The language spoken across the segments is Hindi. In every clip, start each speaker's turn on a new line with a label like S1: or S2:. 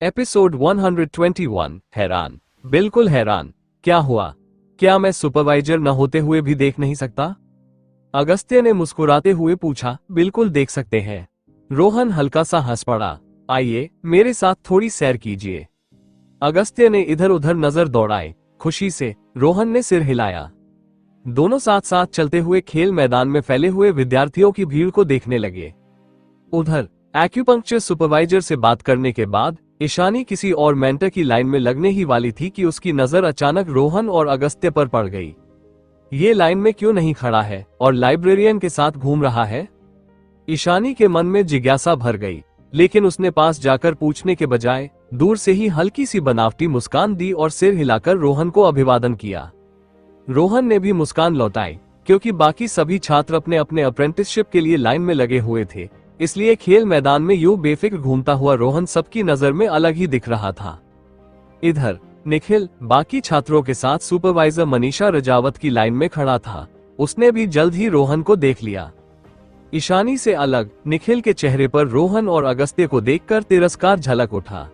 S1: एपिसोड 121। हैरान, बिल्कुल हैरान। क्या हुआ? क्या मैं सुपरवाइजर न होते हुए भी देख नहीं सकता? अगस्त्य ने मुस्कुराते हुए पूछा। बिल्कुल देख सकते हैं। रोहन हल्का सा हंस पड़ा। आइए मेरे साथ थोड़ी सैर कीजिए। अगस्त्य ने इधर उधर नजर दौड़ाई। खुशी से रोहन ने सिर हिलाया। दोनों साथ साथ चलते हुए खेल मैदान में फैले हुए विद्यार्थियों की भीड़ को देखने लगे। उधर एक्यूपंक्चर सुपरवाइजर से बात करने के बाद ईशानी किसी और मेंटर की लाइन में लगने ही वाली थी कि उसकी नजर अचानक रोहन और अगस्त्य पर पड़ गई। ये लाइन में क्यों नहीं खड़ा है और लाइब्रेरियन के साथ घूम रहा है? ईशानी के मन में जिज्ञासा भर गई, लेकिन उसने पास जाकर पूछने के बजाय दूर से ही हल्की सी बनावटी मुस्कान दी और सिर हिलाकर रोहन को अभिवादन किया। रोहन ने भी मुस्कान लौटाई, क्योंकि बाकी सभी छात्र अपने अपने अप्रेंटिसशिप के लिए लाइन में लगे हुए थे, इसलिए खेल मैदान में यूं बेफिक्र घूमता हुआ रोहन सबकी नजर में अलग ही दिख रहा था। इधर निखिल बाकी छात्रों के साथ सुपरवाइजर मनीषा रजावत की लाइन में खड़ा था। उसने भी जल्द ही रोहन को देख लिया। ईशानी से अलग निखिल के चेहरे पर रोहन और अगस्त्य को देखकर तिरस्कार झलक उठा।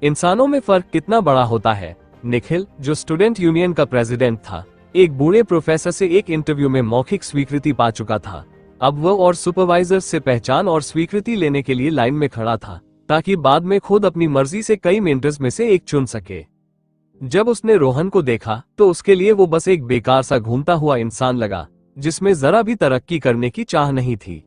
S1: इंसानों में फर्क कितना बड़ा होता है। निखिल, जो स्टूडेंट यूनियन का प्रेसिडेंट था, एक बूढ़े प्रोफेसर से एक इंटरव्यू में मौखिक स्वीकृति पा चुका था। अब वह और सुपरवाइजर से पहचान और स्वीकृति लेने के लिए लाइन में खड़ा था, ताकि बाद में खुद अपनी मर्जी से कई मेंटर्स में से एक चुन सके। जब उसने रोहन को देखा तो उसके लिए वो बस एक बेकार सा घूमता हुआ इंसान लगा, जिसमें जरा भी तरक्की करने की चाह नहीं थी।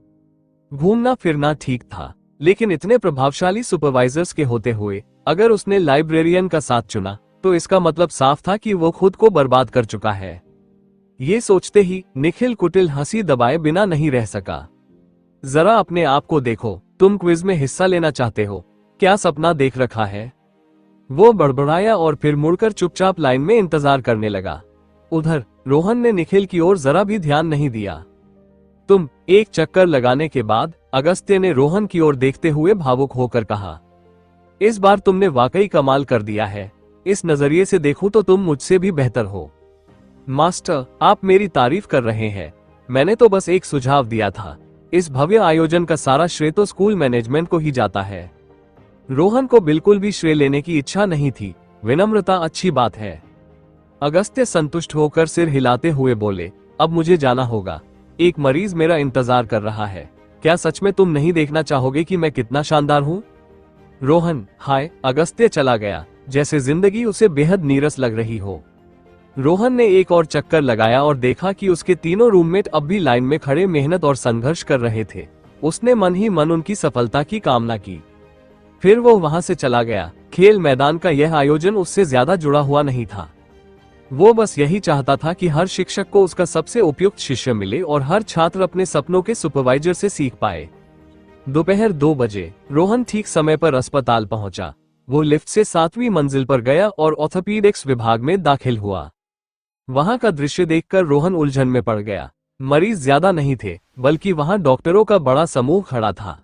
S1: घूमना फिरना ठीक था, लेकिन इतने प्रभावशाली सुपरवाइजर्स के होते हुए अगर उसने लाइब्रेरियन का साथ चुना तो इसका मतलब साफ था कि वो खुद को बर्बाद कर चुका है। ये सोचते ही निखिल कुटिल हंसी दबाए बिना नहीं रह सका। जरा अपने आप को देखो, तुम क्विज में हिस्सा लेना चाहते हो, क्या सपना देख रखा है? वो बड़बड़ाया और फिर मुड़कर चुपचाप लाइन में इंतजार करने लगा। उधर रोहन ने निखिल की ओर जरा भी ध्यान नहीं दिया। तुम एक चक्कर लगाने के बाद अगस्त्य ने रोहन की ओर देखते हुए भावुक होकर कहा, इस बार तुमने वाकई कमाल कर दिया है। इस नजरिए से देखूं तो तुम मुझसे भी बेहतर हो। मास्टर, आप मेरी तारीफ कर रहे हैं। मैंने तो बस एक सुझाव दिया था। इस भव्य आयोजन का सारा श्रेय तो स्कूल मैनेजमेंट को ही जाता है। रोहन को बिल्कुल भी श्रेय लेने की इच्छा नहीं थी। विनम्रता अच्छी बात है। अगस्त्य संतुष्ट होकर सिर हिलाते हुए बोले, अब मुझे जाना होगा। एक मरीज मेरा इंतजार कर रहा है। क्या सच में तुम नहीं देखना चाहोगे कि मैं कितना शानदार हूँ? रोहन, हाय। अगस्त्य चला गया, जैसे जिंदगी उसे बेहद नीरस लग रही हो। रोहन ने एक और चक्कर लगाया और देखा कि उसके तीनों रूममेट अब भी लाइन में खड़े मेहनत और संघर्ष कर रहे थे। उसने मन ही मन उनकी सफलता की कामना की। फिर वो वहां से चला गया। खेल मैदान का यह आयोजन उससे ज्यादा जुड़ा हुआ नहीं था। वो बस यही चाहता था कि हर शिक्षक को उसका सबसे उपयुक्त शिष्य मिले और हर छात्र अपने सपनों के सुपरवाइजर से सीख पाए। दोपहर 2 बजे रोहन ठीक समय पर अस्पताल पहुंचा। वो लिफ्ट से 7वीं मंजिल पर गया और ऑर्थोपेडिक्स विभाग में दाखिल हुआ। वहां का दृश्य देखकर रोहन उलझन में पड़ गया। मरीज ज्यादा नहीं थे, बल्कि वहां डॉक्टरों का बड़ा समूह खड़ा था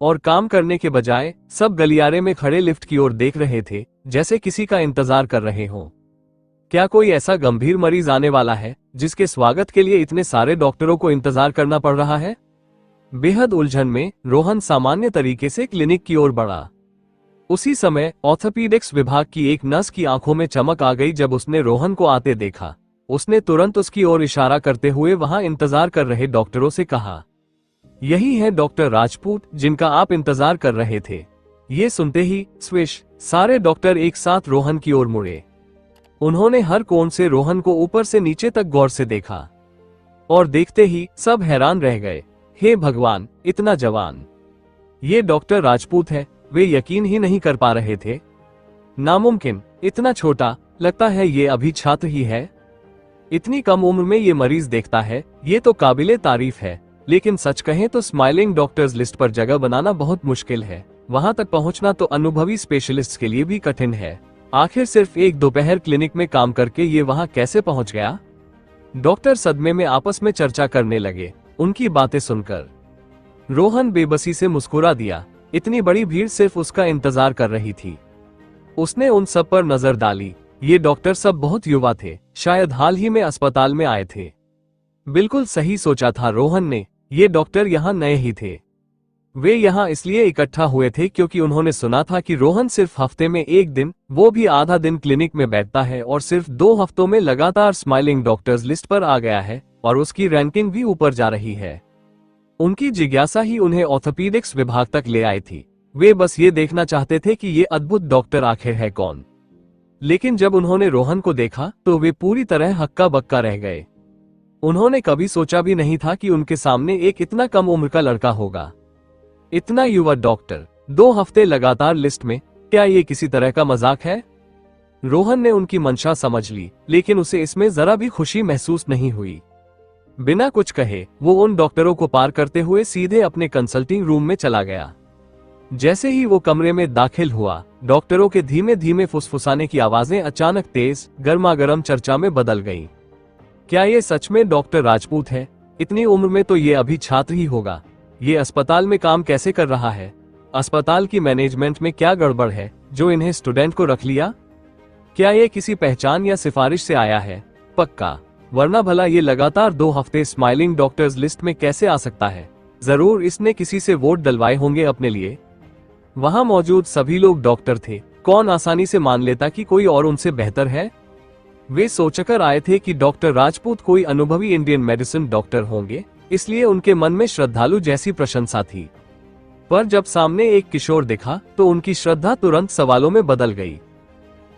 S1: और काम करने के बजाय सब गलियारे में खड़े लिफ्ट की ओर देख रहे थे, जैसे किसी का इंतजार कर रहे हों। क्या कोई ऐसा गंभीर मरीज आने वाला है जिसके स्वागत के लिए इतने सारे डॉक्टरों को इंतजार करना पड़ रहा है? बेहद उलझन में रोहन सामान्य तरीके से क्लिनिक की ओर बढ़ा। उसी समय ऑर्थोपेडिक्स विभाग की एक नर्स की आंखों में चमक आ गई। जब उसने रोहन को आते देखा, उसने तुरंत उसकी ओर इशारा करते हुए वहां इंतजार कर रहे डॉक्टरों से कहा, यही है डॉक्टर राजपूत जिनका आप इंतजार कर रहे थे। ये सुनते ही स्विश, सारे डॉक्टर एक साथ रोहन की ओर मुड़े। उन्होंने हर कोण से रोहन को ऊपर से नीचे तक गौर से देखा और देखते ही सब हैरान रह गए। हे भगवान, इतना जवान! ये डॉक्टर राजपूत है। वे यकीन ही नहीं कर पा रहे थे। नामुमकिन, इतना छोटा, लगता है ये अभी छात्र ही है। इतनी कम उम्र में ये मरीज देखता है, ये तो काबिले तारीफ है। लेकिन सच कहें तो स्माइलिंग डॉक्टर्स लिस्ट पर जगह बनाना बहुत मुश्किल है। वहां तक पहुंचना तो अनुभवी स्पेशलिस्ट के लिए भी कठिन है। आखिर सिर्फ एक दोपहर क्लिनिक में काम करके ये वहां कैसे पहुंच गया? डॉक्टर सदमे में आपस में चर्चा करने लगे। उनकी बातें सुनकर रोहन बेबसी से मुस्कुरा दिया। इतनी बड़ी भीड़ सिर्फ उसका इंतजार कर रही थी। उसने उन सब पर नजर डाली। ये डॉक्टर सब बहुत युवा थे, शायद हाल ही में अस्पताल में आए थे। बिल्कुल सही सोचा था रोहन ने, ये डॉक्टर यहाँ नए ही थे। वे यहाँ इसलिए इकट्ठा हुए थे क्योंकि उन्होंने सुना था कि रोहन सिर्फ हफ्ते में एक दिन, वो भी आधा दिन क्लिनिक में बैठता है और सिर्फ 2 हफ्तों में लगातार स्माइलिंग डॉक्टर्स लिस्ट पर आ गया है और उसकी रैंकिंग भी ऊपर जा रही है। उनकी जिज्ञासा ही उन्हें ऑर्थोपीडिक्स विभाग तक ले आई थी। वे बस ये देखना चाहते थे कि ये अद्भुत डॉक्टर आखिर है कौन। लेकिन जब उन्होंने रोहन को देखा तो वे पूरी तरह हक्का बक्का रह गए। उन्होंने कभी सोचा भी नहीं था कि उनके सामने एक इतना कम उम्र का लड़का होगा। इतना युवा डॉक्टर, 2 हफ्ते लगातार लिस्ट में, क्या ये किसी तरह का मजाक है? रोहन ने उनकी मंशा समझ ली, लेकिन उसे इसमें जरा भी खुशी महसूस नहीं हुई। बिना कुछ कहे वो उन डॉक्टरों को पार करते हुए सीधे अपने कंसल्टिंग रूम में चला गया। जैसे ही वो कमरे में दाखिल हुआ, डॉक्टरों के धीमे धीमे फुसफुसाने की आवाजें अचानक तेज गर्मागर्म चर्चा में बदल गईं। क्या ये सच में डॉक्टर राजपूत है? इतनी उम्र में तो ये अभी छात्र ही होगा। ये अस्पताल में काम कैसे कर रहा है? अस्पताल की मैनेजमेंट में क्या गड़बड़ है जो इन्हें स्टूडेंट को रख लिया? क्या ये किसी पहचान या सिफारिश से आया है? पक्का, वरना भला ये लगातार 2 हफ्ते स्माइलिंग डॉक्टर्स लिस्ट में कैसे आ सकता है? जरूर इसने किसी से वोट डलवाए होंगे अपने लिए। वहां मौजूद सभी लोग डॉक्टर थे, कौन आसानी से मान लेता कि कोई और उनसे बेहतर है? वे सोचकर आए थे कि डॉक्टर राजपूत कोई अनुभवी इंडियन मेडिसिन डॉक्टर होंगे, इसलिए उनके मन में श्रद्धालु जैसी प्रशंसा थी। पर जब सामने एक किशोर दिखा तो उनकी श्रद्धा तुरंत सवालों में बदल गई।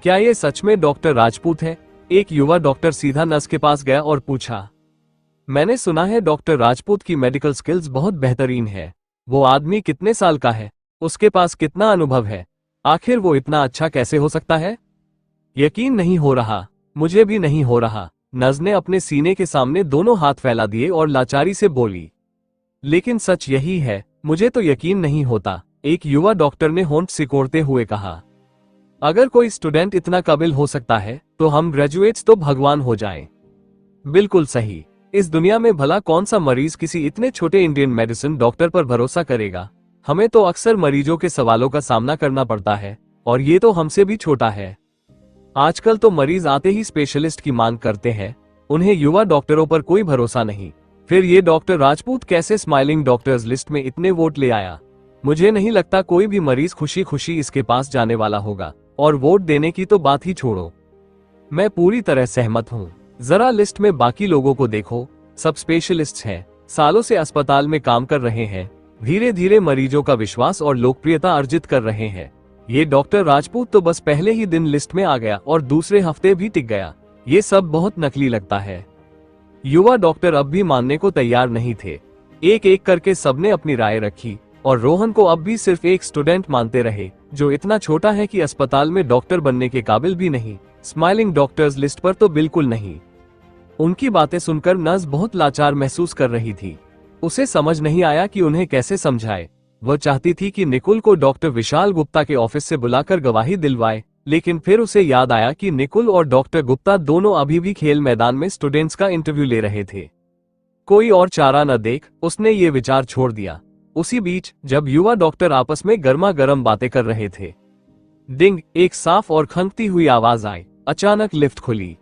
S1: क्या ये सच में डॉक्टर राजपूत है? एक युवा डॉक्टर सीधा नर्स के पास गया और पूछा, मैंने सुना है डॉक्टर राजपूत की मेडिकल स्किल्स बहुत बेहतरीन है। वो आदमी कितने साल का है? उसके पास कितना अनुभव है? आखिर वो इतना अच्छा कैसे हो सकता है? यकीन नहीं हो रहा। मुझे भी नहीं हो रहा। नर्स ने अपने सीने के सामने दोनों हाथ फैला दिए और लाचारी से बोली, लेकिन सच यही है, मुझे तो यकीन नहीं होता। एक युवा डॉक्टर ने होंठ सिकोड़ते हुए कहा, अगर कोई स्टूडेंट इतना काबिल हो सकता है तो हम ग्रेजुएट्स तो भगवान हो जाएं। बिल्कुल सही। इस दुनिया में भला कौन सा मरीज किसी इतने छोटे इंडियन मेडिसिन डॉक्टर पर भरोसा करेगा? हमें तो अक्सर मरीजों के सवालों का सामना करना पड़ता है, और ये तो हमसे भी छोटा है। आजकल तो मरीज आते ही स्पेशलिस्ट की मांग करते हैं, उन्हें युवा डॉक्टरों पर कोई भरोसा नहीं। फिर ये डॉक्टर राजपूत कैसे स्माइलिंग डॉक्टर्स लिस्ट में इतने वोट ले आया? मुझे नहीं लगता कोई भी मरीज खुशी खुशी इसके पास जाने वाला होगा, और वोट देने की तो बात ही छोड़ो। मैं पूरी तरह सहमत हूँ। जरा लिस्ट में बाकी लोगों को देखो, सब स्पेशलिस्ट हैं, सालों से अस्पताल में काम कर रहे हैं, धीरे धीरे मरीजों का विश्वास और लोकप्रियता अर्जित कर रहे हैं। ये डॉक्टर राजपूत तो बस पहले ही दिन लिस्ट में आ गया और दूसरे हफ्ते भी टिक गया। ये सब बहुत नकली लगता है। युवा डॉक्टर अब भी मानने को तैयार नहीं थे। एक एक करके सबने अपनी राय रखी और रोहन को अब भी सिर्फ एक स्टूडेंट मानते रहे, जो इतना छोटा है कि अस्पताल में डॉक्टर बनने के काबिल भी नहीं, स्माइलिंग डॉक्टर्स लिस्ट पर तो बिल्कुल नहीं। उनकी बातें सुनकर नर्स बहुत लाचार महसूस कर रही थी। उसे समझ नहीं आया कि उन्हें कैसे समझाए। वह चाहती थी कि निकुल को डॉक्टर विशाल गुप्ता के ऑफिस से बुलाकर गवाही दिलवाए, लेकिन फिर उसे याद आया कि निकुल और डॉक्टर गुप्ता दोनों अभी भी खेल मैदान में स्टूडेंट्स का इंटरव्यू ले रहे थे। कोई और चारा न देख उसने ये विचार छोड़ दिया। उसी बीच जब युवा डॉक्टर आपस में गर्मा गर्म बातें कर रहे थे, डिंग, एक साफ और खंगती हुई आवाज आई। अचानक लिफ्ट खुली।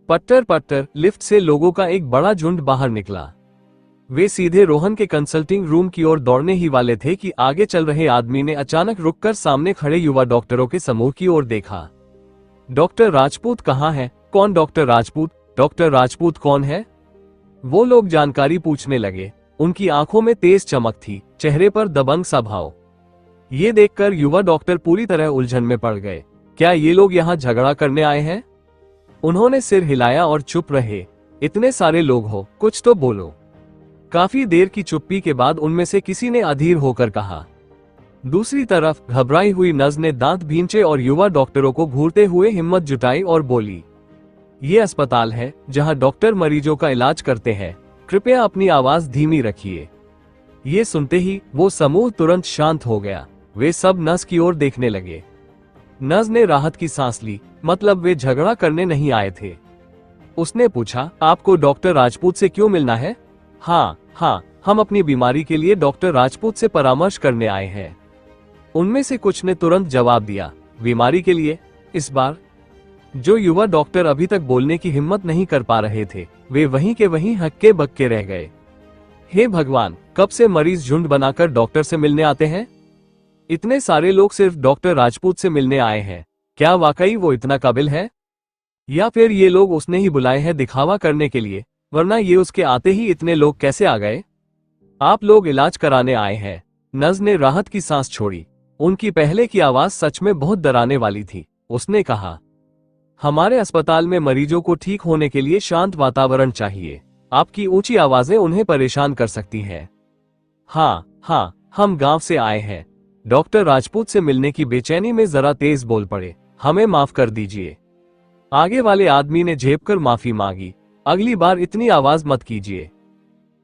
S1: पट्टर पट्टर, लिफ्ट से लोगों का एक बड़ा झुंड बाहर निकला। वे सीधे रोहन के कंसल्टिंग रूम की ओर दौड़ने ही वाले थे कि आगे चल रहे आदमी ने अचानक रुककर सामने खड़े युवा डॉक्टरों के समूह की ओर देखा। डॉक्टर राजपूत कहाँ है? कौन डॉक्टर राजपूत? डॉक्टर राजपूत कौन है? वो लोग जानकारी पूछने लगे। उनकी आंखों में तेज चमक थी, चेहरे पर दबंग सा भाव। ये देखकर युवा डॉक्टर पूरी तरह उलझन में पड़ गए। क्या ये लोग यहाँ झगड़ा करने आए हैं? उन्होंने सिर हिलाया और चुप रहे। इतने सारे लोग हो, कुछ तो बोलो। काफी देर की चुप्पी के बाद उनमें से किसी ने अधीर होकर कहा। दूसरी तरफ घबराई हुई नर्स ने दांत भींचे और युवा डॉक्टरों को घूरते हुए हिम्मत जुटाई और बोली, ये अस्पताल है जहां डॉक्टर मरीजों का इलाज करते हैं, कृपया अपनी आवाज धीमी रखिए। ये सुनते ही वो समूह तुरंत शांत हो गया। वे सब नर्स की ओर देखने लगे। नर्स ने राहत की सांस ली, मतलब वे झगड़ा करने नहीं आए थे। उसने पूछा, आपको डॉक्टर राजपूत से क्यों मिलना है? हाँ, हम अपनी बीमारी के लिए डॉक्टर राजपूत से परामर्श करने आए हैं। उनमें से कुछ ने तुरंत जवाब दिया, बीमारी के लिए? इस बार जो युवा डॉक्टर अभी तक बोलने की हिम्मत नहीं कर पा रहे थे, वे वहीं के वहीं हक्के बक्के रह गए। हे भगवान, कब से मरीज झुंड बनाकर डॉक्टर से मिलने आते हैं? इतने सारे लोग सिर्फ डॉक्टर राजपूत से मिलने आए हैं। क्या वाकई वो इतना काबिल है? या फिर ये लोग उसने ही बुलाए हैं दिखावा करने के लिए, वरना ये उसके आते ही इतने लोग कैसे आ गए? आप लोग इलाज कराने आए हैं। नज ने राहत की सांस छोड़ी। उनकी पहले की आवाज सच में बहुत डराने वाली थी। उसने कहा, हमारे अस्पताल में मरीजों को ठीक होने के लिए शांत वातावरण चाहिए। आपकी ऊंची आवाजें उन्हें परेशान कर सकती हैं। हाँ, हम गांव से आए हैं। डॉक्टर राजपूत से मिलने की बेचैनी में जरा तेज बोल पड़े। हमें माफ कर दीजिए। आगे वाले आदमी ने झेपकर माफी मांगी। अगली बार इतनी आवाज मत कीजिए।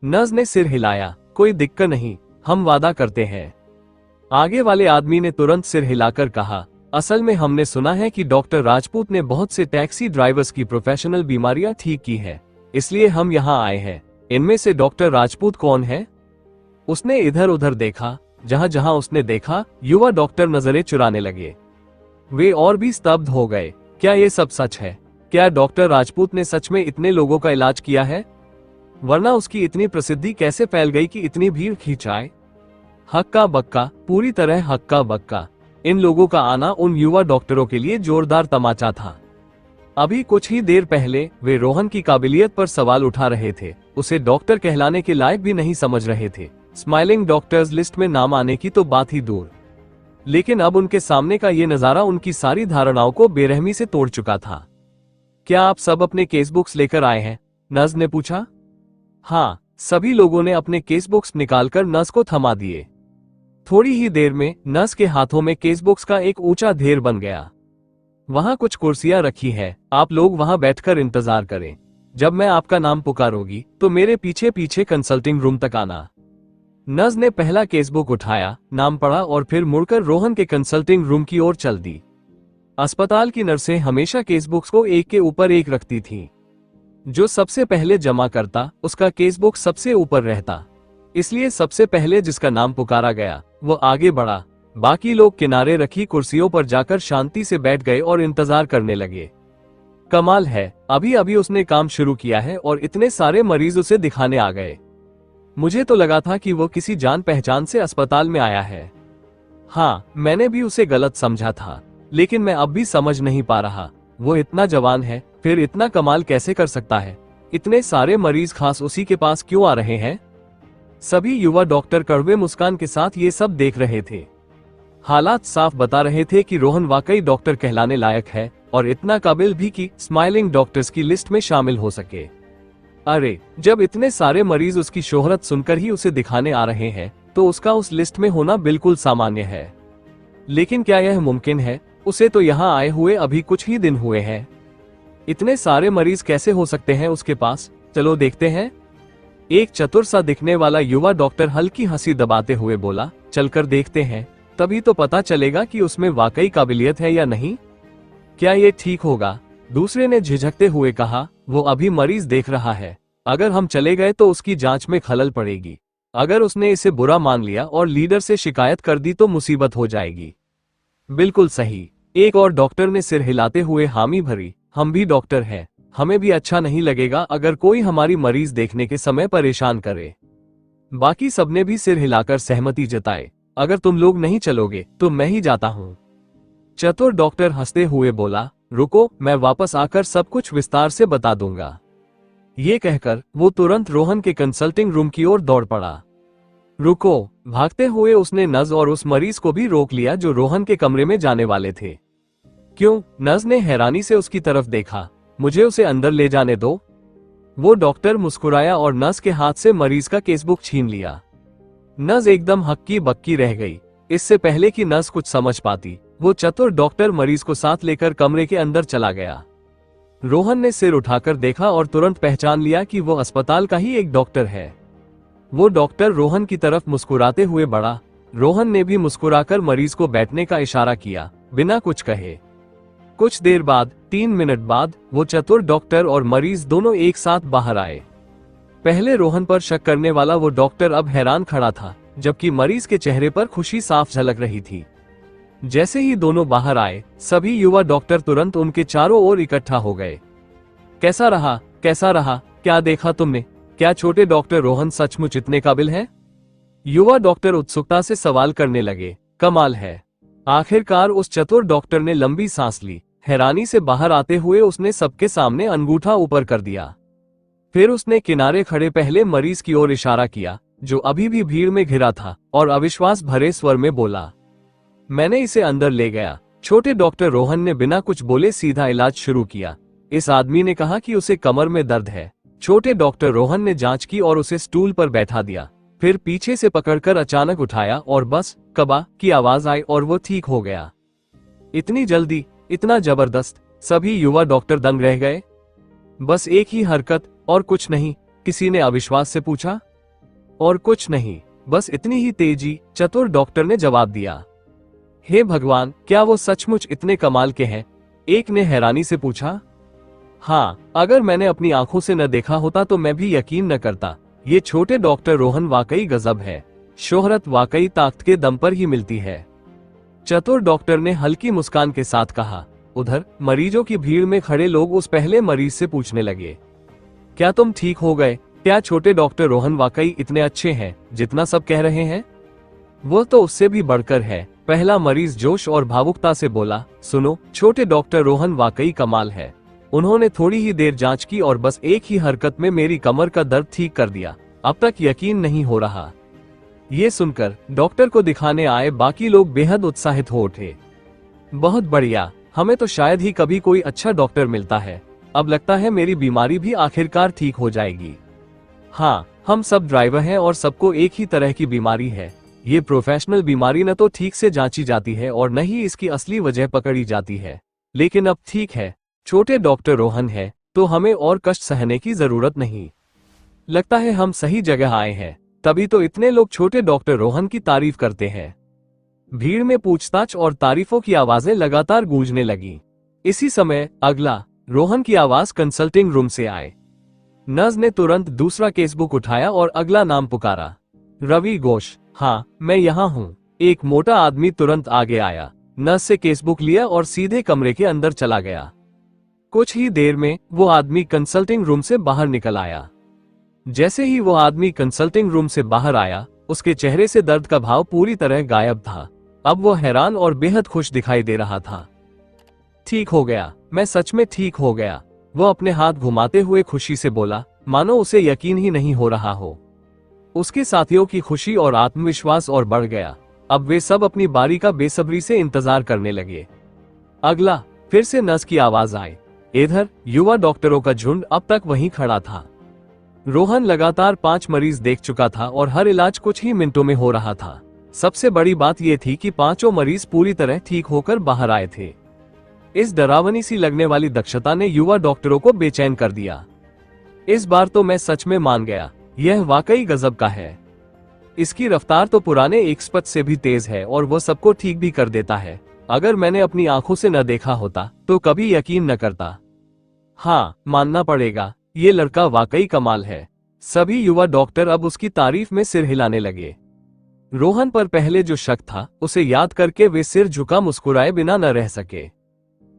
S1: नज ने सिर हिलाया। कोई दिक्कत नहीं, हम वादा करते हैं। आगे वाले आदमी ने तुरंत सिर हिलाकर कहा, असल में हमने सुना है कि डॉक्टर राजपूत ने बहुत से टैक्सी ड्राइवर्स की प्रोफेशनल बीमारियां ठीक की है, इसलिए हम यहाँ आए हैं। इनमें से डॉक्टर राजपूत कौन है? उसने इधर उधर देखा। जहां जहां उसने देखा, युवा डॉक्टर नजरें चुराने लगे। वे और भी स्तब्ध हो गए। क्या ये सब सच है? क्या डॉक्टर राजपूत ने सच में इतने लोगों का इलाज किया है? वरना उसकी इतनी प्रसिद्धि कैसे फैल गई कि इतनी भीड़ खींचाए? हक्का बक्का, पूरी तरह हक्का बक्का। इन लोगों का आना उन युवा डॉक्टरों के लिए जोरदार तमाचा था। अभी कुछ ही देर पहले वे रोहन की काबिलियत पर सवाल उठा रहे थे। उसे डॉक्टर कहलाने के लायक भी नहीं समझ रहे थे। स्माइलिंग डॉक्टर्स लिस्ट में नाम आने की तो बात ही दूर। लेकिन अब उनके सामने का ये नजारा उनकी सारी धारणाओं को बेरहमी से तोड़ चुका था। क्या आप सब अपने केस बुक्स लेकर आए हैं? नज ने पूछा। हाँ, सभी लोगों ने अपने केस बुक्स निकालकर नस को थमा दिए। थोड़ी ही देर में नस के हाथों में केस बुक्स का एक ऊंचा ढेर बन गया। वहां कुछ कुर्सियां रखी हैं, आप लोग वहां बैठकर इंतजार करें। जब मैं आपका नाम पुकारूंगी तो मेरे पीछे पीछे कंसल्टिंग रूम तक आना। नज ने पहला केस बुक उठाया, नाम पढ़ा और फिर मुड़कर रोहन के कंसल्टिंग रूम की ओर चल दी। अस्पताल की नर्सें हमेशा केस बुक्स को एक के ऊपर एक रखती थीं। जो सबसे पहले जमा करता, उसका केस बुक सबसे ऊपर रहता। इसलिए सबसे पहले जिसका नाम पुकारा गया, वो आगे बढ़ा। बाकी लोग किनारे रखी कुर्सियों पर जाकर शांति से बैठ गए और इंतजार करने लगे। कमाल है, अभी अभी उसने काम शुरू किया है और इतने सारे मरीज उसे दिखाने आ गए। मुझे तो लगा था कि वो किसी जान पहचान से अस्पताल में आया है। हाँ, मैंने भी उसे गलत समझा था, लेकिन मैं अब भी समझ नहीं पा रहा। वो इतना जवान है, फिर इतना कमाल कैसे कर सकता है? इतने सारे मरीज खास उसी के पास क्यों आ रहे हैं? सभी युवा डॉक्टर कड़वे मुस्कान के साथ ये सब देख रहे थे। हालात साफ बता रहे थे कि रोहन वाकई डॉक्टर कहलाने लायक है और इतना काबिल भी कि स्माइलिंग डॉक्टर्स की लिस्ट में शामिल हो सके। अरे, जब इतने सारे मरीज उसकी शोहरत सुनकर ही उसे दिखाने आ रहे हैं, तो उसका उस लिस्ट में होना बिल्कुल सामान्य है। लेकिन क्या यह मुमकिन है? उसे तो यहाँ आए हुए अभी कुछ ही दिन हुए हैं। इतने सारे मरीज कैसे हो सकते हैं उसके पास? चलो देखते हैं। एक चतुर सा दिखने वाला युवा डॉक्टर हल्की हंसी दबाते हुए बोला, चलकर देखते हैं, तभी तो पता चलेगा कि उसमें वाकई काबिलियत है या नहीं। क्या ये ठीक होगा? दूसरे ने झिझकते हुए कहा, वो अभी मरीज देख रहा है। अगर हम चले गए तो उसकी जांच में खलल पड़ेगी। अगर उसने इसे बुरा मान लिया और लीडर से शिकायत कर दी तो मुसीबत हो जाएगी। बिल्कुल सही, एक और डॉक्टर ने सिर हिलाते हुए हामी भरी। हम भी डॉक्टर हैं, हमें भी अच्छा नहीं लगेगा अगर कोई हमारी मरीज देखने के समय परेशान करे। बाकी सबने भी सिर हिलाकर सहमति जताए। अगर तुम लोग नहीं चलोगे तो मैं ही जाता हूँ। चतुर डॉक्टर हंसते हुए बोला, रुको, मैं वापस आकर सब कुछ विस्तार से बता दूंगा। ये कहकर वो तुरंत रोहन के कंसल्टिंग रूम की ओर दौड़ पड़ा। रुको, भागते हुए उसने नज और उस मरीज को भी रोक लिया जो रोहन के कमरे में जाने वाले थे। क्यों? नज ने हैरानी से उसकी तरफ देखा। मुझे उसे अंदर ले जाने दो। वो डॉक्टर मुस्कुराया और नज के हाथ से मरीज का केसबुक छीन लिया। नज एकदम हक्की बक्की रह गई। इससे पहले कि नज कुछ समझ पाती, वो चतुर डॉक्टर मरीज को साथ लेकर कमरे के अंदर चला गया। रोहन ने सिर उठाकर देखा और तुरंत पहचान लिया कि वो अस्पताल का ही एक डॉक्टर है। वो डॉक्टर रोहन की तरफ मुस्कुराते हुए बढ़ा। रोहन ने भी मुस्कुराकर मरीज को बैठने का इशारा किया, बिना कुछ कहे। कुछ देर बाद, 3 मिनट बाद, वो चतुर डॉक्टर और मरीज दोनों एक साथ बाहर आए। पहले रोहन पर शक करने वाला वो डॉक्टर अब हैरान खड़ा था, जबकि मरीज के चेहरे पर खुशी साफ झलक रही थी। जैसे ही दोनों बाहर आए, सभी युवा डॉक्टर तुरंत उनके चारों ओर इकट्ठा हो गए। कैसा रहा? कैसा रहा? क्या देखा तुमने? क्या छोटे डॉक्टर रोहन सचमुच इतने काबिल हैं? युवा डॉक्टर उत्सुकता से सवाल करने लगे। कमाल है। आखिरकार उस चतुर डॉक्टर ने लंबी सांस ली। हैरानी से बाहर आते हुए उसने सबके सामने अंगूठा ऊपर कर दिया। फिर उसने किनारे खड़े पहले मरीज की ओर इशारा किया, जो अभी भी भीड़ में घिरा था, और अविश्वास भरे स्वर में बोला, मैंने इसे अंदर ले गया। छोटे डॉक्टर रोहन ने बिना कुछ बोले सीधा इलाज शुरू किया। इस आदमी ने कहा कि उसे कमर में दर्द है। छोटे डॉक्टर रोहन ने जांच की और उसे स्टूल पर बैठा दिया। फिर पीछे से पकड़कर अचानक उठाया और बस कबा की आवाज आई और वो ठीक हो गया। इतनी जल्दी, इतना जबरदस्त। सभी युवा डॉक्टर दंग रह गए। बस एक ही हरकत, और कुछ नहीं? किसी ने अविश्वास से पूछा। और कुछ नहीं, बस इतनी ही तेजी, चतुर डॉक्टर ने जवाब दिया। हे भगवान, क्या वो सचमुच इतने कमाल के हैं? एक ने हैरानी से पूछा। हाँ, अगर मैंने अपनी आंखों से न देखा होता तो मैं भी यकीन न करता। ये छोटे डॉक्टर रोहन वाकई गजब है। शोहरत वाकई ताकत के दम पर ही मिलती है। चतुर डॉक्टर ने हल्की मुस्कान के साथ कहा। उधर मरीजों की भीड़ में खड़े लोग उस पहले मरीज से पूछने लगे, क्या तुम ठीक हो गए? क्या छोटे डॉक्टर रोहन वाकई इतने अच्छे हैं जितना सब कह रहे हैं? वो तो उससे भी बढ़कर है। पहला मरीज जोश और भावुकता से बोला, सुनो, छोटे डॉक्टर रोहन वाकई कमाल है। उन्होंने थोड़ी ही देर जांच की और बस एक ही हरकत में मेरी कमर का दर्द ठीक कर दिया। अब तक यकीन नहीं हो रहा। ये सुनकर डॉक्टर को दिखाने आए बाकी लोग बेहद उत्साहित हो उठे। बहुत बढ़िया, हमें तो शायद ही कभी कोई अच्छा डॉक्टर मिलता है। अब लगता है मेरी बीमारी भी आखिरकार ठीक हो जाएगी। हाँ, हम सब ड्राइवर हैं और सबको एक ही तरह की बीमारी है। ये प्रोफेशनल बीमारी न तो ठीक से जांची जाती है और न ही इसकी असली वजह पकड़ी जाती है। लेकिन अब ठीक है, छोटे डॉक्टर रोहन है तो हमें और कष्ट सहने की जरूरत नहीं। लगता है हम सही जगह आए हैं। तभी तो इतने लोग छोटे डॉक्टर रोहन की तारीफ करते हैं। भीड़ में पूछताछ और तारीफों की आवाजें लगातार गूंजने लगी। इसी समय अगला रोहन की आवाज कंसल्टिंग रूम से आए। नर्स ने तुरंत दूसरा केसबुक उठाया और अगला नाम पुकारा, रवि घोष। हाँ, मैं यहाँ हूँ। एक मोटा आदमी तुरंत आगे आया, नर्स से केसबुक लिया और सीधे कमरे के अंदर चला गया। कुछ ही देर में वो आदमी कंसल्टिंग रूम से बाहर निकल आया। जैसे ही वो आदमी कंसल्टिंग रूम से बाहर आया, उसके चेहरे से दर्द का भाव पूरी तरह गायब था। अब वो हैरान और बेहद खुश दिखाई दे रहा था। ठीक हो गया, मैं सच में ठीक हो गया। वो अपने हाथ घुमाते हुए खुशी से बोला, मानो उसे यकीन ही नहीं हो रहा हो। उसके साथियों की खुशी और आत्मविश्वास और बढ़ गया। अब वे सब अपनी बारी का बेसब्री से इंतजार करने लगे। अगला, फिर से नर्स की आवाज आई। इधर युवा डॉक्टरों का झुंड अब तक वहीं खड़ा था। रोहन लगातार 5 मरीज देख चुका था और हर इलाज कुछ ही मिनटों में हो रहा था। सबसे बड़ी बात यह थी कि 5 मरीज पूरी तरह ठीक होकर बाहर आए थे। इस डरावनी सी लगने वाली दक्षता ने युवा डॉक्टरों को बेचैन कर दिया। इस बार तो मैं सच में मान गया, यह वाकई गजब का है। इसकी रफ्तार तो पुराने एक्सपर्ट से भी तेज है और वो सबको ठीक भी कर देता है। अगर मैंने अपनी आंखों से न देखा होता तो कभी यकीन न करता। हाँ, मानना पड़ेगा, ये लड़का वाकई कमाल है। सभी युवा डॉक्टर अब उसकी तारीफ में सिर हिलाने लगे। रोहन पर पहले जो शक था, उसे याद करके वे सिर झुका मुस्कुराए बिना न रह सके।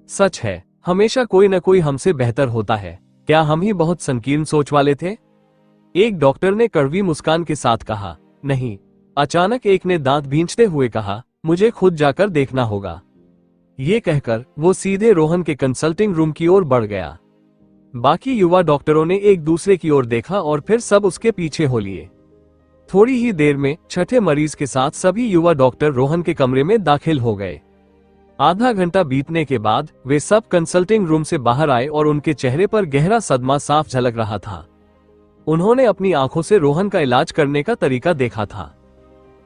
S1: सच है, हमेशा कोई न कोई हमसे बेहतर होता है। क्या हम ही बहुत संकीर्ण सोच वाले थे? एक डॉक्टर ने कड़वी मुस्कान के साथ कहा। नहीं, अचानक एक ने दांत भींचते हुए कहा, मुझे खुद जाकर देखना होगा। ये कहकर वो सीधे रोहन के कंसल्टिंग रूम की ओर बढ़ गया। बाकी युवा डॉक्टरों ने एक दूसरे की ओर देखा और फिर सब उसके पीछे हो लिए। थोड़ी ही देर में छठे मरीज के साथ सभी युवा डॉक्टर रोहन के कमरे में दाखिल हो गए। आधा घंटा बीतने के बाद वे सब कंसल्टिंग रूम से बाहर आए और उनके चेहरे पर गहरा सदमा साफ झलक रहा था। उन्होंने अपनी आंखों से रोहन का इलाज करने का तरीका देखा था।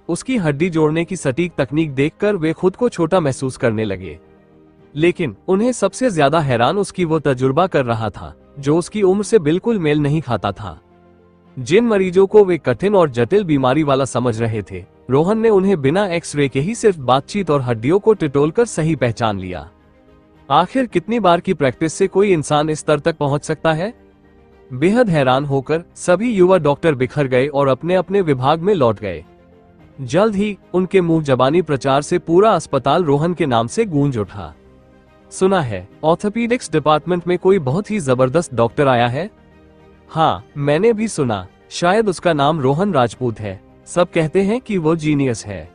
S1: उसकी हड्डी जोड़ने की सटीक तकनीक देखकर वे खुद को छोटा महसूस करने लगे। लेकिन उन्हें सबसे ज्यादा हैरान उसकी वो तजुर्बा कर रहा था, जो उसकी उम्र से बिल्कुल मेल नहीं खाता था। जिन मरीजों को वे कठिन और जटिल बीमारी वाला समझ रहे थे, रोहन ने उन्हें बिना एक्सरे के ही सिर्फ बातचीत और हड्डियों को टिटोलकर सही पहचान लिया। आखिर कितनी बार की प्रैक्टिस से कोई इंसान इस स्तर तक पहुंच सकता है? बेहद हैरान होकर सभी युवा डॉक्टर बिखर गए और अपने अपने विभाग में लौट गए। जल्द ही उनके मुंह जबानी प्रचार से पूरा अस्पताल रोहन के नाम से गूंज उठा। सुना है ऑर्थोपेडिक्स डिपार्टमेंट में कोई बहुत ही जबरदस्त डॉक्टर आया है। हाँ, मैंने भी सुना। शायद उसका नाम रोहन राजपूत है। सब कहते हैं कि वो जीनियस है।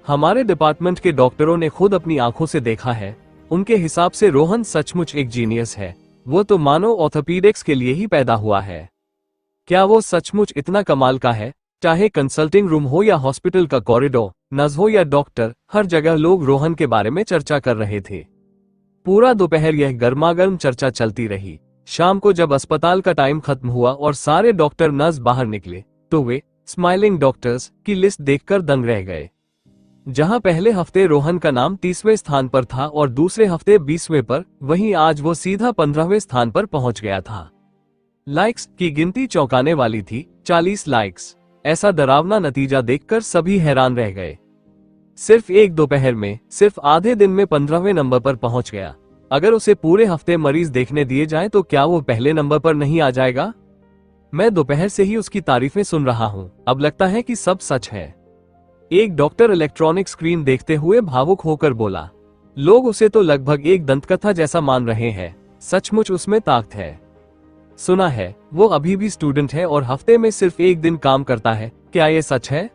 S1: हमारे डिपार्टमेंट के डॉक्टरों ने खुद अपनी आंखों से देखा है। उनके हिसाब से रोहन सचमुच एक जीनियस है। वो तो मानो ऑर्थोपीडिक्स के लिए ही पैदा हुआ है। क्या वो सचमुच इतना कमाल का है? चाहे कंसल्टिंग रूम हो या हॉस्पिटल का कॉरिडोर, नर्स हो या डॉक्टर, हर जगह लोग रोहन के बारे में चर्चा कर रहे थे। पूरा दोपहर यह गर्मागर्म चर्चा चलती रही। शाम को जब अस्पताल का टाइम खत्म हुआ और सारे डॉक्टर नर्स बाहर निकले, तो वे स्माइलिंग डॉक्टर्स की लिस्ट देखकर दंग रह गए। जहां पहले हफ्ते रोहन का नाम 30वें स्थान पर था और दूसरे हफ्ते 20वें पर, वहीं आज वो सीधा 15वें स्थान पर पहुंच गया था। लाइक्स की गिनती चौंकाने वाली थी, 40 लाइक्स। ऐसा डरावना नतीजा देखकर सभी हैरान रह गए। सिर्फ एक दोपहर में, सिर्फ आधे दिन में 15वें नंबर पर पहुंच गया। अगर उसे पूरे हफ्ते मरीज देखने दिए जाएं तो क्या वो पहले नंबर पर नहीं आ जाएगा? मैं दोपहर से ही उसकी तारीफें सुन रहा हूं। अब लगता है कि सब सच है। एक डॉक्टर इलेक्ट्रॉनिक स्क्रीन देखते हुए भावुक होकर बोला। लोग उसे तो लगभग एक दंतकथा जैसा मान रहे हैं। सचमुच उसमें ताकत है। सुना है वो अभी भी स्टूडेंट है और हफ्ते में सिर्फ एक दिन काम करता है। क्या ये सच है?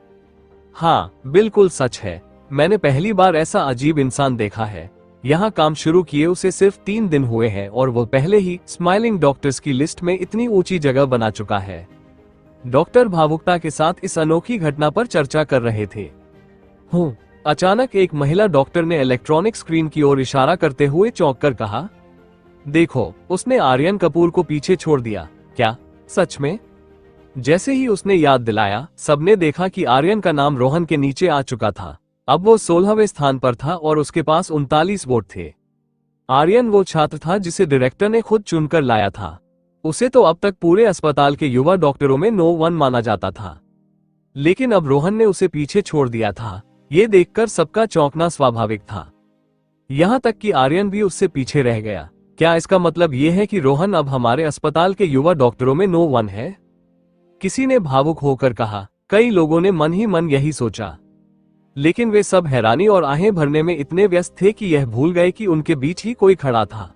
S1: हाँ, बिल्कुल सच है। मैंने पहली बार ऐसा अजीब इंसान देखा है। यहाँ काम शुरू किए उसे सिर्फ 3 दिन हुए हैं और वो पहले ही स्माइलिंग डॉक्टर्स की लिस्ट में इतनी ऊंची जगह बना चुका है। डॉक्टर भावुकता के साथ इस अनोखी घटना पर चर्चा कर रहे थे। अचानक एक महिला डॉक्टर ने इलेक्ट्रॉनिक स्क्रीन की ओर इशारा करते हुए चौंक कर कहा, देखो, उसने आर्यन कपूर को पीछे छोड़ दिया। क्या सच में? जैसे ही उसने याद दिलाया, सबने देखा कि आर्यन का नाम रोहन के नीचे आ चुका था। अब वो 16वें स्थान पर था और उसके पास 39 वोट थे। आर्यन वो छात्र था जिसे डायरेक्टर ने खुद चुनकर लाया था। उसे तो अब तक पूरे अस्पताल के युवा डॉक्टरों में नो 1 माना जाता था, लेकिन अब रोहन ने उसे पीछे छोड़ दिया था। ये देखकर सबका चौंकना स्वाभाविक था। यहां तक कि आर्यन भी उससे पीछे रह गया। क्या इसका मतलब ये है कि रोहन अब हमारे अस्पताल के युवा डॉक्टरों में नो 1 है? किसी ने भावुक होकर कहा। कई लोगों ने मन ही मन यही सोचा, लेकिन वे सब हैरानी और आहें भरने में इतने व्यस्त थे कि यह भूल गए कि उनके बीच ही कोई खड़ा था।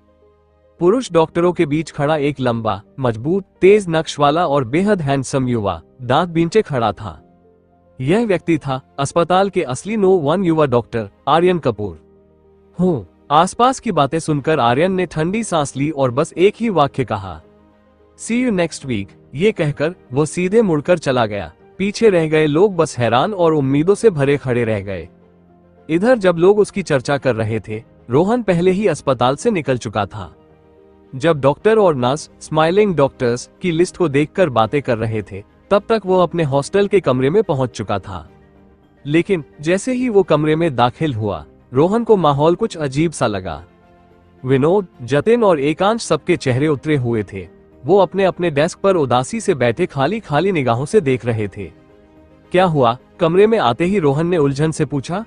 S1: पुरुष डॉक्टरों के बीच खड़ा एक लंबा, मजबूत, तेज नक्श वाला और बेहद हैंडसम युवा दांत बींचे खड़ा था। यह व्यक्ति था अस्पताल के असली नो 1 युवा डॉक्टर आर्यन कपूर। आसपास की बातें सुनकर आर्यन ने ठंडी सांस ली और बस एक ही वाक्य कहा, सी यू नेक्स्ट वीक। ये कहकर वो सीधे मुड़कर चला गया। पीछे रह गए लोग बस हैरान और उम्मीदों से भरे खड़े रह गए। इधर जब लोग उसकी चर्चा कर रहे थे, रोहन पहले ही अस्पताल से निकल चुका था। जब डॉक्टर और नर्स स्माइलिंग डॉक्टर्स की लिस्ट को देखकर बातें कर रहे थे, तब तक वो अपने हॉस्टल के कमरे में पहुंच चुका था। लेकिन जैसे ही वो कमरे में दाखिल हुआ, रोहन को माहौल कुछ अजीब सा लगा। विनोद, जतिन और एकांश सबके चेहरे उतरे हुए थे। वो अपने अपने डेस्क पर उदासी से बैठे खाली खाली निगाहों से देख रहे थे। क्या हुआ? कमरे में आते ही रोहन ने उलझन से पूछा।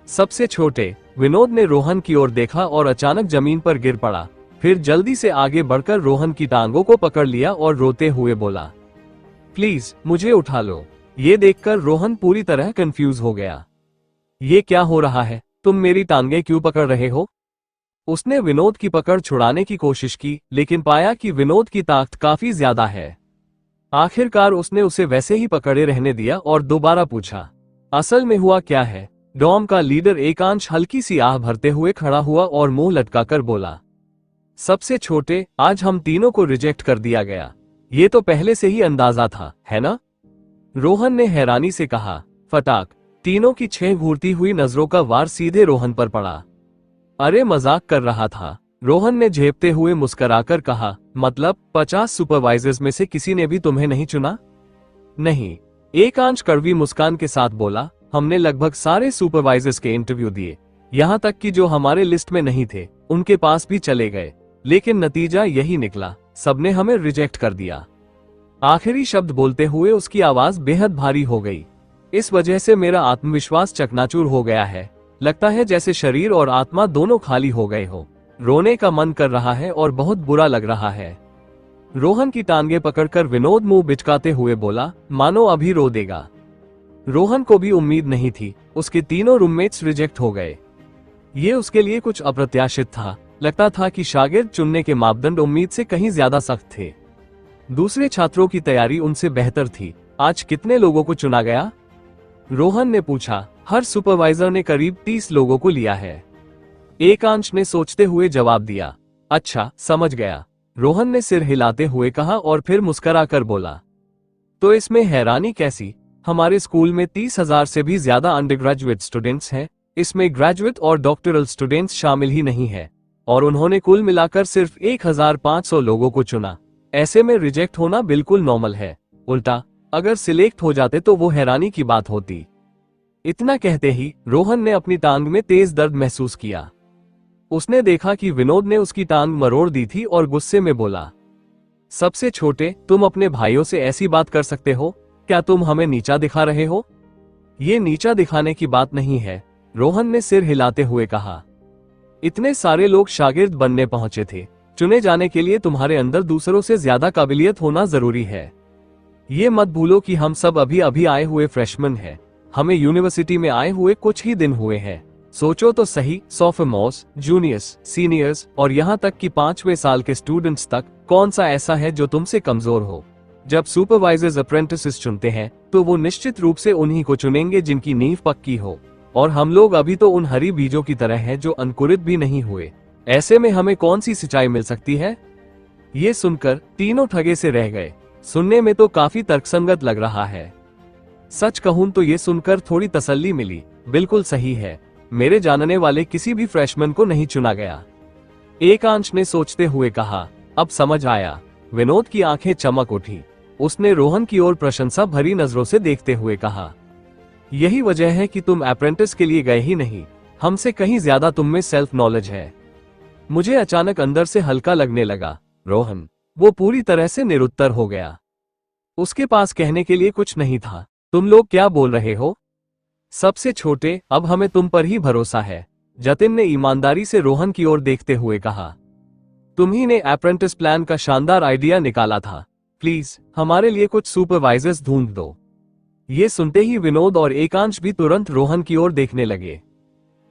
S1: सबसे छोटे विनोद ने रोहन की ओर देखा और अचानक जमीन पर गिर पड़ा। फिर जल्दी से आगे बढ़कर रोहन की टांगों को पकड़ लिया और रोते हुए बोला, प्लीज मुझे उठा लो। ये देखकर रोहन पूरी तरह कंफ्यूज हो गया। ये क्या हो रहा है? तुम मेरी टांगें क्यों पकड़ रहे हो? उसने विनोद की पकड़ छुड़ाने की कोशिश की, लेकिन पाया कि विनोद की ताकत काफी ज्यादा है। आखिरकार उसने उसे वैसे ही पकड़े रहने दिया और दोबारा पूछा, असल में हुआ क्या है? डॉम का लीडर एकांश हल्की सी आह भरते हुए खड़ा हुआ और मुंह लटकाकर बोला, सबसे छोटे, आज हम तीनों को रिजेक्ट कर दिया गया। ये तो पहले से ही अंदाजा था, है ना? रोहन ने हैरानी से कहा। फटाक। तीनों की 6 घूरती हुई नजरों का वार सीधे रोहन पर पड़ा। अरे मजाक कर रहा था, रोहन ने झेपते हुए मुस्कुराकर कहा। मतलब 50 सुपरवाइजर्स में से किसी ने भी तुम्हें नहीं चुना? नहीं, एकांश कड़वी मुस्कान के साथ बोला। हमने लगभग सारे सुपरवाइजर्स के इंटरव्यू दिए, यहाँ तक कि जो हमारे लिस्ट में नहीं थे उनके पास भी चले गए, लेकिन नतीजा यही निकला, सबने हमें रिजेक्ट कर दिया। आखिरी शब्द बोलते हुए उसकी आवाज बेहद भारी हो गई। इस वजह से मेरा आत्मविश्वास चकनाचूर हो गया है। लगता है जैसे शरीर और आत्मा दोनों खाली हो गए हो। रोने का मन कर रहा है और बहुत बुरा लग रहा है। रोहन की टांगे पकड़कर विनोद मुंह बिचकाते हुए बोला, मानो अभी रो देगा। रोहन को भी उम्मीद नहीं थी, उसके तीनों रूममेट्स रिजेक्ट हो गए। ये उसके लिए कुछ अप्रत्याशित था। लगता था कि शागिर्द चुनने के मापदंड उम्मीद से कहीं ज्यादा सख्त थे। दूसरे छात्रों की तैयारी उनसे बेहतर थी। आज कितने लोगों को चुना गया? रोहन ने पूछा। हर सुपरवाइजर ने करीब 30 लोगों को लिया है। एकांश ने सोचते हुए जवाब दिया। अच्छा, समझ गया, रोहन ने सिर हिलाते हुए कहा और फिर मुस्कुराकर बोला। तो इसमें हैरानी कैसी? हमारे स्कूल में 30,000 से भी ज्यादा अंडरग्रेजुएट स्टूडेंट्स हैं। इसमें ग्रेजुएट और डॉक्टरल स्टूडेंट्स शामिल ही नहीं है, और उन्होंने कुल मिलाकर सिर्फ 1,500 लोगों को चुना। ऐसे में रिजेक्ट होना बिल्कुल नॉर्मल है। उल्टा अगर सिलेक्ट हो जाते तो वो हैरानी की बात होती। इतना कहते ही रोहन ने अपनी टांग में तेज दर्द महसूस किया। उसने देखा कि विनोद ने उसकी टांग मरोड़ दी थी और गुस्से में बोला, सबसे छोटे, तुम अपने भाइयों से ऐसी बात कर सकते हो? क्या तुम हमें नीचा दिखा रहे हो? ये नीचा दिखाने की बात नहीं है, रोहन ने सिर हिलाते हुए कहा। इतने सारे लोग शागिर्द बनने पहुंचे थे। चुने जाने के लिए तुम्हारे अंदर दूसरों से ज्यादा काबिलियत होना जरूरी है। ये मत भूलो कि हम सब अभी अभी आए हुए फ्रेशमैन हैं। हमें यूनिवर्सिटी में आए हुए कुछ ही दिन हुए हैं। सोचो तो सही, सोफोमोर्स, जूनियर्स, सीनियर्स और यहाँ तक कि 5वें साल के स्टूडेंट्स तक, कौन सा ऐसा है जो तुमसे कमजोर हो? जब सुपरवाइजर्स अप्रेंटिसेस चुनते हैं तो वो निश्चित रूप से उन्हीं को चुनेंगे जिनकी नींव पक्की हो, और हम लोग अभी तो उन हरी बीजों की तरह हैं जो अंकुरित भी नहीं हुए। ऐसे में हमें कौन सी सिंचाई मिल सकती है? ये सुनकर तीनों ठगे से रह गए। सुनने में तो काफी तर्कसंगत लग रहा है। सच कहूं तो ये सुनकर थोड़ी तसल्ली मिली। बिल्कुल सही है, मेरे जानने वाले किसी भी फ्रेशमैन को नहीं चुना गया। एकांश ने सोचते हुए कहा। अब समझ आया। विनोद की आंखें चमक उठी। उसने रोहन की ओर प्रशंसा भरी नजरों से देखते हुए कहा, यही वजह है कि तुम अप्रेंटिस के लिए गए ही नहीं। हमसे कहीं ज्यादा तुम में सेल्फ नॉलेज है। मुझे अचानक अंदर से हल्का लगने लगा। रोहन, वो पूरी तरह से निरुत्तर हो गया। उसके पास कहने के लिए कुछ नहीं था। तुम लोग क्या बोल रहे हो? सबसे छोटे, अब हमें तुम पर ही भरोसा है, जतिन ने ईमानदारी से रोहन की ओर देखते हुए कहा। तुम्ही ने अप्रेंटिस प्लान का शानदार आइडिया निकाला था। प्लीज हमारे लिए कुछ सुपरवाइजर्स ढूंढ दो। ये सुनते ही विनोद और एकांश भी तुरंत रोहन की ओर देखने लगे।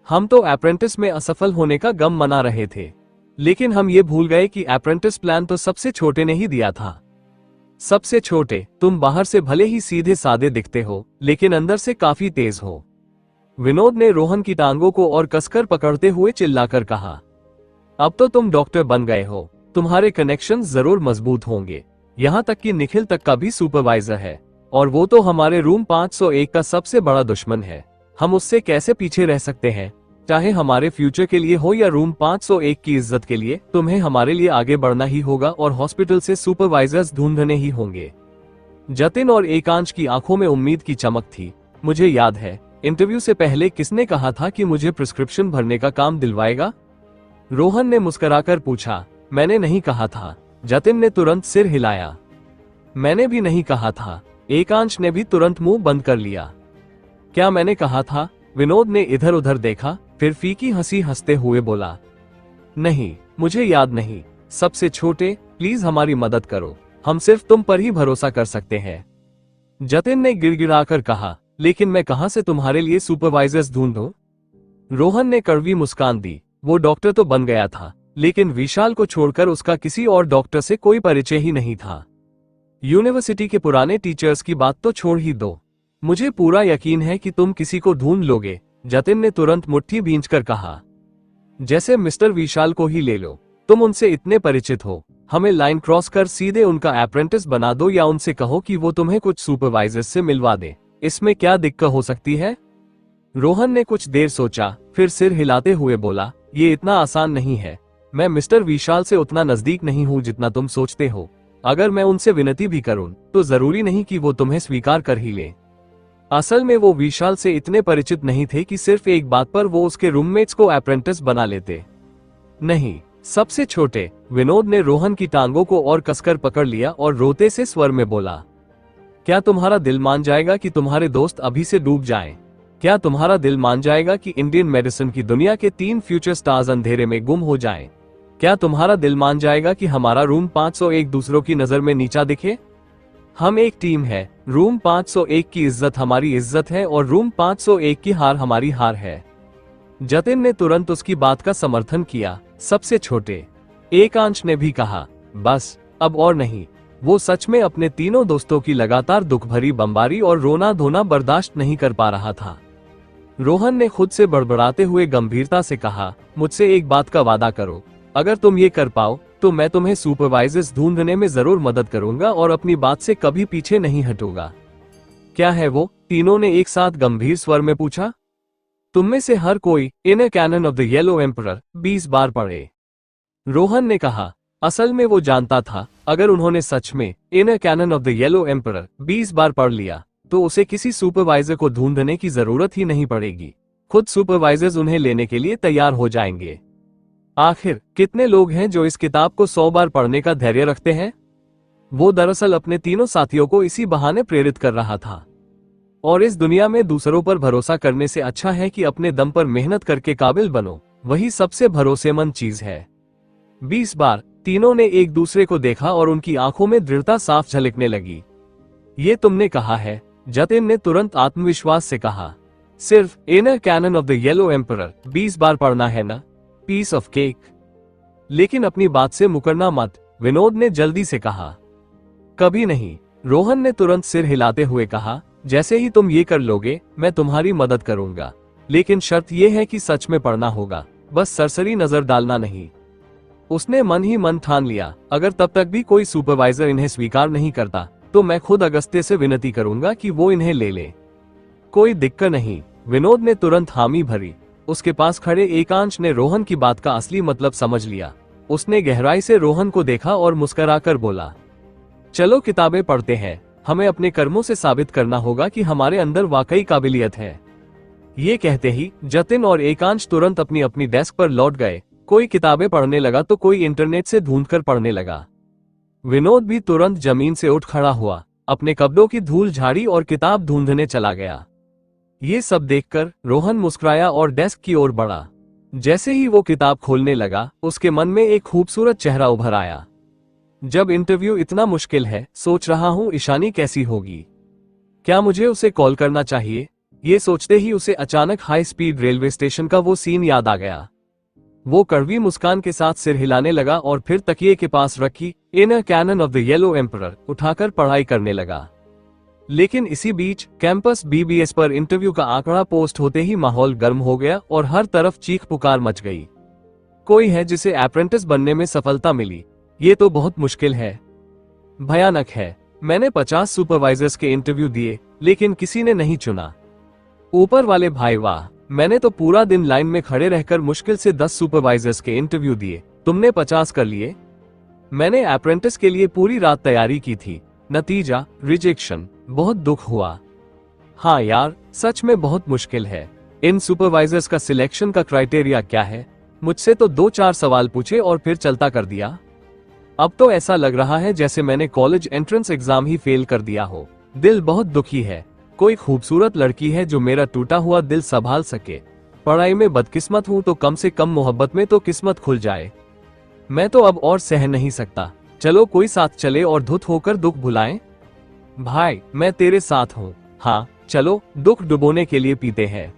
S1: हम तो अप्रेंटिस में असफल होने का गम मना रहे थे, लेकिन हम ये भूल गए कि अप्रेंटिस प्लान तो सबसे छोटे ने ही दिया था। सबसे छोटे, तुम बाहर से भले ही सीधे सादे दिखते हो, लेकिन अंदर से काफी तेज हो। विनोद ने रोहन की टांगों को और कसकर पकड़ते हुए चिल्लाकर कहा। अब तो तुम डॉक्टर बन गए हो, तुम्हारे कनेक्शंस जरूर मजबूत होंगे। यहाँ तक कि निखिल तक का भी सुपरवाइजर है, और वो तो हमारे रूम 501 का सबसे बड़ा दुश्मन है। हम उससे कैसे पीछे रह सकते हैं? चाहे हमारे फ्यूचर के लिए हो या रूम 501 की इज्जत के लिए, तुम्हें हमारे लिए आगे बढ़ना ही होगा और हॉस्पिटल से सुपरवाइजर्स ढूंढने ही होंगे। जतिन और एकांश की आंखों में उम्मीद की चमक थी। मुझे याद है, इंटरव्यू से पहले किसने कहा था कि मुझे प्रिस्क्रिप्शन भरने का काम दिलवाएगा? रोहन ने मुस्कुराकर पूछा। मैंने नहीं कहा था। जतिन ने तुरंत सिर हिलाया। मैंने भी नहीं कहा था। एकांश ने भी तुरंत मुंह बंद कर लिया। क्या मैंने कहा था? विनोद ने इधर उधर देखा, फिर फीकी हंसी हंसते हुए बोला, नहीं, मुझे याद नहीं। सबसे छोटे, प्लीज हमारी मदद करो, हम सिर्फ तुम पर ही भरोसा कर सकते हैं। जतिन ने गिड़गिड़ाकर कहा, लेकिन मैं कहां से तुम्हारे लिए सुपरवाइजर्स ढूंढूं? रोहन ने कड़वी मुस्कान दी। वो डॉक्टर तो बन गया था, लेकिन विशाल को छोड़कर उसका किसी और डॉक्टर से कोई परिचय ही नहीं था। यूनिवर्सिटी के पुराने टीचर्स की बात तो छोड़ ही दो। मुझे पूरा यकीन है कि तुम किसी को ढूंढ लोगे, जतिन ने तुरंत मुट्ठी भींचकर कहा। जैसे मिस्टर विशाल को ही ले लो, तुम उनसे इतने परिचित हो। हमें लाइन क्रॉस कर सीधे उनका अप्रेंटिस बना दो, या उनसे कहो कि वो तुम्हें कुछ सुपरवाइजर्स से मिलवा दे। इसमें क्या दिक्कत हो सकती है? रोहन ने कुछ देर सोचा, फिर सिर हिलाते हुए बोला, ये इतना आसान नहीं है। मैं मिस्टर विशाल से उतना नजदीक नहीं हूं जितना तुम सोचते हो। अगर मैं उनसे विनती भी करूं, तो जरूरी नहीं कि वो तुम्हें स्वीकार कर ही ले। असल में वो विशाल से इतने परिचित नहीं थे कि सिर्फ एक बात पर वो उसके रूममेट्स को अप्रेंटिस बना लेते। नहीं, सबसे छोटे, विनोद ने रोहन की टांगों को और कसकर पकड़ लिया और रोते से स्वर में बोला, क्या तुम्हारा दिल मान जाएगा कि तुम्हारे दोस्त अभी से डूब जाएं? क्या तुम्हारा दिल मान जाएगा कि इंडियन मेडिसिन की दुनिया के 3 फ्यूचर स्टार्स अंधेरे में गुम हो जाएं? क्या तुम्हारा दिल मान जाएगा कि हमारा रूम 501 दूसरों की नजर में नीचा दिखे? हम एक टीम है। रूम 501 की इज्जत हमारी इज्जत है और रूम 501 की हार हमारी हार है। जतिन ने तुरंत उसकी बात का समर्थन किया। सबसे छोटे, एकांश ने भी कहा, बस अब और नहीं। वो सच में अपने तीनों दोस्तों की लगातार दुख भरी बमबारी और रोना धोना बर्दाश्त नहीं कर पा रहा था। रोहन ने खुद से बड़बड़ाते हुए गंभीरता से कहा, मुझसे एक बात का वादा करो, अगर तुम ये कर पाओ तो मैं तुम्हें सुपरवाइजर्स ढूंढने में जरूर मदद करूंगा और अपनी बात से कभी पीछे नहीं हटूंगा। क्या है वो? तीनों ने एक साथ गंभीर स्वर में पूछा। तुम में से हर कोई inner canon of the yellow emperor 20 बार पढ़े। रोहन ने कहा, असल में वो जानता था अगर उन्होंने सच में inner canon of the yellow emperor 20 बार पढ़ लिया तो उसे किसी सुपरवाइजर को ढूंढने की जरूरत ही नहीं पड़ेगी। खुद सुपरवाइजर्स उन्हें लेने के लिए तैयार हो जाएंगे। आखिर कितने लोग हैं जो इस किताब को 100 बार पढ़ने का धैर्य रखते हैं? वो दरअसल अपने तीनों साथियों को इसी बहाने प्रेरित कर रहा था। और इस दुनिया में दूसरों पर भरोसा करने से अच्छा है कि अपने दम पर मेहनत करके काबिल बनो, वही सबसे भरोसेमंद चीज है। 20 बार तीनों ने एक दूसरे को देखा और उनकी आंखों में दृढ़ता साफ झलकने लगी। ये तुमने कहा है, जतिन ने तुरंत आत्मविश्वास से कहा। सिर्फ inner canon of the yellow emperor 20 बार पढ़ना है ना? Piece of cake. लेकिन अपनी बात से मुकरना मत, विनोद ने जल्दी से कहा। कभी नहीं, रोहन ने तुरंत सिर हिलाते हुए कहा। जैसे ही तुम ये कर लोगे मैं तुम्हारी मदद करूंगा, लेकिन शर्त यह है कि सच में पढ़ना होगा, बस सरसरी नजर डालना नहीं। उसने मन ही मन ठान लिया, अगर तब तक भी कोई सुपरवाइजर इन्हें स्वीकार नहीं करता तो मैं खुद अगस्त्य से विनती करूंगा कि वो इन्हें ले ले। कोई दिक्कत नहीं, विनोद ने तुरंत हामी भरी। उसके पास खड़े एकांश ने रोहन की बात का असली मतलब समझ लिया। उसने गहराई से रोहन को देखा और मुस्कुराकर बोला, चलो किताबें पढ़ते हैं, हमें अपने कर्मों से साबित करना होगा कि हमारे अंदर वाकई काबिलियत है। ये कहते ही जतिन और एकांश तुरंत अपनी अपनी डेस्क पर लौट गए। कोई किताबें पढ़ने लगा तो कोई इंटरनेट से ढूंढकर पढ़ने लगा। विनोद भी तुरंत जमीन से उठ खड़ा हुआ, अपने कपड़ों की धूल झाड़ी और किताब ढूंढने चला गया। ये सब देखकर रोहन मुस्कुराया और डेस्क की ओर बढ़ा। जैसे ही वो किताब खोलने लगा, उसके मन में एक खूबसूरत चेहरा उभर आया। जब इंटरव्यू इतना मुश्किल है, सोच रहा हूं ईशानी कैसी होगी। क्या मुझे उसे कॉल करना चाहिए? ये सोचते ही उसे अचानक हाई स्पीड रेलवे स्टेशन का वो सीन याद आ गया। वो कड़वी मुस्कान के साथ सिर हिलाने लगा और फिर तकिए के पास रखी inner canon of the yellow emperor उठाकर पढ़ाई करने लगा। लेकिन इसी बीच कैंपस बीबीएस पर इंटरव्यू का आंकड़ा पोस्ट होते ही माहौल गर्म हो गया और हर तरफ चीख पुकार मच गई। कोई है जिसे अप्रेंटिस बनने में सफलता मिली, ये तो बहुत मुश्किल है, भयानक है। मैंने 50 सुपरवाइजर्स के इंटरव्यू दिए लेकिन किसी ने नहीं चुना। ऊपर वाले भाई वाह, मैंने तो पूरा दिन लाइन में खड़े रहकर मुश्किल से 10 सुपरवाइजर्स के इंटरव्यू दिए, तुमने 50 कर लिए। मैंने अप्रेंटिस के लिए पूरी रात तैयारी की थी, नतीजा रिजेक्शन। बहुत दुख हुआ। हाँ यार, सच में बहुत मुश्किल है। इन सुपरवाइजर्स का सिलेक्शन का क्राइटेरिया क्या है? मुझसे तो 2-4 सवाल पूछे और फिर चलता कर दिया। अब तो ऐसा लग रहा है जैसे मैंने कॉलेज एंट्रेंस एग्जाम ही फेल कर दिया हो। दिल बहुत दुखी है। कोई खूबसूरत लड़की है जो मेरा टूटा हुआ दिल संभाल सके। पढ़ाई में बदकिस्मत हूं तो कम से कम मोहब्बत में तो किस्मत खुल जाए। मैं तो अब और सह नहीं सकता। चलो कोई साथ चले और धुत होकर दुख भुलाएं। भाई मैं तेरे साथ हूँ। हाँ चलो दुख डुबोने के लिए पीते हैं।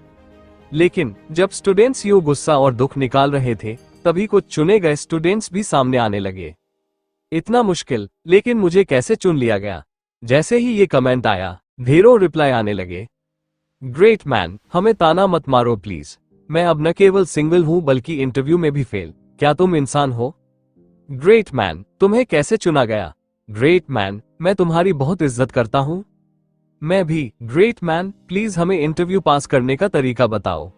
S1: लेकिन जब स्टूडेंट्स यूं गुस्सा और दुख निकाल रहे थे तभी कुछ चुने गए स्टूडेंट्स भी सामने आने लगे। इतना मुश्किल, लेकिन मुझे कैसे चुन लिया गया? जैसे ही ये कमेंट आया ढेरों रिप्लाई आने लगे। ग्रेट मैन, हमें ताना मत मारो प्लीज। मैं अब न केवल सिंगल हूं बल्कि इंटरव्यू में भी फेल। क्या तुम इंसान हो? ग्रेट मैन, तुम्हें कैसे चुना गया? ग्रेट मैन, मैं तुम्हारी बहुत इज्जत करता हूं। मैं भी। ग्रेट मैन, प्लीज हमें इंटरव्यू पास करने का तरीका बताओ।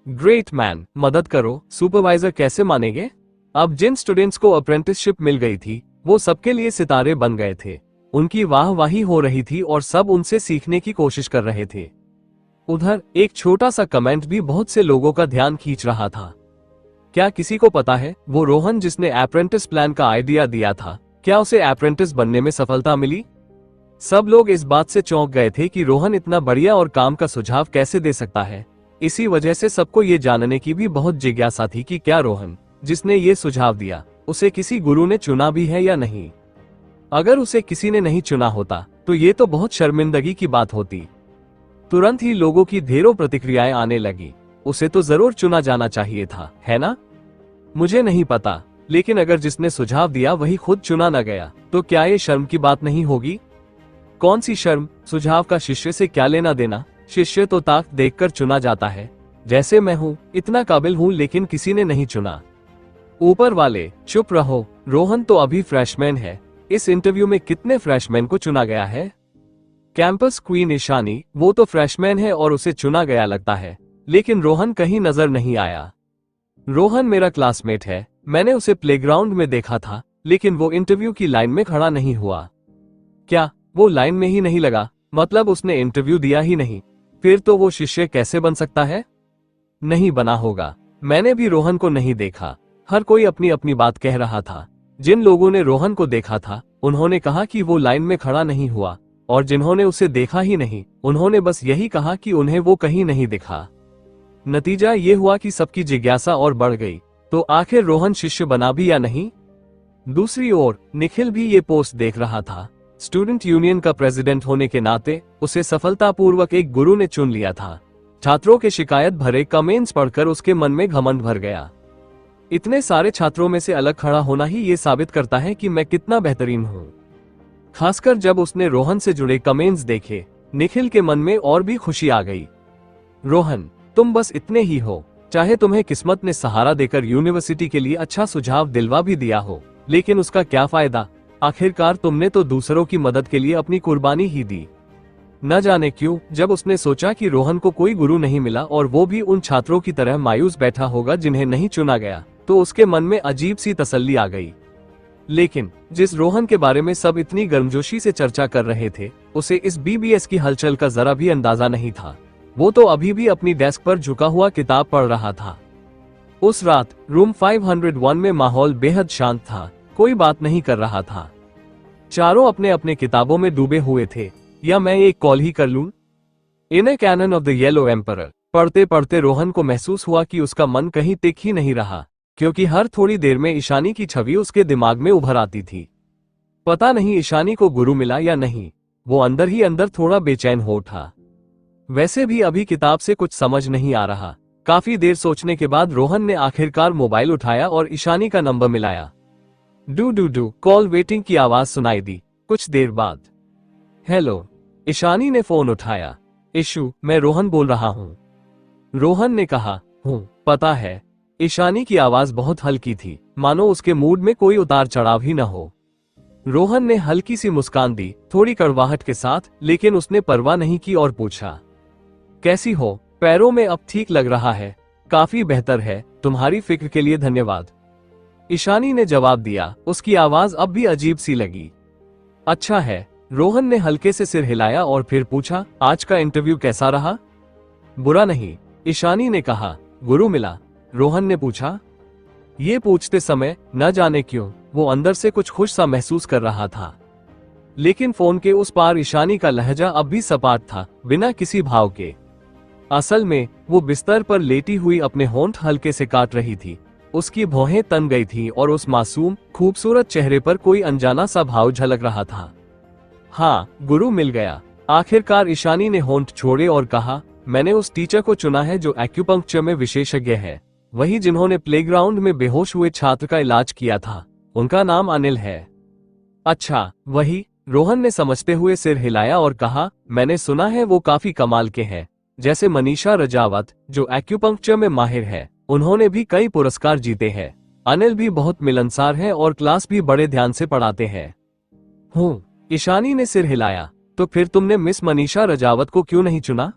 S1: ग्रेट मैन, मदद करो। सुपरवाइजर कैसे मानेंगे? अब जिन स्टूडेंट्स को अप्रेंटिसशिप मिल गई थी वो सबके लिए सितारे बन गए थे। उनकी वाहवाही हो रही थी और सब उनसे सीखने की कोशिश कर रहे थे। उधर एक छोटा सा कमेंट भी बहुत से लोगों का ध्यान खींच रहा था। क्या किसी को पता है वो रोहन जिसने अप्रेंटिस प्लान का आइडिया दिया था, क्या उसे अप्रेंटिस बनने में सफलता मिली? सब लोग इस बात से चौंक गए थे कि रोहन इतना बढ़िया और काम का सुझाव कैसे दे सकता है। इसी वजह से सबको ये जानने की भी बहुत जिज्ञासा थी कि क्या रोहन जिसने ये सुझाव दिया उसे किसी गुरु ने चुना भी है या नहीं। अगर उसे किसी ने नहीं चुना होता तो ये तो बहुत शर्मिंदगी की बात होती। तुरंत ही लोगों की ढेरों प्रतिक्रियाएं आने लगी। उसे तो जरूर चुना जाना चाहिए था, है ना? मुझे नहीं पता। लेकिन अगर जिसने सुझाव दिया वही खुद चुना न गया तो क्या ये शर्म की बात नहीं होगी? कौन सी शर्म? सुझाव का शिष्य से क्या लेना देना? शिष्य तो ताकत देखकर चुना जाता है। जैसे मैं हूँ, इतना काबिल हूँ, लेकिन किसी ने नहीं चुना। ऊपर वाले, चुप रहो। रोहन तो अभी फ्रेशमैन है। इस इंटरव्यू में कितने फ्रेशमैन को चुना गया है? कैंपस क्वीन ईशानी, वो तो फ्रेशमैन है और उसे चुना गया लगता है, लेकिन रोहन कहीं नजर नहीं आया। रोहन मेरा क्लासमेट है, मैंने उसे प्लेग्राउंड में देखा था, लेकिन वो इंटरव्यू की लाइन में खड़ा नहीं हुआ। क्या वो लाइन में ही नहीं लगा? मतलब उसने इंटरव्यू दिया ही नहीं? फिर तो वो शिष्य कैसे बन सकता है? नहीं बना होगा। मैंने भी रोहन को नहीं देखा। हर कोई अपनी अपनी बात कह रहा था। जिन लोगों ने रोहन को देखा था उन्होंने कहा कि वो लाइन में खड़ा नहीं हुआ, और जिन्होंने उसे देखा ही नहीं उन्होंने बस यही कहा कि उन्हें वो कहीं नहीं दिखा। नतीजा ये हुआ कि सबकी जिज्ञासा और बढ़ गई, तो आखिर रोहन शिष्य बना भी या नहीं? दूसरी ओर निखिल भी ये पोस्ट देख रहा था। स्टूडेंट यूनियन का प्रेसिडेंट होने के नाते उसे सफलतापूर्वक एक गुरु ने चुन लिया था। छात्रों के शिकायत भरे कमेंट्स पढ़कर उसके मन में घमंड भर गया। इतने सारे छात्रों में से अलग खड़ा होना ही ये साबित करता है कि मैं कितना बेहतरीन हूँ। खासकर जब उसने रोहन से जुड़े कमेंट्स देखे, निखिल के मन में और भी खुशी आ गई। रोहन, तुम बस इतने ही हो। चाहे तुम्हें किस्मत ने सहारा देकर यूनिवर्सिटी के लिए अच्छा सुझाव दिलवा भी दिया हो, लेकिन उसका क्या फायदा? आखिरकार तुमने तो दूसरों की मदद के लिए अपनी कुर्बानी ही दी। न जाने क्यों, जब उसने सोचा कि रोहन को कोई गुरु नहीं मिला और वो भी उन छात्रों की तरह मायूस बैठा होगा जिन्हें नहीं चुना गया, तो उसके मन में अजीब सी तसल्ली आ गई। लेकिन जिस रोहन के बारे में सब इतनी गर्मजोशी से चर्चा कर रहे थे, उसे इस बीबीएस की हलचल का जरा भी अंदाजा नहीं था। वो तो अभी भी अपनी डेस्क पर झुका हुआ किताब पढ़ रहा था। उस रात रूम 501 में माहौल बेहद शांत था। कोई बात नहीं कर रहा था। चारों अपने अपने किताबों में डूबे हुए थे। या मैं एक कॉल ही कर लूं? In a canon of the yellow emperor पढ़ते पढ़ते रोहन को महसूस हुआ कि उसका मन कहीं टिक ही नहीं रहा, क्योंकि हर थोड़ी देर में ईशानी की छवि उसके दिमाग में उभर आती थी। पता नहीं ईशानी को गुरु मिला या नहीं, वो अंदर ही अंदर थोड़ा बेचैन हो उठा। वैसे भी अभी किताब से कुछ समझ नहीं आ रहा। काफी देर सोचने के बाद रोहन ने आखिरकार मोबाइल उठाया और ईशानी का नंबर मिलाया। डू कॉल वेटिंग की आवाज सुनाई दी। कुछ देर बाद, हेलो। ईशानी ने फोन उठाया। इशू, मैं रोहन बोल रहा हूँ। रोहन ने कहा, हूँ, पता है। ईशानी की आवाज बहुत हल्की थी, मानो उसके मूड में कोई उतार चढ़ाव ही न हो। रोहन ने हल्की सी मुस्कान दी, थोड़ी कड़वाहट के साथ, लेकिन उसने परवाह नहीं की और पूछा, कैसी हो? पैरों में अब ठीक लग रहा है? काफी बेहतर है, तुम्हारी फिक्र के लिए धन्यवाद। ईशानी ने जवाब दिया। उसकी आवाज अब भी अजीब सी लगी। अच्छा है। रोहन ने हल्के से सिर हिलाया और फिर पूछा, आज का इंटरव्यू कैसा रहा? बुरा नहीं, ईशानी ने कहा। गुरु मिला? रोहन ने पूछा। ये पूछते समय न जाने क्यों वो अंदर से कुछ खुश सा महसूस कर रहा था, लेकिन फोन के उस पार ईशानी का लहजा अब भी सपाट था, बिना किसी भाव के। असल में वो बिस्तर पर लेटी हुई अपने होंठ हल्के से काट रही थी। उसकी भौहें तन गई थी और उस मासूम खूबसूरत चेहरे पर कोई अनजाना सा भाव झलक रहा था। हाँ, गुरु मिल गया। आखिरकार ईशानी ने होंठ छोड़े और कहा, मैंने उस टीचर को चुना है जो एक्यूपंक्चर में विशेषज्ञ है, वही जिन्होंने प्लेग्राउंड में बेहोश हुए छात्र का इलाज किया था। उनका नाम अनिल है। अच्छा, वही? रोहन ने समझते हुए सिर हिलाया और कहा, मैंने सुना है वो काफी कमाल के हैं, जैसे मनीषा रजावत जो एक्यूपंक्चर में माहिर है, उन्होंने भी कई पुरस्कार जीते हैं। अनिल भी बहुत मिलनसार है और क्लास भी बड़े ध्यान से पढ़ाते हैं। हूँ, ईशानी ने सिर हिलाया। तो फिर तुमने मिस मनीषा रजावत को क्यों नहीं चुना?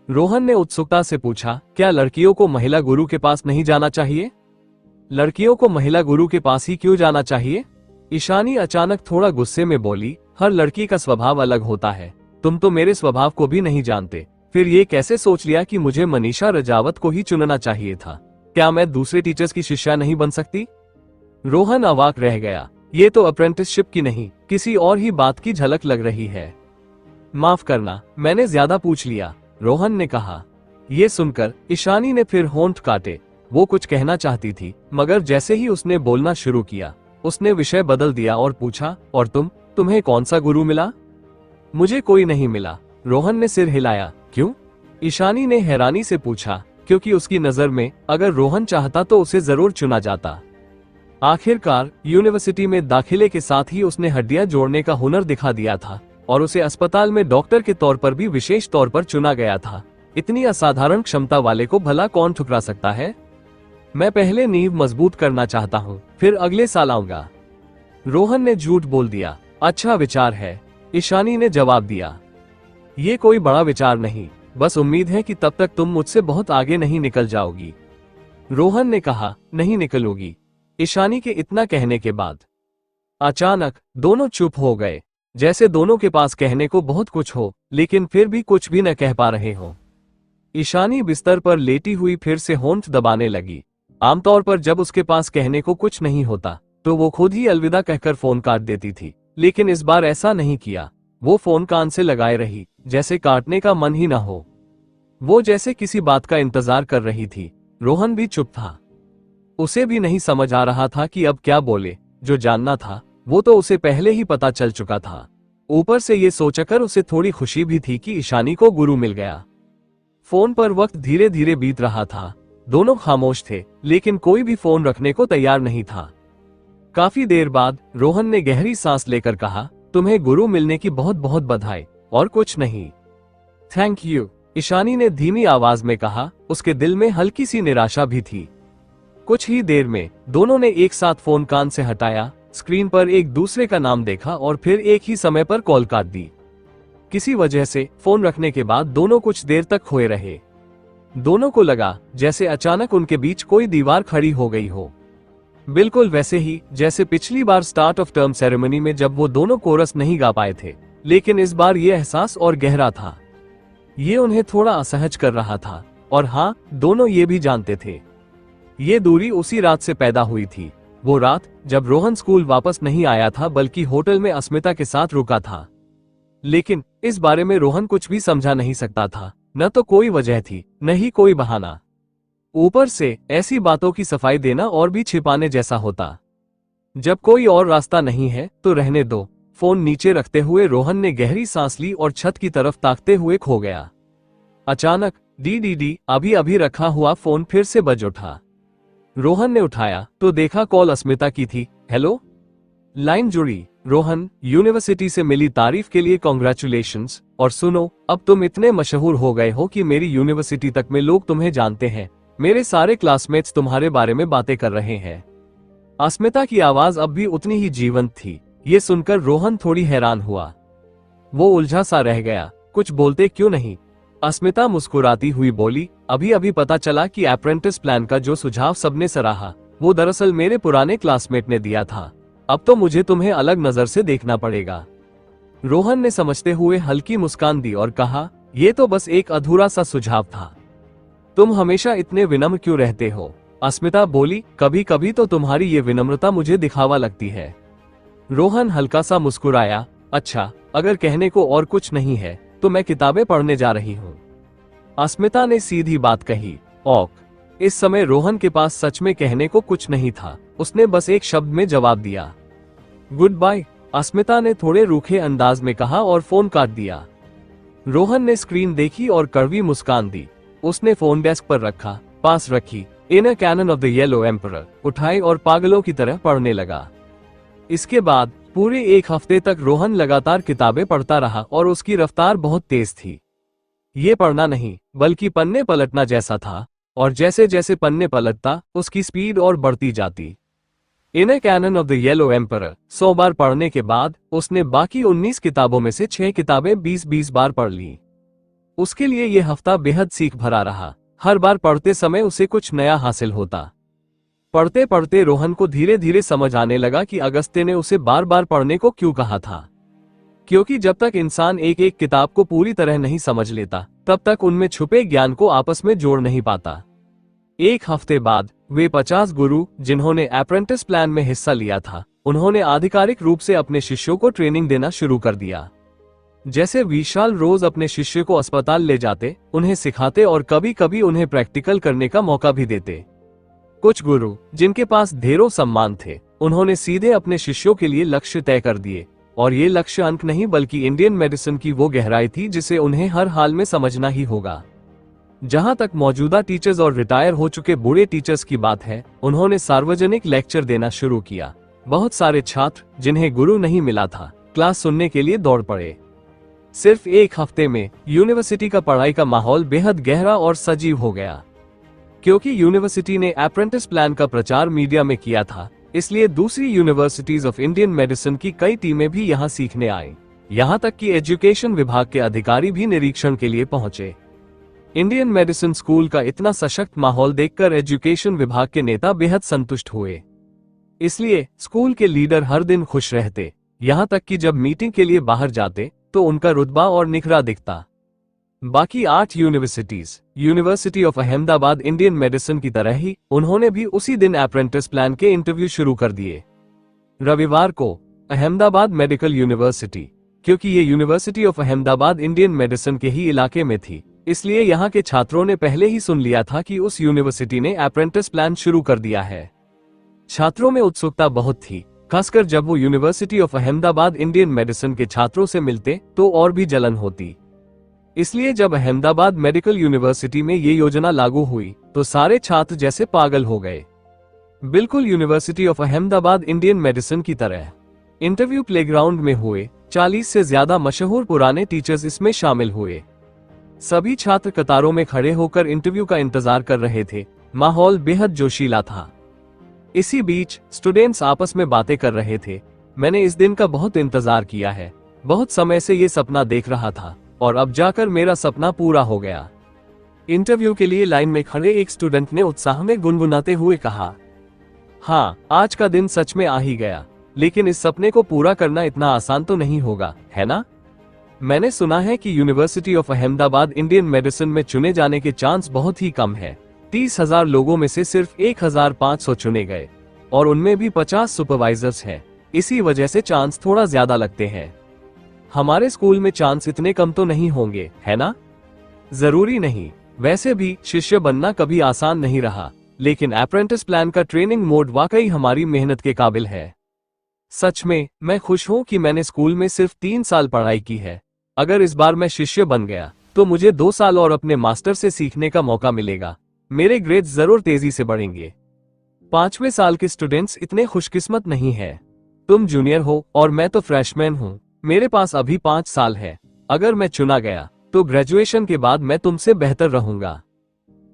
S1: रोहन ने उत्सुकता से पूछा। क्या लड़कियों को महिला गुरु के पास नहीं जाना चाहिए? लड़कियों को महिला गुरु के पास ही क्यों जाना चाहिए? ईशानी अचानक थोड़ा गुस्से में बोली, हर लड़की का स्वभाव अलग होता है, तुम तो मेरे स्वभाव को भी नहीं जानते, फिर ये कैसे सोच लिया कि मुझे मनीषा रजावत को ही चुनना चाहिए था? क्या मैं दूसरे टीचर्स की शिष्या नहीं बन सकती? रोहन अवाक रह गया। ये तो अप्रेंटिसशिप की नहीं, किसी और ही बात की झलक लग रही है। माफ करना, मैंने ज्यादा पूछ लिया, रोहन ने कहा। ये सुनकर ईशानी ने फिर होंठ काटे। वो कुछ कहना चाहती थी, मगर जैसे ही उसने बोलना शुरू किया, उसने विषय बदल दिया और पूछा, और तुम्हें कौन सा गुरु मिला? मुझे कोई नहीं मिला, रोहन ने सिर हिलाया। क्यों? ईशानी ने हैरानी से पूछा। क्योंकि उसकी नजर में अगर रोहन चाहता तो उसे जरूर चुना जाता। आखिरकार यूनिवर्सिटी में दाखिले के साथ ही उसने हड्डियां जोड़ने का हुनर दिखा दिया था और उसे अस्पताल में डॉक्टर के तौर पर भी विशेष तौर पर चुना गया था। इतनी असाधारण क्षमता वाले को भला कौन ठुकरा सकता है? मैं पहले नींव मजबूत करना चाहता हूँ, फिर अगले साल आऊंगा। रोहन ने झूठ बोल दिया। अच्छा विचार है, ईशानी ने जवाब दिया। ये कोई बड़ा विचार नहीं, बस उम्मीद है कि तब तक तुम मुझसे बहुत आगे नहीं निकल जाओगी। रोहन ने कहा, नहीं निकलोगी। ईशानी के इतना कहने के बाद अचानक दोनों चुप हो गए, जैसे दोनों के पास कहने को बहुत कुछ हो लेकिन फिर भी कुछ भी न कह पा रहे हो। ईशानी बिस्तर पर लेटी हुई फिर से होंठ दबाने लगी। आमतौर पर जब उसके पास कहने को कुछ नहीं होता तो वो खुद ही अलविदा कहकर फोन काट देती थी, लेकिन इस बार ऐसा नहीं किया। वो फोन कान से लगाए रही, जैसे काटने का मन ही ना हो। वो जैसे किसी बात का इंतजार कर रही थी। रोहन भी चुप था। उसे भी नहीं समझ आ रहा था कि अब क्या बोले। जो जानना था वो तो उसे पहले ही पता चल चुका था। ऊपर से ये सोचकर उसे थोड़ी खुशी भी थी कि ईशानी को गुरु मिल गया। फोन पर वक्त धीरे धीरे बीत रहा था। दोनों खामोश थे, लेकिन कोई भी फोन रखने को तैयार नहीं था। काफी देर बाद रोहन ने गहरी सांस लेकर कहा, तुम्हें गुरु मिलने की बहुत बहुत बधाई, और कुछ नहीं। थैंक यू, ईशानी ने धीमी आवाज में कहा। उसके दिल में हल्की सी निराशा भी थी। कुछ ही देर में दोनों ने एक साथ फोन कान से हटाया, स्क्रीन पर एक दूसरे का नाम देखा और फिर एक ही समय पर कॉल काट दी। किसी वजह से फोन रखने के बाद दोनों कुछ देर तक खोए रहे। दोनों को लगा जैसे अचानक उनके बीच कोई दीवार खड़ी हो गई हो। बिल्कुल वैसे ही जैसे पिछली बार स्टार्ट ऑफ टर्म सेरेमनी में जब वो दोनों कोरस नहीं गा पाए थे, लेकिन इस बार ये एहसास और गहरा था। ये उन्हें थोड़ा असहज कर रहा था, और हाँ, दोनों ये भी जानते थे ये दूरी उसी रात से पैदा हुई थी। वो रात जब रोहन स्कूल वापस नहीं आया था बल्कि होटल में अस्मिता के साथ रुका था। लेकिन इस बारे में रोहन कुछ भी समझा नहीं सकता था। न तो कोई वजह थी, न ही कोई बहाना। ऊपर से ऐसी बातों की सफाई देना और भी छिपाने जैसा होता। जब कोई और रास्ता नहीं है तो रहने दो। फोन नीचे रखते हुए रोहन ने गहरी सांस ली और छत की तरफ ताकते हुए खो गया। अचानक डी अभी अभी रखा हुआ फोन फिर से बज उठा। रोहन ने उठाया तो देखा कॉल अस्मिता की थी। हेलो। लाइन जुड़ी। रोहन, यूनिवर्सिटी से मिली तारीफ के लिए कॉन्ग्रेचुलेशंस, और सुनो, अब तुम इतने मशहूर हो गए हो कि मेरी यूनिवर्सिटी तक में लोग तुम्हें जानते हैं। मेरे सारे क्लासमेट्स तुम्हारे बारे में बातें कर रहे हैं। अस्मिता की आवाज अब भी उतनी ही जीवंत थी। ये सुनकर रोहन थोड़ी हैरान हुआ। वो उलझा सा रह गया, कुछ बोलते क्यों नहीं। अस्मिता मुस्कुराती हुई बोली, अभी अभी पता चला कि अप्रेंटिस प्लान का जो सुझाव सबने सराहा वो दरअसल मेरे पुराने क्लासमेट ने दिया था। अब तो मुझे तुम्हें अलग नजर से देखना पड़ेगा। रोहन ने समझते हुए हल्की मुस्कान दी और कहा, यह तो बस एक अधूरा सा सुझाव था। तुम हमेशा इतने विनम्र क्यों रहते हो? अस्मिता बोली, कभी कभी तो तुम्हारी ये विनम्रता मुझे दिखावा लगती है। रोहन हल्का सा मुस्कुराया, अच्छा, अगर कहने को और कुछ नहीं है तो मैं किताबें पढ़ने जा रही हूँ। अस्मिता ने सीधी बात कही। औक। इस समय रोहन के पास सच में कहने को कुछ नहीं था। उसने बस एक शब्द में जवाब दिया, गुड बाय। अस्मिता ने थोड़े रूखे अंदाज में कहा और फोन काट दिया। रोहन ने स्क्रीन देखी और कड़वी मुस्कान दी। उसने फोन डेस्क पर रखा, पास रखी, in canon of the yellow emperor उठाई और पागलों की तरह पढ़ने लगा। इसके बाद पूरे एक हफ्ते तक रोहन लगातार किताबें पढ़ता रहा और उसकी रफ्तार बहुत तेज थी। ये पढ़ना नहीं बल्कि पन्ने पलटना जैसा था, और जैसे जैसे पन्ने पलटता उसकी स्पीड और बढ़ती जाती। In a canon of the yellow emperor 100 बार पढ़ने के बाद उसने बाकी 19 किताबों में से 6 किताबें 20-20 बार पढ़ ली। उसके लिए यह हफ्ता बेहद सीख भरा रहा। हर बार पढ़ते समय उसे कुछ नया हासिल होता। पढ़ते पढ़ते रोहन को धीरे धीरे समझ आने लगा कि अगस्त्य ने उसे बार बार पढ़ने को क्यों कहा था। क्योंकि जब तक इंसान एक एक किताब को पूरी तरह नहीं समझ लेता तब तक उनमें छुपे ज्ञान को आपस में जोड़ नहीं पाता। एक हफ्ते बाद वे 50 गुरु जिन्होंने अप्रेंटिस प्लान में हिस्सा लिया था, उन्होंने आधिकारिक रूप से अपने शिष्यों को ट्रेनिंग देना शुरू कर दिया। जैसे विशाल रोज अपने शिष्य को अस्पताल ले जाते, उन्हें सिखाते और कभी कभी उन्हें प्रैक्टिकल करने का मौका भी देते। कुछ गुरु जिनके पास ढेरों सम्मान थे, उन्होंने सीधे अपने शिष्यों के लिए लक्ष्य तय कर दिए, और ये लक्ष्य अंक नहीं बल्कि इंडियन मेडिसिन की वो गहराई थी जिसे उन्हें हर हाल में समझना ही होगा। जहां तक मौजूदा टीचर्स और रिटायर हो चुके बूढ़े टीचर्स की बात है, उन्होंने सार्वजनिक लेक्चर देना शुरू किया। बहुत सारे छात्र जिन्हें गुरु नहीं मिला था, क्लास सुनने के लिए दौड़ पड़े। सिर्फ एक हफ्ते में यूनिवर्सिटी का पढ़ाई का माहौल बेहद गहरा और सजीव हो गया। क्योंकि यूनिवर्सिटी ने अप्रेंटिस प्लान का प्रचार मीडिया में किया था, इसलिए दूसरी यूनिवर्सिटीज ऑफ इंडियन मेडिसिन की कई टीमें भी यहाँ सीखने आईं। यहाँ तक कि एजुकेशन विभाग के अधिकारी भी निरीक्षण के लिए पहुंचे। इंडियन मेडिसिन स्कूल का इतना सशक्त माहौल देखकर एजुकेशन विभाग के नेता बेहद संतुष्ट हुए। इसलिए स्कूल के लीडर हर दिन खुश रहते, यहाँ तक कि जब मीटिंग के लिए बाहर जाते तो उनका रुतबा और निखरा दिखता। बाकी 8 universities, university of Ahmedabad Indian medicine की तरह ही उन्होंने भी उसी दिन अप्रेंटिस प्लान के इंटरव्यू शुरू कर दिए। रविवार को अहमदाबाद मेडिकल यूनिवर्सिटी, क्योंकि ये university of Ahmedabad Indian medicine के ही इलाके में थी, इसलिए यहाँ के छात्रों ने पहले ही सुन लिया था कि उस यूनिवर्सिटी ने अप्रेंटिस प्लान शुरू कर दिया है। छात्रों में उत्सुकता बहुत थी, खासकर जब वो university of Ahmedabad Indian medicine के छात्रों से मिलते तो और भी जलन होती। इसलिए जब अहमदाबाद मेडिकल यूनिवर्सिटी में ये योजना लागू हुई तो सारे छात्र जैसे पागल हो गए, बिल्कुल university of Ahmedabad Indian medicine की तरह। इंटरव्यू प्लेग्राउंड में हुए, 40 से ज्यादा मशहूर पुराने टीचर्स इसमें शामिल हुए। सभी छात्र कतारों में खड़े होकर इंटरव्यू का इंतजार कर रहे थे। माहौल बेहद जोशीला था। इसी बीच स्टूडेंट्स आपस में बातें कर रहे थे। मैंने इस दिन का बहुत इंतजार किया है, बहुत समय से ये सपना देख रहा था और अब जाकर मेरा सपना पूरा हो गया। इंटरव्यू के लिए लाइन में खड़े एक स्टूडेंट ने उत्साह में गुनगुनाते हुए कहा, हाँ, आज का दिन सच में आ ही गया, लेकिन इस सपने को पूरा करना इतना आसान तो नहीं होगा, है ना? मैंने सुना है कि university of Ahmedabad Indian medicine में चुने जाने के चांस बहुत ही कम है। 30,000 लोगों में से सिर्फ 1,500 चुने गए और उनमें भी 50 सुपरवाइजर्स हैं। इसी वजह से चांस थोड़ा ज्यादा लगते हैं। हमारे स्कूल में चांस इतने कम तो नहीं होंगे, है ना? जरूरी नहीं। वैसे भी शिष्य बनना कभी आसान नहीं रहा, लेकिन अप्रेंटिस प्लान का ट्रेनिंग मोड वाकई हमारी मेहनत के काबिल है। सच में मैं खुश हूँ कि मैंने स्कूल में सिर्फ 3 साल पढ़ाई की है। अगर इस बार मैं शिष्य बन गया तो मुझे 2 साल और अपने मास्टर से सीखने का मौका मिलेगा। मेरे ग्रेड्स जरूर तेजी से बढ़ेंगे। 5वें साल के स्टूडेंट्स इतने खुशकिस्मत नहीं है। तुम जूनियर हो और मैं तो फ्रेशमैन हूँ। मेरे पास अभी 5 साल है। अगर मैं चुना गया तो ग्रेजुएशन के बाद मैं तुमसे बेहतर रहूंगा।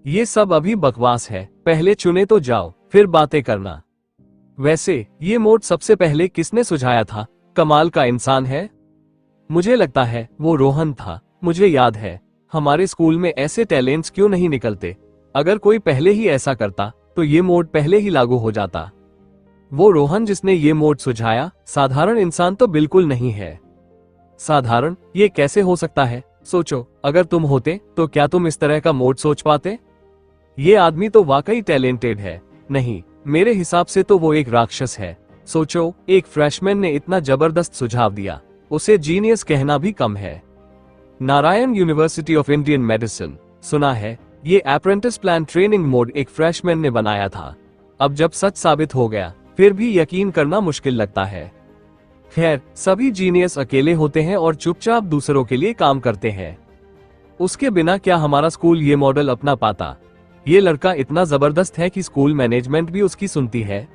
S1: ये सब अभी बकवास है। पहले चुने तो जाओ, फिर बातें करना। वैसे ये मोड सबसे पहले किसने सुझाया था? कमाल का इंसान है। मुझे लगता है वो रोहन था। मुझे याद है, हमारे स्कूल में ऐसे टैलेंट्स क्यों नहीं निकलते? अगर कोई पहले ही ऐसा करता तो ये मोड पहले ही लागू हो जाता। वो रोहन जिसने ये मोड सुझाया साधारण इंसान तो बिल्कुल नहीं है। साधारण ये कैसे हो सकता है? सोचो, अगर तुम होते तो क्या तुम इस तरह का मोड सोच पाते? ये आदमी तो वाकई टैलेंटेड है। नहीं, मेरे हिसाब से तो वो एक राक्षस है। सोचो, एक फ्रेशमैन ने इतना जबरदस्त सुझाव दिया, उसे जीनियस कहना भी कम है। Narayan university of Indian medicine, सुना है ये अप्रेंटिस प्लान ट्रेनिंग मोड एक फ्रेशमैन ने बनाया था। अब जब सच साबित हो गया फिर भी यकीन करना मुश्किल लगता है। खैर, सभी जीनियस अकेले होते हैं और चुपचाप दूसरों के लिए काम करते हैं। उसके बिना क्या हमारा स्कूल ये मॉडल अपना पाता? ये लड़का इतना जबरदस्त है कि स्कूल मैनेजमेंट भी उसकी सुनती है।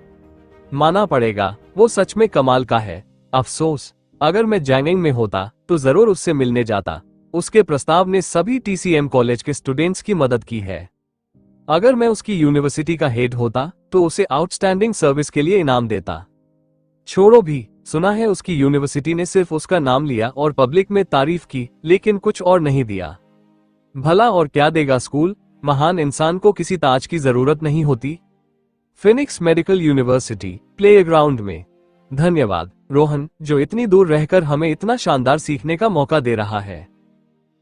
S1: माना पड़ेगा, वो सच में कमाल का है। अफसोस, अगर मैं जैनिंग में होता तो जरूर उससे मिलने जाता। उसके प्रस्ताव ने सभी TCM कॉलेज के स्टूडेंट्स की मदद की है। अगर मैं उसकी यूनिवर्सिटी का हेड होता तो उसे आउटस्टैंडिंग सर्विस के लिए इनाम देता। छोड़ो भी, सुना है उसकी यूनिवर्सिटी ने सिर्फ उसका नाम लिया और पब्लिक में तारीफ की, लेकिन कुछ और नहीं दिया। भला और क्या देगा स्कूल? महान इंसान को किसी ताज की जरूरत नहीं होती। फिनिक्स मेडिकल यूनिवर्सिटी प्लेग्राउंड में। धन्यवाद रोहन, जो इतनी दूर रहकर हमें इतना शानदार सीखने का मौका दे रहा है।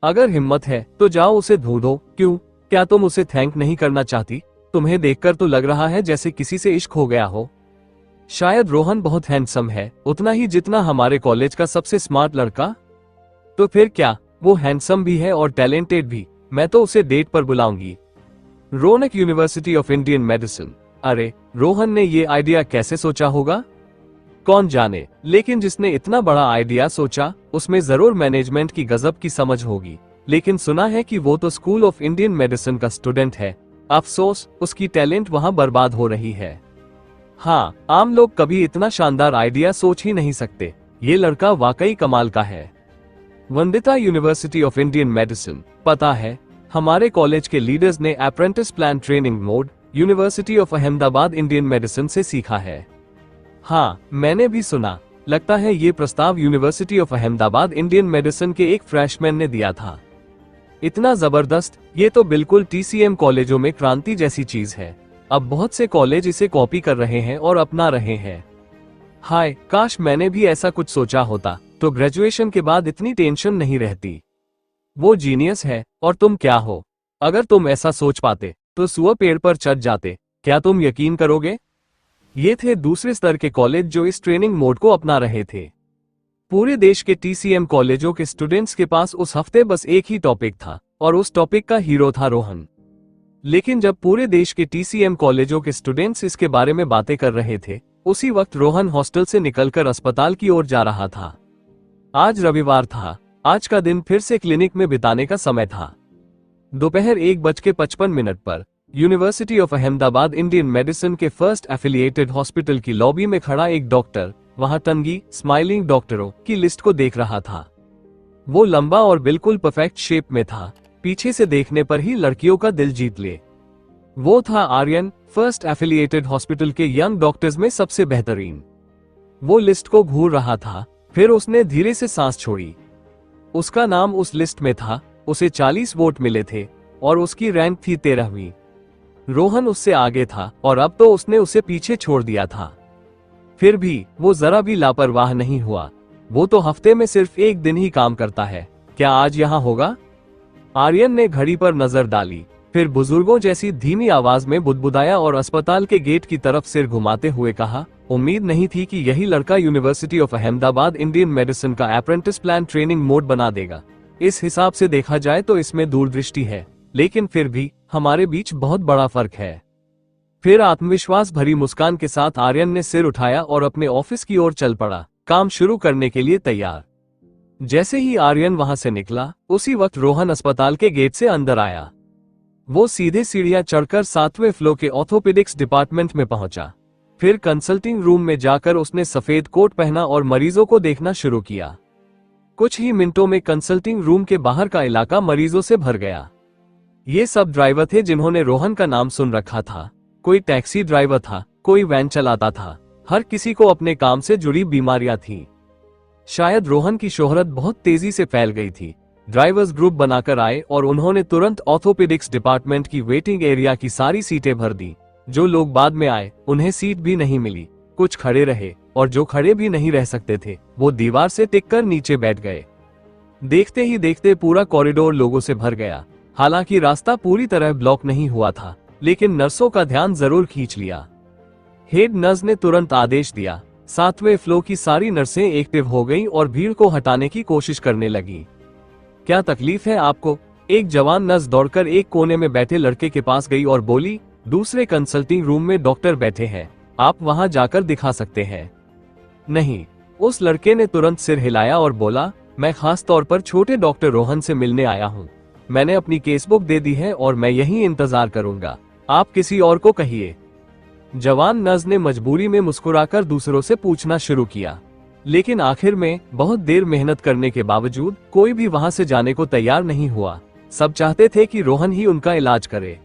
S1: अगर हिम्मत है तो जाओ उसे ढूंढो। क्यों, क्या तुम उसे थैंक नहीं करना चाहती? तुम्हें देखकर तो लग रहा है जैसे किसी से इश्क हो गया हो। शायद रोहन बहुत हैंडसम है, उतना ही जितना हमारे कॉलेज का सबसे स्मार्ट लड़का। तो फिर क्या, वो हैंडसम भी है और टैलेंटेड भी। मैं तो उसे डेट पर बुलाऊंगी। रौनक यूनिवर्सिटी ऑफ इंडियन मेडिसिन। अरे, रोहन ने ये आइडिया कैसे सोचा होगा? कौन जाने, लेकिन जिसने इतना बड़ा आइडिया सोचा उसमें जरूर मैनेजमेंट की गजब की समझ होगी। लेकिन सुना है कि वो तो स्कूल ऑफ इंडियन मेडिसिन का स्टूडेंट है। अफसोस, उसकी टैलेंट वहां बर्बाद हो रही है। हाँ, आम लोग कभी इतना शानदार आइडिया सोच ही नहीं सकते। ये लड़का वाकई कमाल का है। Vandita university of Indian medicine. पता है, हमारे कॉलेज के लीडर्स ने apprentice plan training mode university of Ahmedabad Indian medicine से सीखा है। हाँ, मैंने भी सुना। लगता है ये प्रस्ताव university of Ahmedabad Indian medicine के एक फ्रेशमैन ने दिया था। इतना जबरदस्त, ये तो बिल्कुल TCM कॉलेजों में क्रांति जैसी चीज है। अब बहुत से कॉलेज इसे कॉपी कर रहे हैं और अपना रहे हैं। हाय, काश मैंने भी ऐसा कुछ सोचा होता, तो ग्रेजुएशन के बाद इतनी टेंशन नहीं रहती। वो जीनियस है, और तुम क्या हो? अगर तुम ऐसा सोच पाते, तो सुअर पेड़ पर चढ़ जाते। क्या तुम यकीन करोगे? ये थे दूसरे स्तर के कॉलेज जो इस ट्रेनिंग मोड को अपना रहे थे। पूरे देश के TCM कॉलेजों के स्टूडेंट्स के पास उस हफ्ते बस एक ही टॉपिक था, और उस टॉपिक का हीरो था रोहन। लेकिन जब पूरे देश के TCM कॉलेजों के स्टूडेंट्स इसके बारे में बातें कर रहे थे, उसी वक्त रोहन हॉस्टल से निकलकर अस्पताल की ओर जा रहा था। आज रविवार था। आज का दिन फिर से क्लिनिक में बिताने का समय था। दोपहर 1:55 पर university of Ahmedabad Indian medicine के फर्स्ट एफिलिएटेड हॉस्पिटल की लॉबी में खड़ा एक डॉक्टर वहां तंगी स्माइलिंग डॉक्टरों की लिस्ट को देख रहा था। वो लंबा और बिल्कुल परफेक्ट शेप में था। पीछे से देखने पर ही लड़कियों का दिल जीत ले। वो था आर्यन, फर्स्ट एफिलिएटेड हॉस्पिटल के यंग डॉक्टर्स में सबसे बेहतरीन। वो लिस्ट को घूर रहा था, फिर उसने धीरे से सांस छोड़ी। उसका नाम उस लिस्ट में था। उसे 40 वोट मिले थे और उसकी रैंक थी 13वीं। रोहन उससे आगे था और अब तो उसने उसे पीछे छोड़ दिया था। फिर भी वो जरा भी लापरवाह नहीं हुआ। वो तो हफ्ते में सिर्फ एक दिन ही काम करता है। क्या आज यहाँ होगा? आर्यन ने घड़ी पर नजर डाली, फिर बुजुर्गों जैसी धीमी आवाज में बुदबुदाया और अस्पताल के गेट की तरफ सिर घुमाते हुए कहा, उम्मीद नहीं थी कि यही लड़का university of Ahmedabad Indian medicine का अप्रेंटिस प्लान ट्रेनिंग मोड बना देगा। इस हिसाब से देखा जाए तो इसमें दूरदृष्टि है, लेकिन फिर भी हमारे बीच बहुत बड़ा फर्क है। फिर आत्मविश्वास भरी मुस्कान के साथ आर्यन ने सिर उठाया और अपने ऑफिस की ओर चल पड़ा, काम शुरू करने के लिए तैयार। जैसे ही आर्यन वहां से निकला, उसी वक्त रोहन अस्पताल के गेट से अंदर आया। वो सीधे सीढ़ियां चढ़कर 7वें फ्लोर के ऑर्थोपेडिक्स डिपार्टमेंट में पहुंचा। फिर कंसल्टिंग रूम में जाकर उसने सफेद कोट पहना और मरीजों को देखना शुरू किया। कुछ ही मिनटों में कंसल्टिंग रूम के बाहर का इलाका मरीजों से भर गया। ये सब ड्राइवर थे जिन्होंने रोहन का नाम सुन रखा था। कोई टैक्सी ड्राइवर था, कोई वैन चलाता था। हर किसी को अपने काम से जुड़ी बीमारियां थीं। शायद रोहन की शोहरत बहुत तेजी से फैल गई थी। ड्राइवर्स ग्रुप बनाकर आए और उन्होंने तुरंत ऑर्थोपेडिक्स डिपार्टमेंट की वेटिंग एरिया की सारी सीटें भर दी। जो लोग बाद में आए, उन्हें सीट भी नहीं मिली। कुछ खड़े रहे, और जो खड़े भी नहीं रह सकते थे, वो दीवार से टिककर नीचे बैठ गए। देखते ही देखते पूरा कॉरिडोर लोगों से भर गया। हालांकि रास्ता पूरी तरह ब्लॉक नहीं हुआ था, लेकिन नर्सों का ध्यान जरूर खींच लिया। हेड नर्स ने तुरंत आदेश दिया। 7वें फ्लोर की सारी नर्सें एक्टिव हो गईं और भीड़ को हटाने की कोशिश करने लगी। क्या तकलीफ है आपको? एक जवान नर्स दौड़कर एक कोने में बैठे लड़के के पास गई और बोली, दूसरे कंसल्टिंग रूम में डॉक्टर बैठे हैं, आप वहां जाकर दिखा सकते हैं। नहीं, उस लड़के ने तुरंत सिर हिलाया और बोला, मैं खास तौर पर छोटे डॉक्टर रोहन से मिलने आया हूँ। मैंने अपनी केसबुक दे दी है और मैं यहीं इंतजार करूंगा, आप किसी और को कहिए। जवान नर्स ने मजबूरी में मुस्कुराकर दूसरों से पूछना शुरू किया, लेकिन आखिर में बहुत देर मेहनत करने के बावजूद कोई भी वहां से जाने को तैयार नहीं हुआ। सब चाहते थे कि रोहन ही उनका इलाज करे।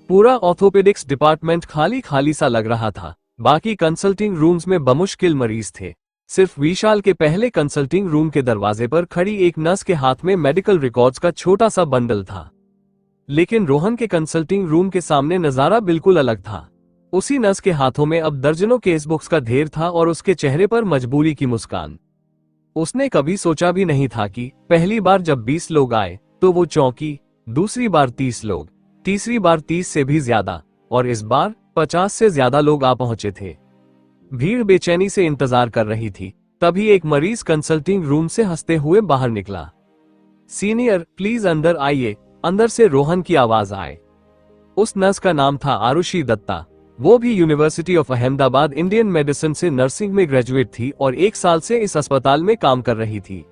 S1: पूरा ऑर्थोपेडिक्स डिपार्टमेंट खाली खाली सा लग रहा था। बाकी कंसल्टिंग रूम्स में बमुश्किल मरीज थे। सिर्फ विशाल के पहले कंसल्टिंग रूम के दरवाजे पर खड़ी एक नर्स के हाथ में मेडिकल रिकॉर्ड्स का छोटा सा बंडल था। लेकिन रोहन के कंसल्टिंग रूम के सामने नजारा बिल्कुल अलग था। उसी नर्स के हाथों में अब दर्जनों केस बुक्स का ढेर था और उसके चेहरे पर मजबूरी की मुस्कान। उसने कभी सोचा भी नहीं था कि पहली बार जब 20 लोग आए तो वो चौंकी, दूसरी बार 30 लोग, तीसरी बार 30 से भी ज्यादा, और इस बार 50 से ज्यादा लोग आ पहुंचे थे। भीड़ बेचैनी से इंतजार कर रही थी। तभी एक मरीज कंसल्टिंग रूम से हंसते हुए बाहर निकला। सीनियर, प्लीज अंदर आइए। अंदर से रोहन की आवाज आए। उस नर्स का नाम था आरुषि दत्ता। वो भी university of Ahmedabad Indian medicine से नर्सिंग में ग्रेजुएट थी और 1 साल से इस अस्पताल में काम कर रही थी।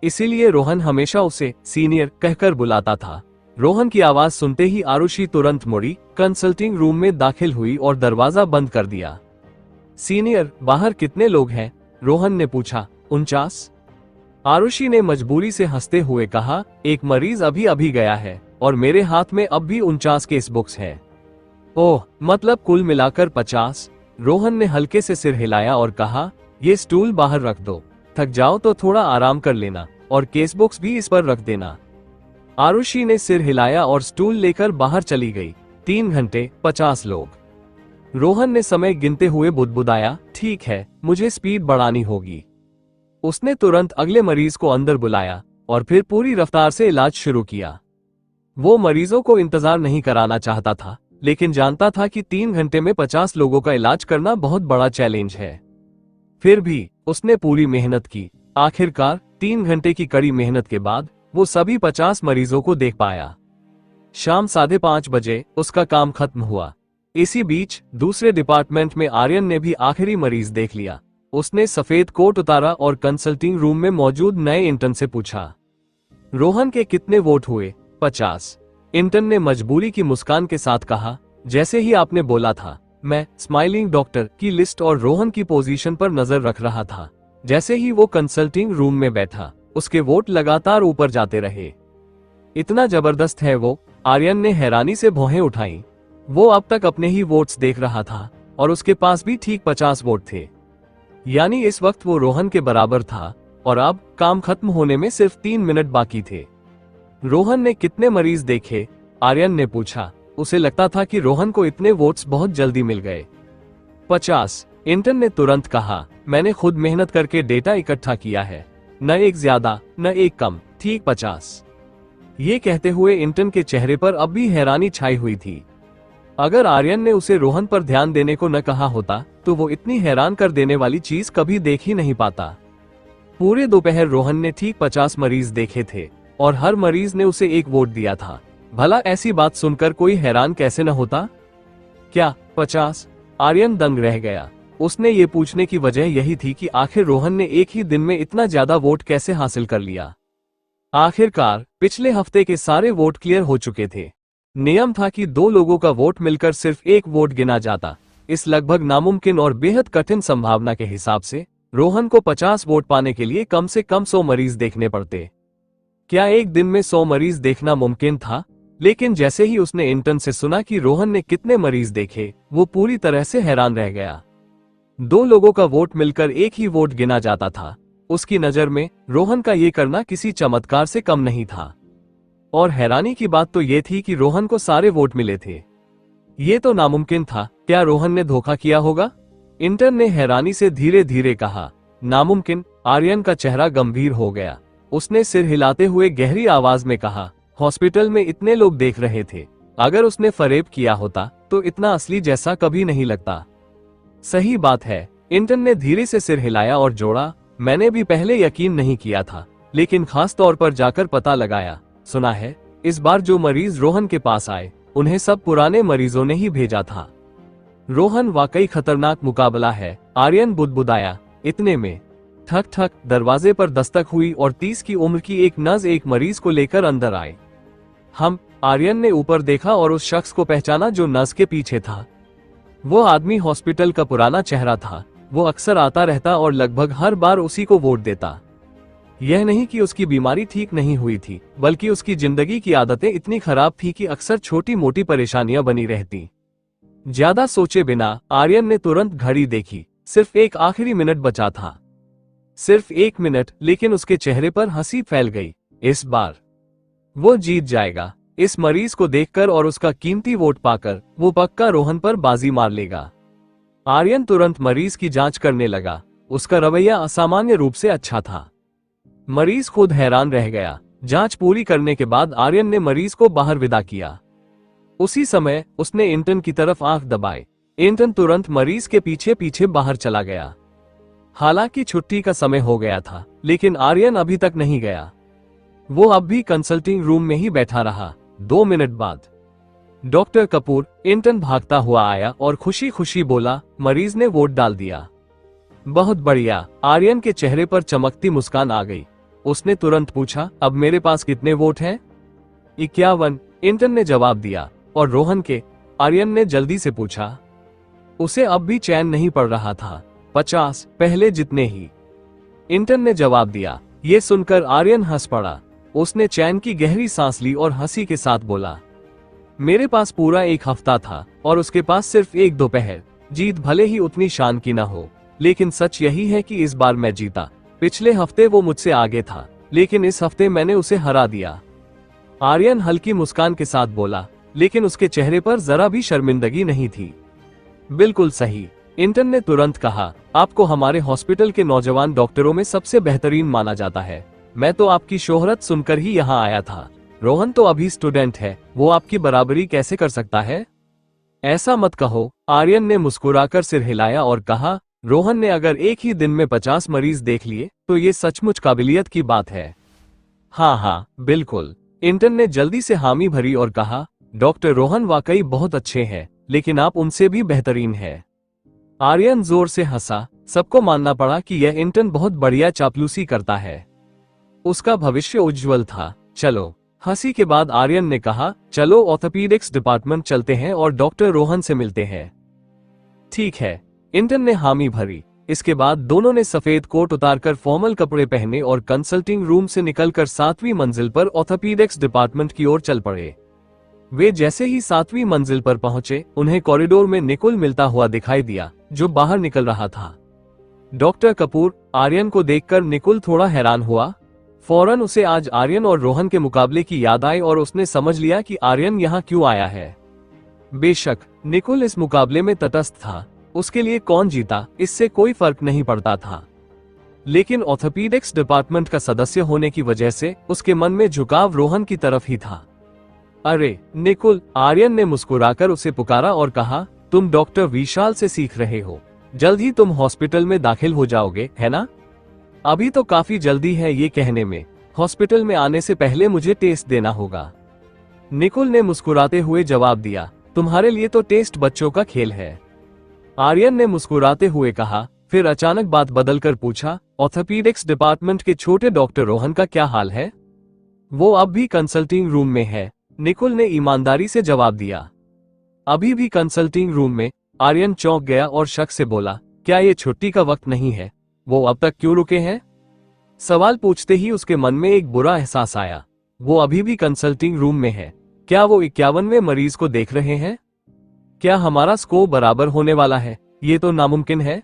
S1: इसीलिए रोहन हमेशा उसे सीनियर कहकर बुलाता था। रोहन की आवाज सुनते ही आरुषि तुरंत मुड़ी, कंसल्टिंग रूम में दाखिल हुई और दरवाजा बंद कर दिया। सीनियर, बाहर कितने लोग हैं? रोहन ने पूछा। 49। आरुषि ने मजबूरी से हंसते हुए कहा, एक मरीज अभी अभी गया है और मेरे हाथ में अब भी 49 केस बुक्स हैं। ओह, मतलब कुल मिलाकर 50। रोहन ने हल्के से सिर हिलाया और कहा, ये स्टूल बाहर रख दो, थक जाओ तो थोड़ा आराम कर लेना और केस बुक्स भी इस पर रख देना। आरुषि ने सिर हिलाया और स्टूल लेकर बाहर चली गई। 3 घंटे, 50 लोग। रोहन ने समय गिनते हुए बुदबुदाया, ठीक है, मुझे स्पीड बढ़ानी होगी। उसने तुरंत अगले मरीज को अंदर बुलाया और फिर पूरी रफ्तार से इलाज शुरू किया। वो मरीजों को इंतजार नहीं कराना चाहता था, लेकिन जानता था कि 3 घंटे में 50 लोगों का इलाज करना बहुत बड़ा चैलेंज है। फिर भी उसने पूरी मेहनत की। आखिरकार 3 घंटे की कड़ी मेहनत के बाद वो सभी 50 मरीजों को देख पाया। शाम 5:30 बजे उसका काम खत्म हुआ। इसी बीच दूसरे डिपार्टमेंट में आर्यन ने भी आखिरी मरीज देख लिया। उसने सफेद कोट उतारा और कंसल्टिंग रूम में मौजूद नए इंटर्न से पूछा, रोहन के कितने वोट हुए? 50। इंटर्न ने मजबूरी की मुस्कान के साथ कहा, जैसे ही आपने बोला था, मैं स्माइलिंग डॉक्टर की लिस्ट और रोहन की पोजीशन पर नजर रख रहा था। जैसे ही वो कंसल्टिंग रूम में बैठा, उसके वोट लगातार ऊपर जाते रहे। इतना जबरदस्त है वो, आर्यन ने हैरानी से भौहें उठाई। वो अब तक अपने ही वोट्स देख रहा था और उसके पास भी ठीक 50 वोट थे। यानी इस वक्त वो रोहन के बराबर था और अब काम खत्म होने में सिर्फ 3 मिनट बाकी थे। रोहन ने कितने मरीज देखे? आर्यन ने पूछा। उसे लगता था कि रोहन को इतने वोट्स बहुत जल्दी मिल गए। 50। इंटर्न ने तुरंत कहा, मैंने खुद मेहनत करके डेटा इकट्ठा किया है, न एक ज्यादा न एक कम, ठीक 50। ये कहते हुए इंटर्न के चेहरे पर अब भी हैरानी छाई हुई थी। अगर आर्यन ने उसे रोहन पर ध्यान देने को न कहा होता तो वो इतनी हैरान कर देने वाली चीज कभी देख ही नहीं पाता। पूरे दोपहर रोहन ने ठीक 50 मरीज देखे थे और हर मरीज ने उसे एक वोट दिया था। भला ऐसी बात सुनकर कोई हैरान कैसे न होता? क्या 50? आर्यन दंग रह गया। उसने ये पूछने की वजह यही थी कि आखिर रोहन ने एक ही दिन में इतना ज्यादा वोट कैसे हासिल कर लिया। आखिरकार पिछले हफ्ते के सारे वोट क्लियर हो चुके थे। नियम था कि 2 लोगों का वोट मिलकर सिर्फ एक वोट गिना जाता। इस लगभग नामुमकिन और बेहद कठिन संभावना के हिसाब से रोहन को 50 वोट पाने के लिए कम से कम 100 मरीज देखने पड़ते। क्या एक दिन में 100 मरीज देखना मुमकिन था? लेकिन जैसे ही उसने इंटर्न से सुना कि रोहन ने कितने मरीज देखे, वो पूरी तरह से हैरान रह गया। 2 लोगों का वोट मिलकर एक ही वोट गिना जाता था। उसकी नजर में रोहन का ये करना किसी चमत्कार से कम नहीं था। और हैरानी की बात तो ये थी कि रोहन को सारे वोट मिले थे। ये तो नामुमकिन था। क्या रोहन ने धोखा किया होगा? इंटर्न ने हैरानी से धीरे धीरे कहा। नामुमकिन? आर्यन का चेहरा गंभीर हो गया। उसने सिर हिलाते हुए गहरी आवाज में कहा, हॉस्पिटल में इतने लोग देख रहे थे, अगर उसने फरेब किया होता तो इतना असली जैसा कभी नहीं लगता। सही बात है। इंटर्न ने धीरे से सिर हिलाया और जोड़ा, मैंने भी पहले यकीन नहीं किया था, लेकिन खास तौर पर जाकर पता लगाया। सुना है, इस बार जो मरीज रोहन के पास आए, उन्हें सब पुराने मरीजों ने ही भेजा था। रोहन वाकई खतरनाक मुकाबला है, आर्यन बुदबुदाया। इतने में ठक ठक दरवाजे पर दस्तक हुई और 30 की उम्र की एक नर्स एक मरीज को लेकर अंदर आए। आर्यन ने ऊपर देखा और उस शख्स को पहचाना जो नर्स के पीछे था। वो आदमी हॉस्पिटल का पुराना चेहरा था। वो अक्सर आता रहता और लगभग हर बार उसी को वोट देता। यह नहीं कि उसकी बीमारी ठीक नहीं हुई थी, बल्कि उसकी जिंदगी की आदतें इतनी खराब थी कि अक्सर छोटी मोटी परेशानियां बनी रहती। ज्यादा सोचे बिना आर्यन ने तुरंत घड़ी देखी। सिर्फ एक आखिरी मिनट बचा था। सिर्फ 1 मिनट, लेकिन उसके चेहरे पर हंसी फैल गई। इस बार वो जीत जाएगा। इस मरीज को देखकर और उसका कीमती वोट पाकर वो पक्का रोहन पर बाजी मार लेगा। आर्यन तुरंत मरीज की जांच करने लगा। उसका रवैया असामान्य रूप से अच्छा था। मरीज खुद हैरान रह गया। जांच पूरी करने के बाद आर्यन ने मरीज को बाहर विदा किया। उसी समय उसने इंटर्न की तरफ आंख दबाई। इंटर्न तुरंत मरीज के पीछे पीछे बाहर चला गया। हालांकि छुट्टी का समय हो गया था, लेकिन आर्यन अभी तक नहीं गया। वो अब भी कंसल्टिंग रूम में ही बैठा रहा। 2 मिनट बाद डॉक्टर कपूर, इंटर्न भागता हुआ आया और खुशी खुशी बोला, मरीज ने वोट डाल दिया। बहुत बढ़िया। आर्यन के चेहरे पर चमकती मुस्कान आ गई। उसने तुरंत पूछा, अब मेरे पास कितने वोट हैं? 51, इंटन ने जवाब दिया। और रोहन के? आर्यन ने जल्दी से पूछा। उसे अब भी चैन नहीं पड़ रहा था। 50, पहले जितने ही, इंटन ने जवाब दिया। ये सुनकर आर्यन हंस पड़ा। उसने चैन की गहरी सांस ली और हंसी के साथ बोला, मेरे पास पूरा एक हफ्ता था और उसके पास सिर्फ एक दोपहर। जीत भले ही उतनी शान की ना हो, लेकिन सच यही है कि इस बार मैं जीता। पिछले हफ्ते वो मुझसे आगे था, लेकिन इस हफ्ते मैंने उसे हरा दिया। आर्यन हल्की मुस्कान के साथ बोला, लेकिन उसके चेहरे पर जरा भी शर्मिंदगी नहीं थी। बिल्कुल सही, इंटन ने तुरंत कहा। आपको हमारे हॉस्पिटल के नौजवान डॉक्टरों में सबसे बेहतरीन माना जाता है। मैं तो आपकी शोहरत सुनकर ही यहाँ आया था। रोहन तो अभी स्टूडेंट है, वो आपकी बराबरी कैसे कर सकता है? ऐसा मत कहो, आर्यन ने मुस्कुराकर सिर हिलाया और कहा, रोहन ने अगर एक ही दिन में 50 मरीज देख लिए तो ये सचमुच काबिलियत की बात है। हाँ हाँ बिल्कुल, इंटन ने जल्दी से हामी भरी और कहा, डॉक्टर रोहन वाकई बहुत अच्छे हैं, लेकिन आप उनसे भी बेहतरीन हैं। आर्यन जोर से हंसा। सबको मानना पड़ा कि यह इंटन बहुत बढ़िया चापलूसी करता है। उसका भविष्य उज्जवल था। चलो, हंसी के बाद आर्यन ने कहा, चलो ऑर्थोपेडिक्स डिपार्टमेंट चलते हैं और डॉक्टर रोहन से मिलते हैं। ठीक है, इंटन ने हामी भरी। इसके बाद दोनों ने सफेद कोट उतारकर फॉर्मल कपड़े पहने और कंसल्टिंग रूम से निकलकर 7वीं मंजिल पर ऑर्थोपेडिक्स डिपार्टमेंट की ओर चल पड़े। वे जैसे ही 7वीं मंजिल पर पहुंचे, उन्हें कॉरिडोर में निकुल मिलता हुआ दिखाई दिया, जो बाहर निकल रहा था। डॉक्टर कपूर, आर्यन को देखकर निकुल थोड़ा हैरान हुआ। फौरन उसे आज आर्यन और रोहन के मुकाबले की याद आई और उसने समझ लिया कि आर्यन यहाँ क्यों आया है। बेशक निकुल इस मुकाबले में तटस्थ था, उसके लिए कौन जीता इससे कोई फर्क नहीं पड़ता था, लेकिन ऑर्थोपेडिक्स डिपार्टमेंट का सदस्य होने की वजह से उसके मन में झुकाव रोहन की तरफ ही था। अरे निकुल, आर्यन ने मुस्कुराकर उसे पुकारा और कहा, तुम डॉक्टर विशाल से सीख रहे हो, जल्द ही तुम हॉस्पिटल में दाखिल हो जाओगे, है ना? अभी तो काफी जल्दी है ये कहने में, हॉस्पिटल में आने से पहले मुझे टेस्ट देना होगा। निकुल ने मुस्कुराते हुए जवाब दिया, तुम्हारे लिए तो टेस्ट बच्चों का खेल है। आर्यन ने मुस्कुराते हुए कहा, फिर अचानक बात बदलकर पूछा, ऑर्थोपेडिक्स डिपार्टमेंट के छोटे डॉक्टर रोहन का क्या हाल है? वो अब भी कंसल्टिंग रूम में है, निकुल ने ईमानदारी से जवाब दिया। अभी भी कंसल्टिंग रूम में? आर्यन चौंक गया और शक से बोला, क्या ये छुट्टी का वक्त नहीं है? वो अब तक क्यों रुके हैं? सवाल पूछते ही उसके मन में एक बुरा एहसास आया। वो अभी भी कंसल्टिंग रूम में है। क्या वो 51वें मरीज को देख रहे हैं? क्या हमारा स्कोर बराबर होने वाला है? ये तो नामुमकिन है।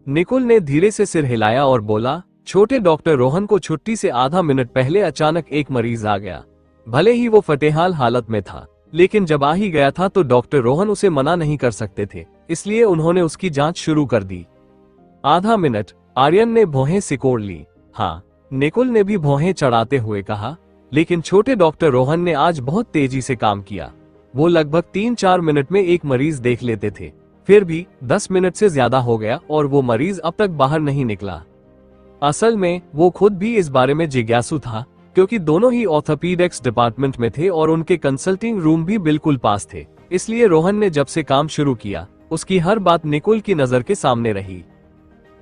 S1: निकुल ने धीरे से सिर हिलाया और बोला, छोटे डॉक्टर रोहन को छुट्टी से आधा मिनट पहले अचानक एक मरीज आ गया। भले ही वो फटेहाल हालत में था, लेकिन जब आ ही गया था तो डॉक्टर रोहन उसे मना नहीं कर सकते थे, इसलिए उन्होंने उसकी जांच शुरू कर दी। आधा मिनट? आर्यन ने भौहें सिकोड़ ली। हाँ, निकुल ने भी भौहें चढ़ाते हुए कहा, लेकिन छोटे डॉक्टर रोहन ने आज बहुत तेजी से काम किया। वो लगभग 3-4 मिनट में एक मरीज देख लेते थे, फिर भी 10 मिनट से ज्यादा हो गया और वो मरीज अब तक बाहर नहीं निकला। असल में वो खुद भी इस बारे में जिज्ञासु था, क्योंकि दोनों ही ऑर्थोपेडिक्स डिपार्टमेंट में थे और उनके कंसल्टिंग रूम भी बिल्कुल पास थे। इसलिए रोहन ने जब से काम शुरू किया, उसकी हर बात निकुल की नजर के सामने रही।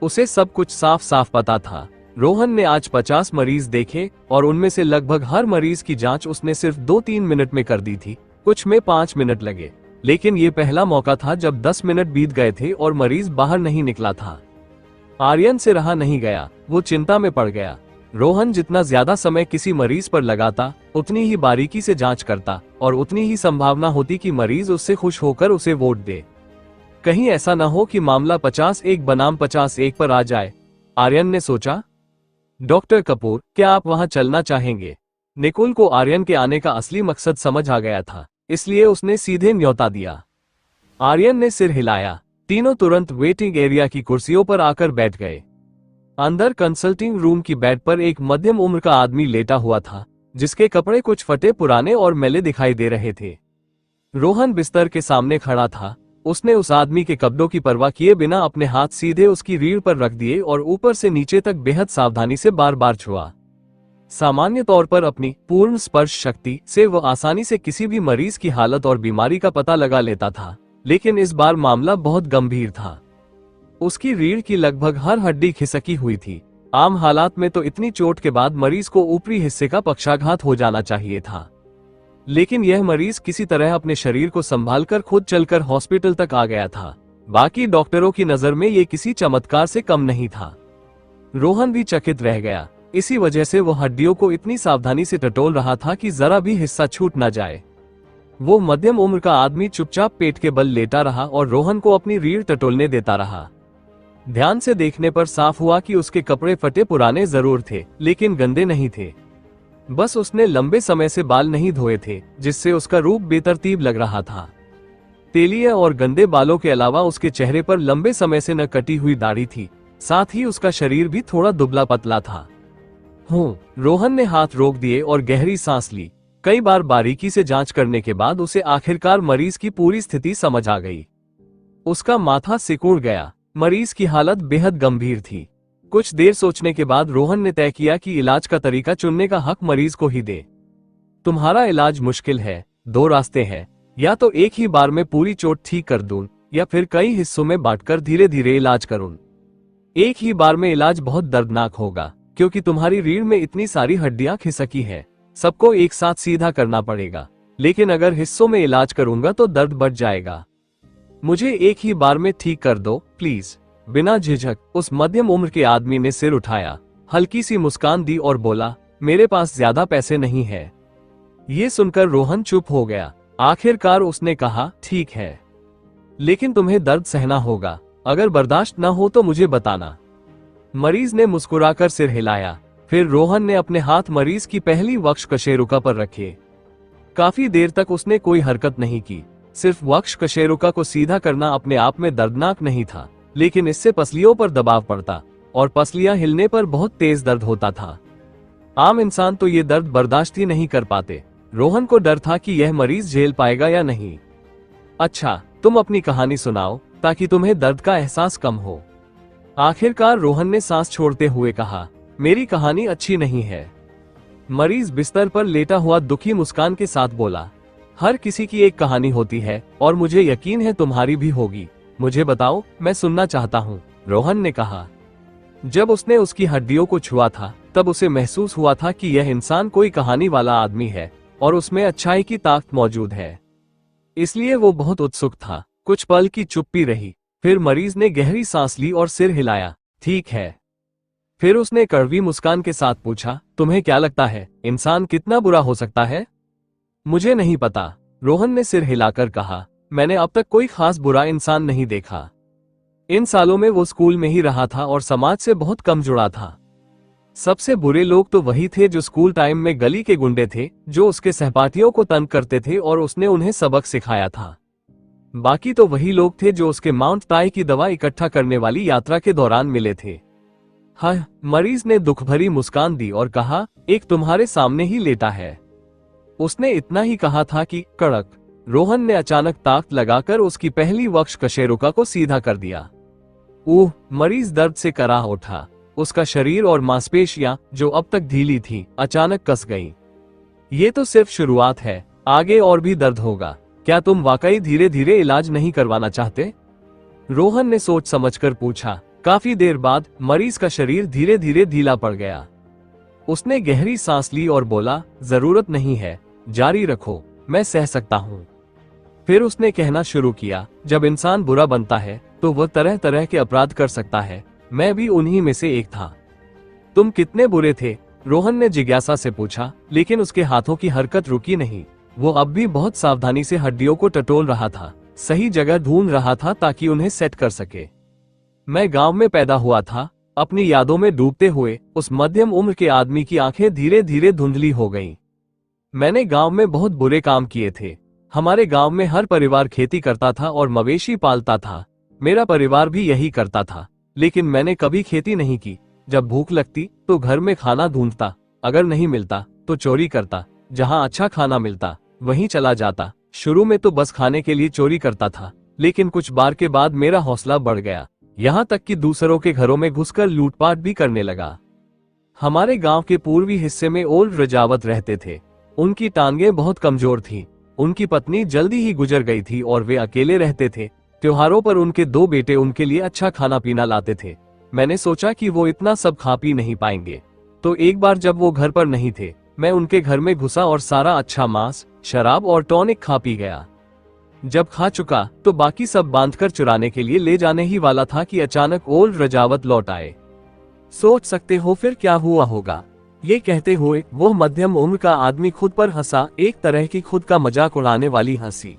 S1: उसे सब कुछ साफ साफ पता था। रोहन ने आज 50 मरीज देखे और उनमें से लगभग हर मरीज की जांच उसने सिर्फ 2-3 मिनट में कर दी थी, कुछ में 5 मिनट लगे। लेकिन ये पहला मौका था जब 10 मिनट बीत गए थे और मरीज बाहर नहीं निकला था। आर्यन से रहा नहीं गया, वो चिंता में पड़ गया। रोहन जितना ज्यादा समय किसी मरीज पर लगाता, उतनी ही बारीकी से जांच करता और उतनी ही संभावना होती कि मरीज उससे खुश होकर उसे वोट दे। कहीं ऐसा न हो कि मामला 50-1 बनाम 50-1 पर आ जाए, आर्यन ने सोचा। डॉक्टर कपूर, क्या आप वहां चलना चाहेंगे? निकुल को आर्यन के आने का असली मकसद समझ आ गया था, इसलिए उसने सीधे न्योता दिया। आर्यन ने सिर हिलाया। तीनों तुरंत वेटिंग एरिया की कुर्सियों पर आकर बैठ गए। अंदर कंसल्टिंग रूम की बेड पर एक मध्यम उम्र का आदमी लेटा हुआ था, जिसके कपड़े कुछ फटे पुराने और मैले दिखाई दे रहे थे। रोहन बिस्तर के सामने खड़ा था। उसने उस आदमी के कपड़ों की परवाह किए बिना अपने हाथ सीधे उसकी रीढ़ पर रख दिए और ऊपर से नीचे तक बेहद सावधानी से बार बार छुआ। सामान्य तौर पर अपनी पूर्ण स्पर्श शक्ति से वह आसानी से किसी भी मरीज की हालत और बीमारी का पता लगा लेता था, लेकिन इस बार मामला बहुत गंभीर था। उसकी रीढ़ की लगभग हर हड्डी खिसकी हुई थी। आम हालात में तो इतनी चोट के बाद मरीज को ऊपरी हिस्से का पक्षाघात हो जाना चाहिए था, लेकिन यह मरीज किसी तरह अपने शरीर को संभालकर खुद चलकर हॉस्पिटल तक आ गया था। बाकी डॉक्टरों की नजर में ये किसी चमत्कार से कम नहीं था। रोहन भी चकित रह गया। इसी वजह से वो हड्डियों को इतनी सावधानी से टटोल रहा था कि जरा भी हिस्सा छूट न जाए। वो मध्यम उम्र का आदमी चुपचाप पेट के बल लेटा रहा और रोहन को अपनी रीढ़ टटोलने देता रहा। ध्यान से देखने पर साफ हुआ कि उसके कपड़े फटे पुराने जरूर थे, लेकिन गंदे नहीं थे। बस उसने लंबे समय से बाल नहीं धोए थे, जिससे उसका रूप बेतरतीब लग रहा था। तेलीय और गंदे बालों के अलावा उसके चेहरे पर लंबे समय से न कटी हुई दाढ़ी थी। साथ ही उसका शरीर भी थोड़ा दुबला पतला था। रोहन ने हाथ रोक दिए और गहरी सांस ली। कई बार बारीकी से जांच करने के बाद उसे आखिरकार मरीज की पूरी स्थिति समझ आ गई। उसका माथा सिकुड़ गया। मरीज की हालत बेहद गंभीर थी। कुछ देर सोचने के बाद रोहन ने तय किया कि इलाज का तरीका चुनने का हक मरीज को ही दे। तुम्हारा इलाज मुश्किल है, दो रास्ते हैं, या तो एक ही बार में पूरी चोट ठीक कर दूं, या फिर कई हिस्सों में बांटकर धीरे धीरे इलाज करूं। एक ही बार में इलाज बहुत दर्दनाक होगा, क्योंकि तुम्हारी रीढ़ में इतनी सारी हड्डियां खिसकी है, सबको एक साथ सीधा करना पड़ेगा। लेकिन अगर हिस्सों में इलाज करूंगा तो दर्द बढ़ जाएगा। मुझे एक ही बार में ठीक कर दो प्लीज। बिना झिझक उस मध्यम उम्र के आदमी ने सिर उठाया, हल्की सी मुस्कान दी और बोला, मेरे पास ज्यादा पैसे नहीं है। ये सुनकर रोहन चुप हो गया। आखिरकार उसने कहा, ठीक है, लेकिन तुम्हें दर्द सहना होगा। अगर बर्दाश्त न हो तो मुझे बताना। मरीज ने मुस्कुराकर सिर हिलाया। फिर रोहन ने अपने हाथ मरीज की पहली वक्ष कशेरुका पर रखे। काफी देर तक उसने कोई हरकत नहीं की। सिर्फ वक्ष कशेरुका को सीधा करना अपने आप में दर्दनाक नहीं था, लेकिन इससे पसलियों पर दबाव पड़ता और पसलियां हिलने पर बहुत तेज दर्द होता था। आम इंसान तो ये दर्द बर्दाश्त ही नहीं कर पाते। रोहन को डर था कि यह मरीज झेल पाएगा या नहीं। अच्छा, तुम अपनी कहानी सुनाओ ताकि तुम्हें दर्द का एहसास कम हो। आखिरकार रोहन ने सांस छोड़ते हुए कहा, मेरी कहानी अच्छी नहीं है। मरीज बिस्तर पर लेटा हुआ दुखी मुस्कान के साथ बोला, हर किसी की एक कहानी होती है और मुझे यकीन है तुम्हारी भी होगी। मुझे बताओ, मैं सुनना चाहता हूँ, रोहन ने कहा। जब उसने उसकी हड्डियों को छुआ था तब उसे महसूस हुआ था कि यह इंसान कोई कहानी वाला आदमी है और उसमें अच्छाई की ताकत मौजूद है। इसलिए वो बहुत उत्सुक था। कुछ पल की चुप्पी रही। फिर मरीज ने गहरी सांस ली और सिर हिलाया, ठीक है। फिर उसने कड़वी मुस्कान के साथ पूछा, तुम्हें क्या लगता है इंसान कितना बुरा हो सकता है? मुझे नहीं पता, रोहन ने सिर हिलाकर कहा। मैंने अब तक कोई खास बुरा इंसान नहीं देखा। इन सालों में वो स्कूल में ही रहा था और समाज से बहुत कम जुड़ा था। सबसे बुरे लोग तो वही थे जो स्कूल टाइम में गली के गुंडे थे, जो उसके सहपाठियों को तंग करते थे और उसने उन्हें सबक सिखाया था। बाकी तो वही लोग थे जो उसके माउंट ताई की दवा इकट्ठा करने वाली यात्रा के दौरान मिले थे। हाँ, मरीज ने दुख भरी मुस्कान दी और कहा, एक तुम्हारे सामने ही लेटा है। उसने इतना ही कहा था कि कड़क। रोहन ने अचानक ताकत लगाकर उसकी पहली वक्ष कशेरुका को सीधा कर दिया। मरीज दर्द से कराह उठा। उसका शरीर और मांसपेशियां, जो अब तक ढीली थी, अचानक कस गईं। ये तो सिर्फ शुरुआत है, आगे और भी दर्द होगा। क्या तुम वाकई धीरे धीरे इलाज नहीं करवाना चाहते? रोहन ने सोच समझकर पूछा। काफी देर बाद मरीज का शरीर धीरे धीरे ढीला पड़ गया। उसने गहरी सांस ली और बोला, जरूरत नहीं है, जारी रखो, मैं सह सकता हूँ। फिर उसने कहना शुरू किया, जब इंसान बुरा बनता है तो वह तरह तरह के अपराध कर सकता है। मैं भी उन्हीं में से एक था। तुम कितने बुरे थे? रोहन ने जिज्ञासा से पूछा, लेकिन उसके हाथों की हरकत रुकी नहीं। वो अब भी बहुत सावधानी से हड्डियों को टटोल रहा था, सही जगह ढूंढ रहा था ताकि उन्हें सेट कर सके। मैं गांव में पैदा हुआ था। अपनी यादों में डूबते हुए उस मध्यम उम्र के आदमी की आंखें धीरे धीरे धुंधली हो गईं। मैंने गांव में बहुत बुरे काम किए थे। हमारे गांव में हर परिवार खेती करता था और मवेशी पालता था। मेरा परिवार भी यही करता था, लेकिन मैंने कभी खेती नहीं की। जब भूख लगती तो घर में खाना ढूंढता, अगर नहीं मिलता तो चोरी करता। जहां अच्छा खाना मिलता वहीं चला जाता। शुरू में तो बस खाने के लिए चोरी करता था, लेकिन कुछ बार के बाद मेरा हौसला बढ़ गया, यहाँ तक कि दूसरों के घरों में घुसकर लूटपाट भी करने लगा। हमारे गांव के पूर्वी हिस्से में ओल्ड रजावत रहते थे। उनकी टांगें बहुत कमजोर थीं। उनकी पत्नी जल्दी ही गुजर गई थी और वे अकेले रहते थे। त्योहारों पर उनके 2 बेटे उनके लिए अच्छा खाना पीना लाते थे। मैंने सोचा कि वो इतना सब खा पी नहीं पाएंगे। तो एक बार जब वो घर पर नहीं थे, मैं उनके घर में घुसा और सारा अच्छा मांस, शराब और टॉनिक खा पी गया। जब खा चुका तो बाकी सब बांधकर चुराने के लिए ले जाने ही वाला था कि अचानक ओल्ड रजावत लौट आए। सोच सकते हो फिर क्या हुआ होगा। ये कहते हुए वो मध्यम उम्र का आदमी खुद पर हंसा, एक तरह की खुद का मजाक उड़ाने वाली हंसी।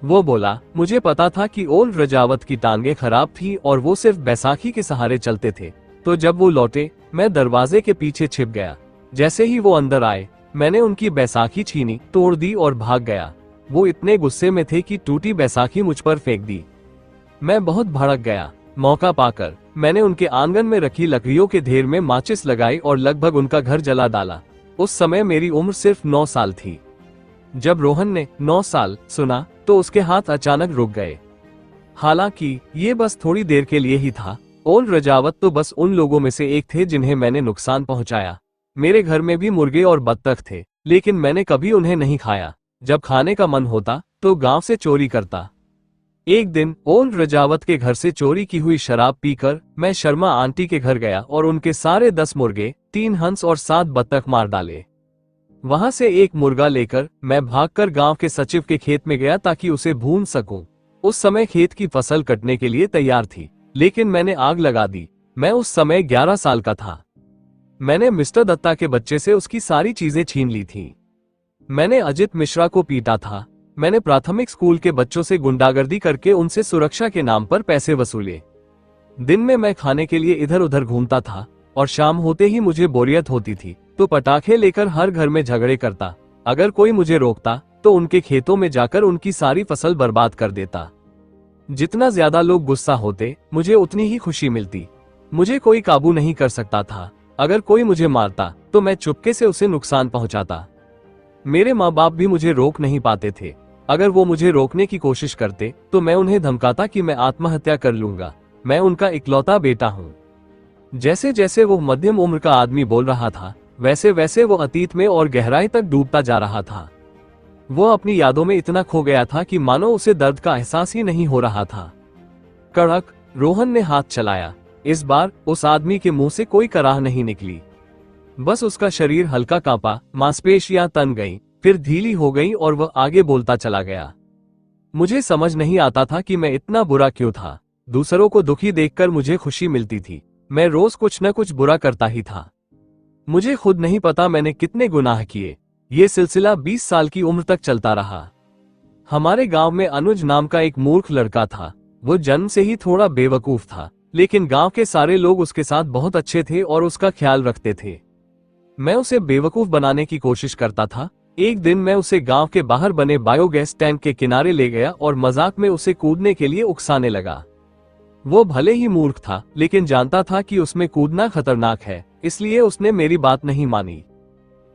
S1: वो बोला, मुझे पता था कि ओल्ड रजावत की टांगे खराब थी और वो सिर्फ बैसाखी के सहारे चलते थे। तो जब वो लौटे, मैं दरवाजे के पीछे छिप गया। जैसे ही वो अंदर आए, मैंने उनकी बैसाखी छीनी, तोड़ दी और भाग गया। वो इतने गुस्से में थे कि टूटी बैसाखी मुझ पर फेंक दी। मैं बहुत भड़क गया। मौका पाकर मैंने उनके आंगन में रखी लकड़ियों के ढेर में माचिस लगाई और लगभग उनका घर जला डाला। उस समय मेरी उम्र सिर्फ 9 साल थी। जब रोहन ने 9 साल सुना तो उसके हाथ अचानक रुक गए। हालांकि ये बस थोड़ी देर के लिए ही था। ओल्ड रजावत तो बस उन लोगों में से एक थे जिन्हें मैंने नुकसान पहुंचाया। मेरे घर में भी मुर्गे और बत्तख थे, लेकिन मैंने कभी उन्हें नहीं खाया। जब खाने का मन होता तो गांव से चोरी करता। एक दिन ओल्ड रजावत के घर से चोरी की हुई शराब पीकर मैं शर्मा आंटी के घर गया और उनके सारे 10 मुर्गे, 3 हंस और 7 बत्तख मार डाले। वहां से एक मुर्गा लेकर मैं भागकर गांव के सचिव के खेत में गया ताकि उसे भून सकूं। उस समय खेत की फसल कटने के लिए तैयार थी, लेकिन मैंने आग लगा दी। मैं उस समय 11 साल का था। मैंने मिस्टर दत्ता के बच्चे से उसकी सारी चीजें छीन ली थी। मैंने अजित मिश्रा को पीटा था। मैंने प्राथमिक स्कूल के बच्चों से गुंडागर्दी करके उनसे सुरक्षा के नाम पर पैसे वसूले। दिन में मैं खाने के लिए इधर उधर घूमता था और शाम होते ही मुझे बोरियत होती थी तो पटाखे लेकर हर घर में झगड़े करता। अगर कोई मुझे रोकता तो उनके खेतों में जाकर उनकी सारी फसल बर्बाद कर देता। जितना ज्यादा लोग गुस्सा होते, मुझे उतनी ही खुशी मिलती। मुझे कोई काबू नहीं कर सकता था। अगर कोई मुझे मारता तो मैं चुपके से उसे नुकसान पहुंचाता। मेरे माँ बाप भी मुझे रोक नहीं पाते थे। अगर वो मुझे रोकने की कोशिश करते तो मैं उन्हें धमकाता कि मैं आत्महत्या कर लूंगा। मैं उनका इकलौता बेटा हूँ। जैसे जैसे वो मध्यम उम्र का आदमी बोल रहा था, वैसे वैसे वो अतीत में और गहराई तक डूबता जा रहा था। वो अपनी यादों में इतना खो गया था कि मानो उसे दर्द का एहसास ही नहीं हो रहा था। कड़क, रोहन ने हाथ चलाया। इस बार उस आदमी के मुंह से कोई कराह नहीं निकली। बस उसका शरीर हल्का कांपा, मांसपेशियां तन गईं, फिर ढीली हो गईं और वह आगे बोलता चला गया। मुझे समझ नहीं आता था कि मैं इतना बुरा क्यों था। दूसरों को दुखी देखकर मुझे खुशी मिलती थी। मैं रोज कुछ न कुछ बुरा करता ही था। मुझे खुद नहीं पता मैंने कितने गुनाह किए। ये सिलसिला 20 साल की उम्र तक चलता रहा। हमारे गांव में अनुज नाम का एक मूर्ख लड़का था। वो जन्म से ही थोड़ा बेवकूफ था, लेकिन गांव के सारे लोग उसके साथ बहुत अच्छे थे और उसका ख्याल रखते थे। मैं उसे बेवकूफ बनाने की कोशिश करता था। एक दिन मैं उसे गांव के बाहर बने बायोगैस टैंक के किनारे ले गया और मजाक में उसे कूदने के लिए उकसाने लगा। वो भले ही मूर्ख था, लेकिन जानता था कि उसमें कूदना खतरनाक है, इसलिए उसने मेरी बात नहीं मानी।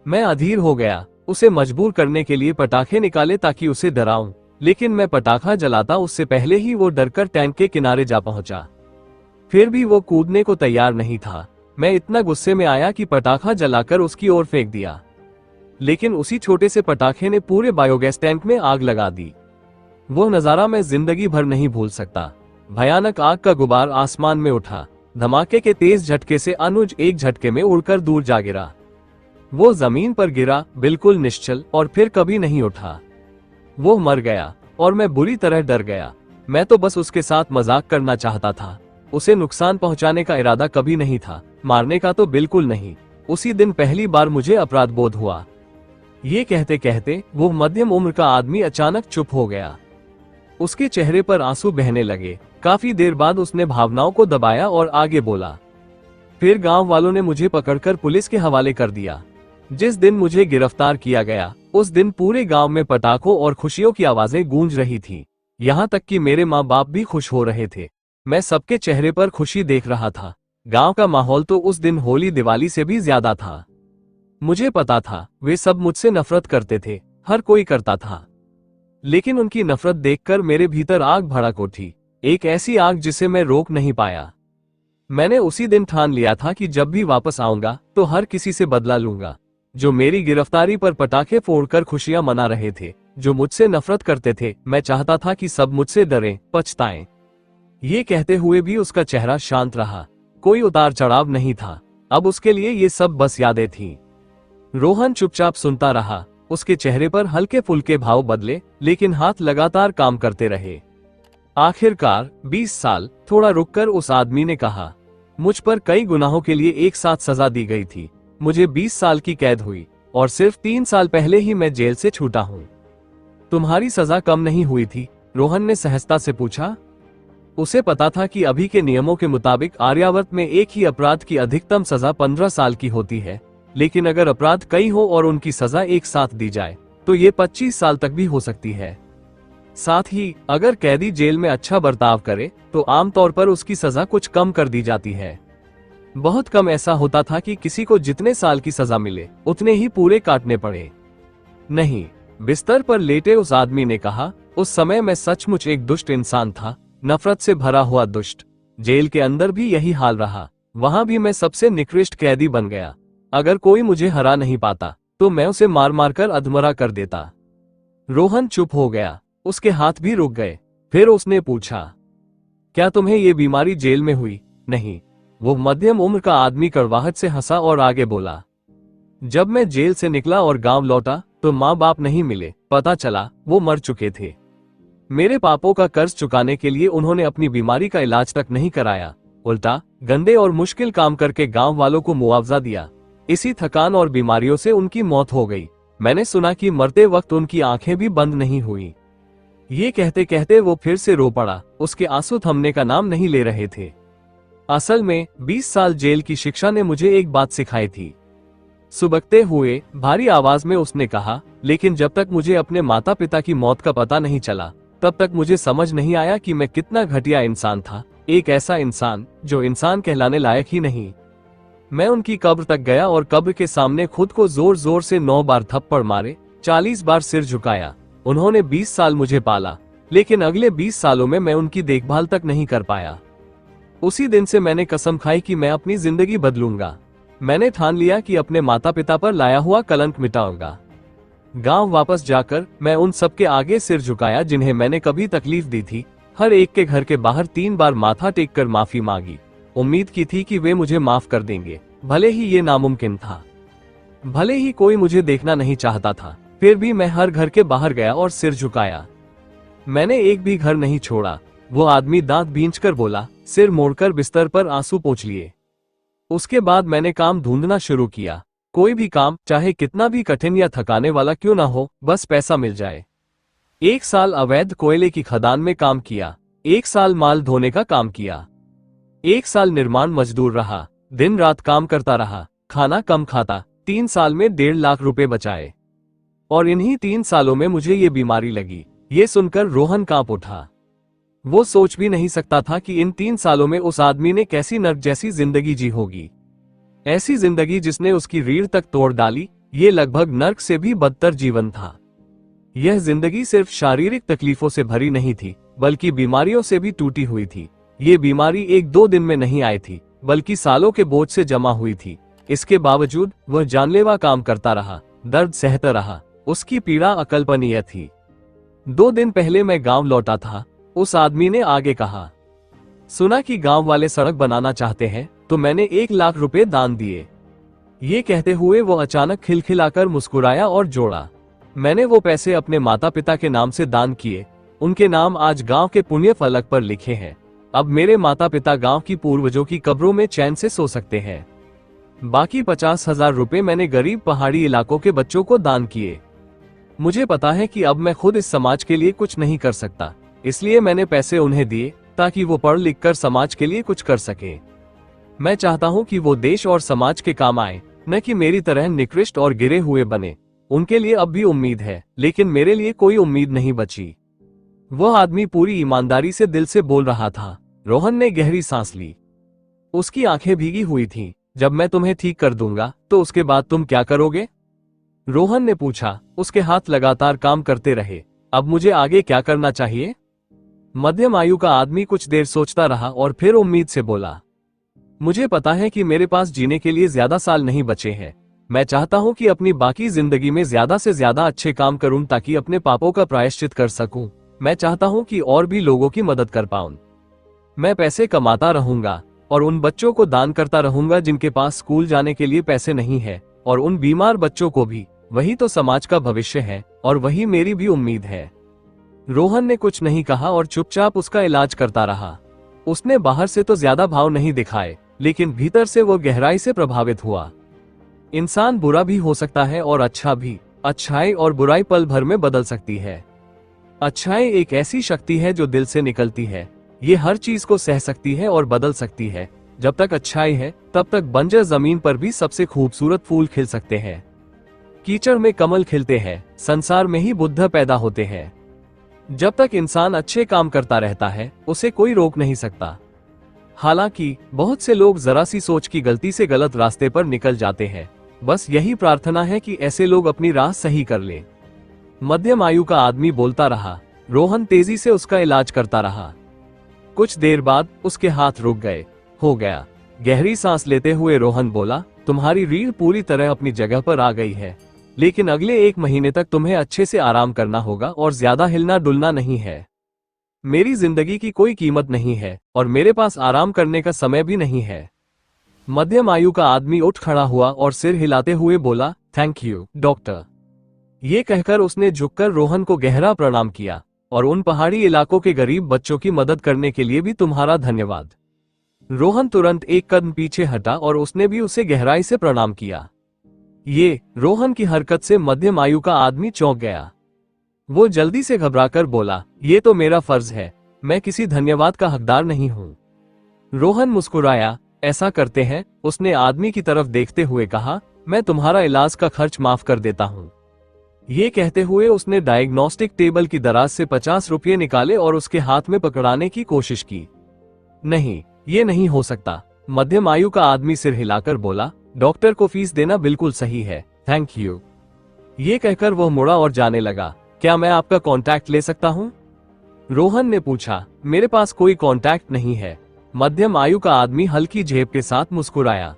S1: मैं अधीर हो गया। उसे मजबूर करने के लिए पटाखे निकाले ताकि उसे डराऊं, लेकिन मैं पटाखा जलाता उससे पहले ही वो डरकर टैंक के किनारे जा पहुंचा। फिर भी वो कूदने को तैयार नहीं था। मैं इतना गुस्से में आया कि पटाखा जलाकर उसकी ओर फेंक दिया, लेकिन उसी छोटे से पटाखे ने पूरे बायोगैस टैंक में आग लगा दी। वो नजारा मैं जिंदगी भर नहीं भूल सकता। भयानक आग का गुबार आसमान में उठा। धमाके के तेज झटके से अनुज एक झटके में उड़कर दूर जा गिरा। वो जमीन पर गिरा, बिल्कुल निश्चल, और फिर कभी नहीं उठा। वो मर गया और मैं बुरी तरह डर गया। मैं तो बस उसके साथ मजाक करना चाहता था। उसे नुकसान पहुंचाने का इरादा कभी नहीं था, मारने का तो बिल्कुल नहीं। उसी दिन पहली बार मुझे अपराध बोध हुआ। ये कहते कहते वो मध्यम उम्र का आदमी अचानक चुप हो गया। उसके चेहरे पर आंसू बहने लगे। काफी देर बाद उसने भावनाओं को दबाया और आगे बोला। फिर गांव वालों ने मुझे पकड़कर पुलिस के हवाले कर दिया। जिस दिन मुझे गिरफ्तार किया गया, उस दिन पूरे गांव में पटाखों और खुशियों की आवाजें गूंज रही थी। यहाँ तक कि मेरे माँ बाप भी खुश हो रहे थे। मैं सबके चेहरे पर खुशी देख रहा था। गांव का माहौल तो उस दिन होली दिवाली से भी ज्यादा था। मुझे पता था वे सब मुझसे नफरत करते थे, हर कोई करता था, लेकिन उनकी नफरत देखकर मेरे भीतर आग भड़क उठी। एक ऐसी आग जिसे मैं रोक नहीं पाया। मैंने उसी दिन ठान लिया था कि जब भी वापस आऊंगा तो हर किसी से बदला लूंगा। जो मेरी गिरफ्तारी पर पटाखे फोड़कर खुशियां मना रहे थे, जो मुझसे नफरत करते थे, मैं चाहता था कि सब मुझसे डरें, पछताएं। ये कहते हुए भी उसका चेहरा शांत रहा। कोई उतार चढ़ाव नहीं था। अब उसके लिए ये सब बस यादें थीं। रोहन चुपचाप सुनता रहा। उसके चेहरे पर हल्के फुल्के भाव बदले, लेकिन हाथ लगातार काम करते रहे। आखिरकार 20 साल। थोड़ा रुककर उस आदमी ने कहा, मुझ पर कई गुनाहों के लिए एक साथ सजा दी गई थी। मुझे 20 साल की कैद हुई और सिर्फ 3 साल पहले ही मैं जेल से छूटा हूं। तुम्हारी सजा कम नहीं हुई थी? रोहन ने सहजता से पूछा। उसे पता था कि अभी के नियमों के मुताबिक आर्यावर्त में एक ही अपराध की अधिकतम सजा 15 साल की होती है, लेकिन अगर अपराध कई हो और उनकी सजा एक साथ दी जाए तो ये 25 साल तक भी हो सकती है। साथ ही अगर कैदी जेल में अच्छा बर्ताव करे तो आमतौर पर उसकी सजा कुछ कम कर दी जाती है। बहुत कम ऐसा होता था कि किसी को जितने साल की सजा मिले उतने ही पूरे काटने पड़े। नहीं, बिस्तर पर लेटे उस आदमी ने कहा, उस समय मैं सचमुच एक दुष्ट इंसान था, नफरत से भरा हुआ दुष्ट। जेल के अंदर भी यही हाल रहा। वहां भी मैं सबसे निकृष्ट कैदी बन गया। अगर कोई मुझे हरा नहीं पाता तो मैं उसे मार मार कर अधमरा कर देता। रोहन चुप हो गया। उसके हाथ भी रुक गए। फिर उसने पूछा, क्या तुम्हें ये बीमारी जेल में हुई? नहीं। वो मध्यम उम्र का आदमी कड़वाहट से हंसा और आगे बोला, जब मैं जेल से निकला और गांव लौटा तो माँ बाप नहीं मिले। पता चला वो मर चुके थे। मेरे पापों का कर्ज चुकाने के लिए उन्होंने अपनी बीमारी का इलाज तक नहीं कराया, उल्टा गंदे और मुश्किल काम करके गांव वालों को मुआवजा दिया। इसी थकान और बीमारियों से उनकी मौत हो गई। मैंने सुना कि मरते वक्त उनकी आंखें भी बंद नहीं हुई। ये कहते कहते वो फिर से रो पड़ा। उसके आंसू थमने का नाम नहीं ले रहे थे। असल में 20 साल जेल की शिक्षा ने मुझे एक बात सिखाई थी। सुबकते हुए भारी आवाज में उसने कहा, लेकिन जब तक मुझे अपने माता पिता की मौत का पता नहीं चला तब तक मुझे समझ नहीं आया कि मैं कितना घटिया इंसान था। एक ऐसा इंसान जो इंसान कहलाने लायक ही नहीं। मैं उनकी कब्र तक गया और कब्र के सामने खुद को जोर जोर से 9 बार थप्पड़ मारे, 40 बार सिर झुकाया। उन्होंने 20 साल मुझे पाला, लेकिन अगले 20 सालों में मैं उनकी देखभाल तक नहीं कर पाया। उसी दिन से मैंने कसम खाई कि मैं अपनी जिंदगी बदलूंगा। मैंने ठान लिया कि अपने माता पिता पर लाया हुआ कलंक मिटाऊंगा। गांव वापस जाकर मैं उन सबके आगे सिर झुकाया जिन्हें मैंने कभी तकलीफ दी थी। हर एक के घर के बाहर 3 बार माथा टेक कर माफी मांगी। उम्मीद की थी कि वे मुझे माफ कर देंगे, भले ही ये नामुमकिन था। भले ही कोई मुझे देखना नहीं चाहता था, फिर भी मैं हर घर के बाहर गया और सिर झुकाया। मैंने एक भी घर नहीं छोड़ा। वो आदमी दांत भींचकर बोला, सिर मोड़कर बिस्तर पर आंसू पोंछ लिए। उसके बाद मैंने काम ढूंढना शुरू किया। कोई भी काम, चाहे कितना भी कठिन या थकाने वाला क्यों ना हो, बस पैसा मिल जाए। 1 साल अवैध कोयले की खदान में काम किया। 1 साल माल धोने का काम किया। 1 साल निर्माण मजदूर रहा। दिन रात काम करता रहा, खाना कम खाता। 3 साल में 1.5 लाख रुपए बचाए। और इन्हीं 3 सालों में मुझे ये बीमारी लगी। ये सुनकर रोहन कांप उठा। वो सोच भी नहीं सकता था कि इन 3 सालों में उस आदमी ने कैसी नर्क जैसी जिंदगी जी होगी। ऐसी जिंदगी जिसने उसकी रीढ़ तक तोड़ डाली। ये लगभग नर्क से भी बदतर जीवन था। यह जिंदगी सिर्फ शारीरिक तकलीफों से भरी नहीं थी, बल्कि बीमारियों से भी टूटी हुई थी। ये बीमारी 1-2 दिन में नहीं आई थी, बल्कि सालों के बोझ से जमा हुई थी। इसके बावजूद वह जानलेवा काम करता रहा, दर्द सहता रहा। उसकी पीड़ा अकल्पनीय थी। 2 दिन पहले मैं गांव लौटा था। उस आदमी ने आगे कहा, सुना कि गांव वाले सड़क बनाना चाहते हैं, तो मैंने 1 लाख रुपए दान दिए। ये कहते हुए वो अचानक खिलखिलाकर मुस्कुराया और जोड़ा, मैंने वो पैसे अपने माता पिता के नाम से दान किए। उनके नाम आज गांव के पुण्य फलक पर लिखे हैं। अब मेरे माता पिता गांव की पूर्वजों की कब्रों में चैन से सो सकते हैं। बाकी 50,000 रुपए मैंने गरीब पहाड़ी इलाकों के बच्चों को दान किए। मुझे पता है कि अब मैं खुद इस समाज के लिए कुछ नहीं कर सकता, इसलिए मैंने पैसे उन्हें दिए ताकि वो पढ़ लिख कर समाज के लिए कुछ कर सके। मैं चाहता हूं कि वो देश और समाज के काम आए, न कि मेरी तरह निकृष्ट और गिरे हुए बने। उनके लिए अब भी उम्मीद है, लेकिन मेरे लिए कोई उम्मीद नहीं बची। वह आदमी पूरी ईमानदारी से दिल से बोल रहा था। रोहन ने गहरी सांस ली। उसकी आंखें भीगी हुई थीं। जब मैं तुम्हें ठीक कर दूंगा तो उसके बाद तुम क्या करोगे? रोहन ने पूछा। उसके हाथ लगातार काम करते रहे। अब मुझे आगे क्या करना चाहिए? मध्यम आयु का आदमी कुछ देर सोचता रहा और फिर उम्मीद से बोला, मुझे पता है कि मेरे पास जीने के लिए ज्यादा साल नहीं बचे हैं। मैं चाहता हूं कि अपनी बाकी जिंदगी में ज्यादा से ज्यादा अच्छे काम करूं ताकि अपने पापों का प्रायश्चित कर सकूं। मैं चाहता हूं कि और भी लोगों की मदद कर पाऊं। मैं पैसे कमाता रहूंगा और उन बच्चों को दान करता रहूंगा जिनके पास स्कूल जाने के लिए पैसे नहीं है, और उन बीमार बच्चों को भी। वही तो समाज का भविष्य है और वही मेरी भी उम्मीद है। रोहन ने कुछ नहीं कहा और चुपचाप उसका इलाज करता रहा। उसने बाहर से तो ज्यादा भाव नहीं दिखाए, लेकिन भीतर से वो गहराई से प्रभावित हुआ। इंसान बुरा भी हो सकता है और अच्छा भी। अच्छाई और बुराई पल भर में बदल सकती है। अच्छाई एक ऐसी शक्ति है जो दिल से निकलती है। ये हर चीज को सह सकती है और बदल सकती है। जब तक अच्छाई है तब तक बंजर जमीन पर भी सबसे खूबसूरत फूल खिल सकते हैं। कीचड़ में कमल खिलते हैं, संसार में ही बुद्ध पैदा होते हैं। जब तक इंसान अच्छे काम करता रहता है उसे कोई रोक नहीं सकता। हालांकि बहुत से लोग जरा सी सोच की गलती से गलत रास्ते पर निकल जाते हैं। बस यही प्रार्थना है कि ऐसे लोग अपनी राह सही कर लें। मध्यम आयु का आदमी बोलता रहा। रोहन तेजी से उसका इलाज करता रहा। कुछ देर बाद उसके हाथ रुक गए। हो गया। गहरी सांस लेते हुए रोहन बोला, तुम्हारी रीढ़ पूरी तरह अपनी जगह पर आ गई है, लेकिन अगले 1 महीने तक तुम्हें अच्छे से आराम करना होगा और ज्यादा हिलना डुलना नहीं है। मेरी जिंदगी की कोई कीमत नहीं है और मेरे पास आराम करने का समय भी नहीं है। मध्यम आयु का आदमी उठ खड़ा हुआ और सिर हिलाते हुए बोला, थैंक यू डॉक्टर। ये कहकर उसने झुककर रोहन को गहरा प्रणाम किया, और उन पहाड़ी इलाकों के गरीब बच्चों की मदद करने के लिए भी तुम्हारा धन्यवाद। रोहन तुरंत एक कदम पीछे हटा और उसने भी उसे गहराई से प्रणाम किया। ये रोहन की हरकत से मध्यम आयु का आदमी चौंक गया। वो जल्दी से घबराकर बोला, ये तो मेरा फर्ज है, मैं किसी धन्यवाद का हकदार नहीं हूं। रोहन मुस्कुराया। ऐसा करते हैं, उसने आदमी की तरफ देखते हुए कहा, मैं तुम्हारा इलाज का खर्च माफ कर देता हूं। ये कहते हुए उसने डायग्नोस्टिक टेबल की दराज से 50 रुपये निकाले और उसके हाथ में पकड़ाने की कोशिश की। नहीं, ये नहीं हो सकता। मध्यम आयु का आदमी सिर हिलाकर बोला, डॉक्टर को फीस देना बिल्कुल सही है, थैंक यू। ये कहकर वह मुड़ा और जाने लगा। क्या मैं आपका कांटेक्ट ले सकता हूं? रोहन ने पूछा। मेरे पास कोई कांटेक्ट नहीं है। मध्यम आयु का आदमी हल्की झेप के साथ मुस्कुराया।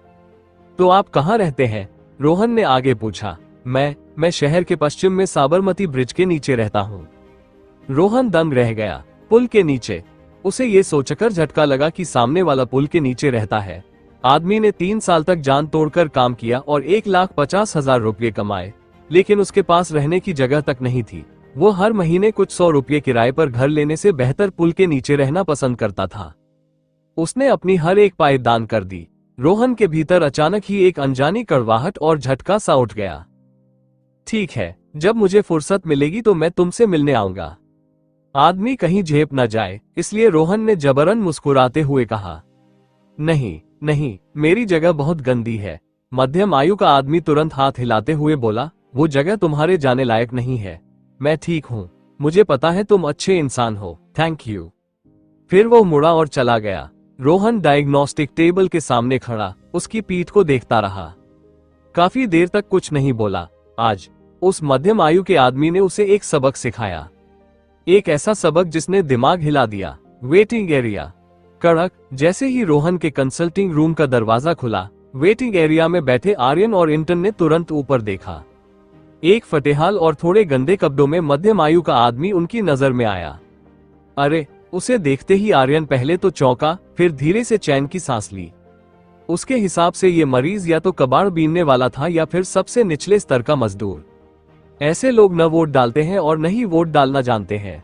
S1: तो आप कहाँ रहते हैं? रोहन ने आगे पूछा। मैं शहर के पश्चिम में साबरमती ब्रिज के नीचे रहता हूँ। रोहन दंग रह गया। पुल के नीचे? उसे ये सोचकर झटका लगा कि सामने वाला पुल के नीचे रहता है। आदमी ने 3 साल तक जान तोड़कर काम किया और 1,50,000 रुपये कमाए, लेकिन उसके पास रहने की जगह तक नहीं थी। वो हर महीने कुछ 100 रुपये किराए पर घर लेने से बेहतर पुल के नीचे रहना पसंद करता था। उसने अपनी हर एक पाई दान कर दी। रोहन के भीतर अचानक ही एक अनजानी कड़वाहट और झटका सा उठ गया। ठीक है, जब मुझे फुर्सत मिलेगी तो मैं तुमसे मिलने आऊंगा। आदमी कहीं झेप न जाए, इसलिए रोहन ने जबरन मुस्कुराते हुए कहा। नहीं नहीं, मेरी जगह बहुत गंदी है। मध्यम आयु का आदमी तुरंत हाथ हिलाते हुए बोला, वो जगह तुम्हारे जाने लायक नहीं है। मैं ठीक हूँ, मुझे पता है तुम अच्छे इंसान हो, थैंक यू। फिर वो मुड़ा और चला गया। रोहन डायग्नोस्टिक टेबल के सामने खड़ा उसकी पीठ को देखता रहा। काफी देर तक कुछ नहीं बोला। आज उस मध्यम आयु के आदमी ने उसे एक सबक सिखाया, एक ऐसा सबक जिसने दिमाग हिला दिया। Waiting area. कड़क। जैसे ही रोहन के कंसल्टिंग रूम का दरवाजा खुला, वेटिंग एरिया में बैठे आर्यन और इंटन ने तुरंत ऊपर देखा। एक फटेहाल और थोड़े गंदे कपड़ों में मध्यम आयु का आदमी उनकी नजर में आया। अरे! उसे देखते ही आर्यन पहले तो चौंका, फिर धीरे से चैन की सांस ली। उसके हिसाब से ये मरीज या तो कबाड़ बीनने वाला था या फिर सबसे निचले स्तर का मजदूर। ऐसे लोग न वोट डालते हैं और न ही वोट डालना जानते हैं।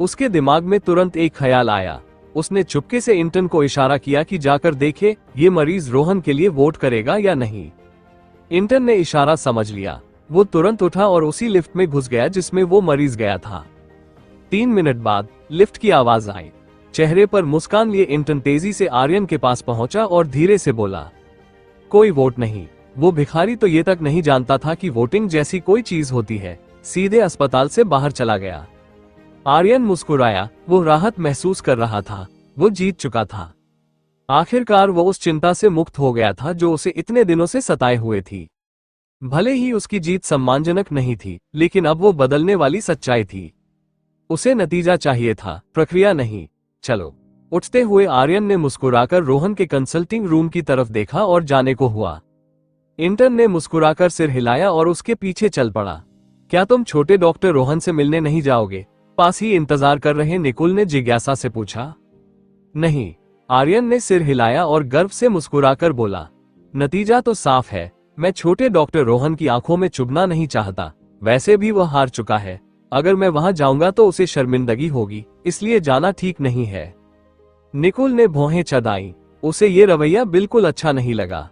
S1: उसके दिमाग में तुरंत एक ख्याल आया। उसने चुपके से इंटन को इशारा किया कि जाकर देखे ये मरीज रोहन के लिए वोट करेगा या नहीं। इंटन ने इशारा समझ लिया। वो तुरंत उठा और उसी लिफ्ट में घुस गया जिसमें वो मरीज गया था। 3 मिनट बाद लिफ्ट की आवाज आई। चेहरे पर मुस्कान लिए इंटन तेजी से आर्यन के पास पहुंचा और धीरे से बोला, कोई वोट नहीं। वो भिखारी तो ये तक नहीं जानता था कि वोटिंग जैसी कोई चीज होती है। सीधे अस्पताल से बाहर चला गया। आर्यन मुस्कुराया। वो राहत महसूस कर रहा था। वो जीत चुका था। आखिरकार वो उस चिंता से मुक्त हो गया था जो उसे इतने दिनों से सताए हुए थी। भले ही उसकी जीत सम्मानजनक नहीं थी, लेकिन अब वो बदलने वाली सच्चाई थी। उसे नतीजा चाहिए था, प्रक्रिया नहीं। चलो। उठते हुए आर्यन ने मुस्कुराकर रोहन के कंसल्टिंग रूम की तरफ देखा और जाने को हुआ। इंटर्न ने मुस्कुराकर सिर हिलाया और उसके पीछे चल पड़ा। क्या तुम छोटे डॉक्टर रोहन से मिलने नहीं जाओगे? पास ही इंतजार कर रहे निकुल ने जिज्ञासा से पूछा। नहीं, आर्यन ने सिर हिलाया और गर्व से मुस्कुराकर बोला, नतीजा तो साफ है। मैं छोटे डॉक्टर रोहन की आंखों में चुभना नहीं चाहता। वैसे भी वह हार चुका है। अगर मैं वहां जाऊंगा तो उसे शर्मिंदगी होगी, इसलिए जाना ठीक नहीं है। निकुल ने भौहें चढ़ाई। उसे ये रवैया बिल्कुल अच्छा नहीं लगा।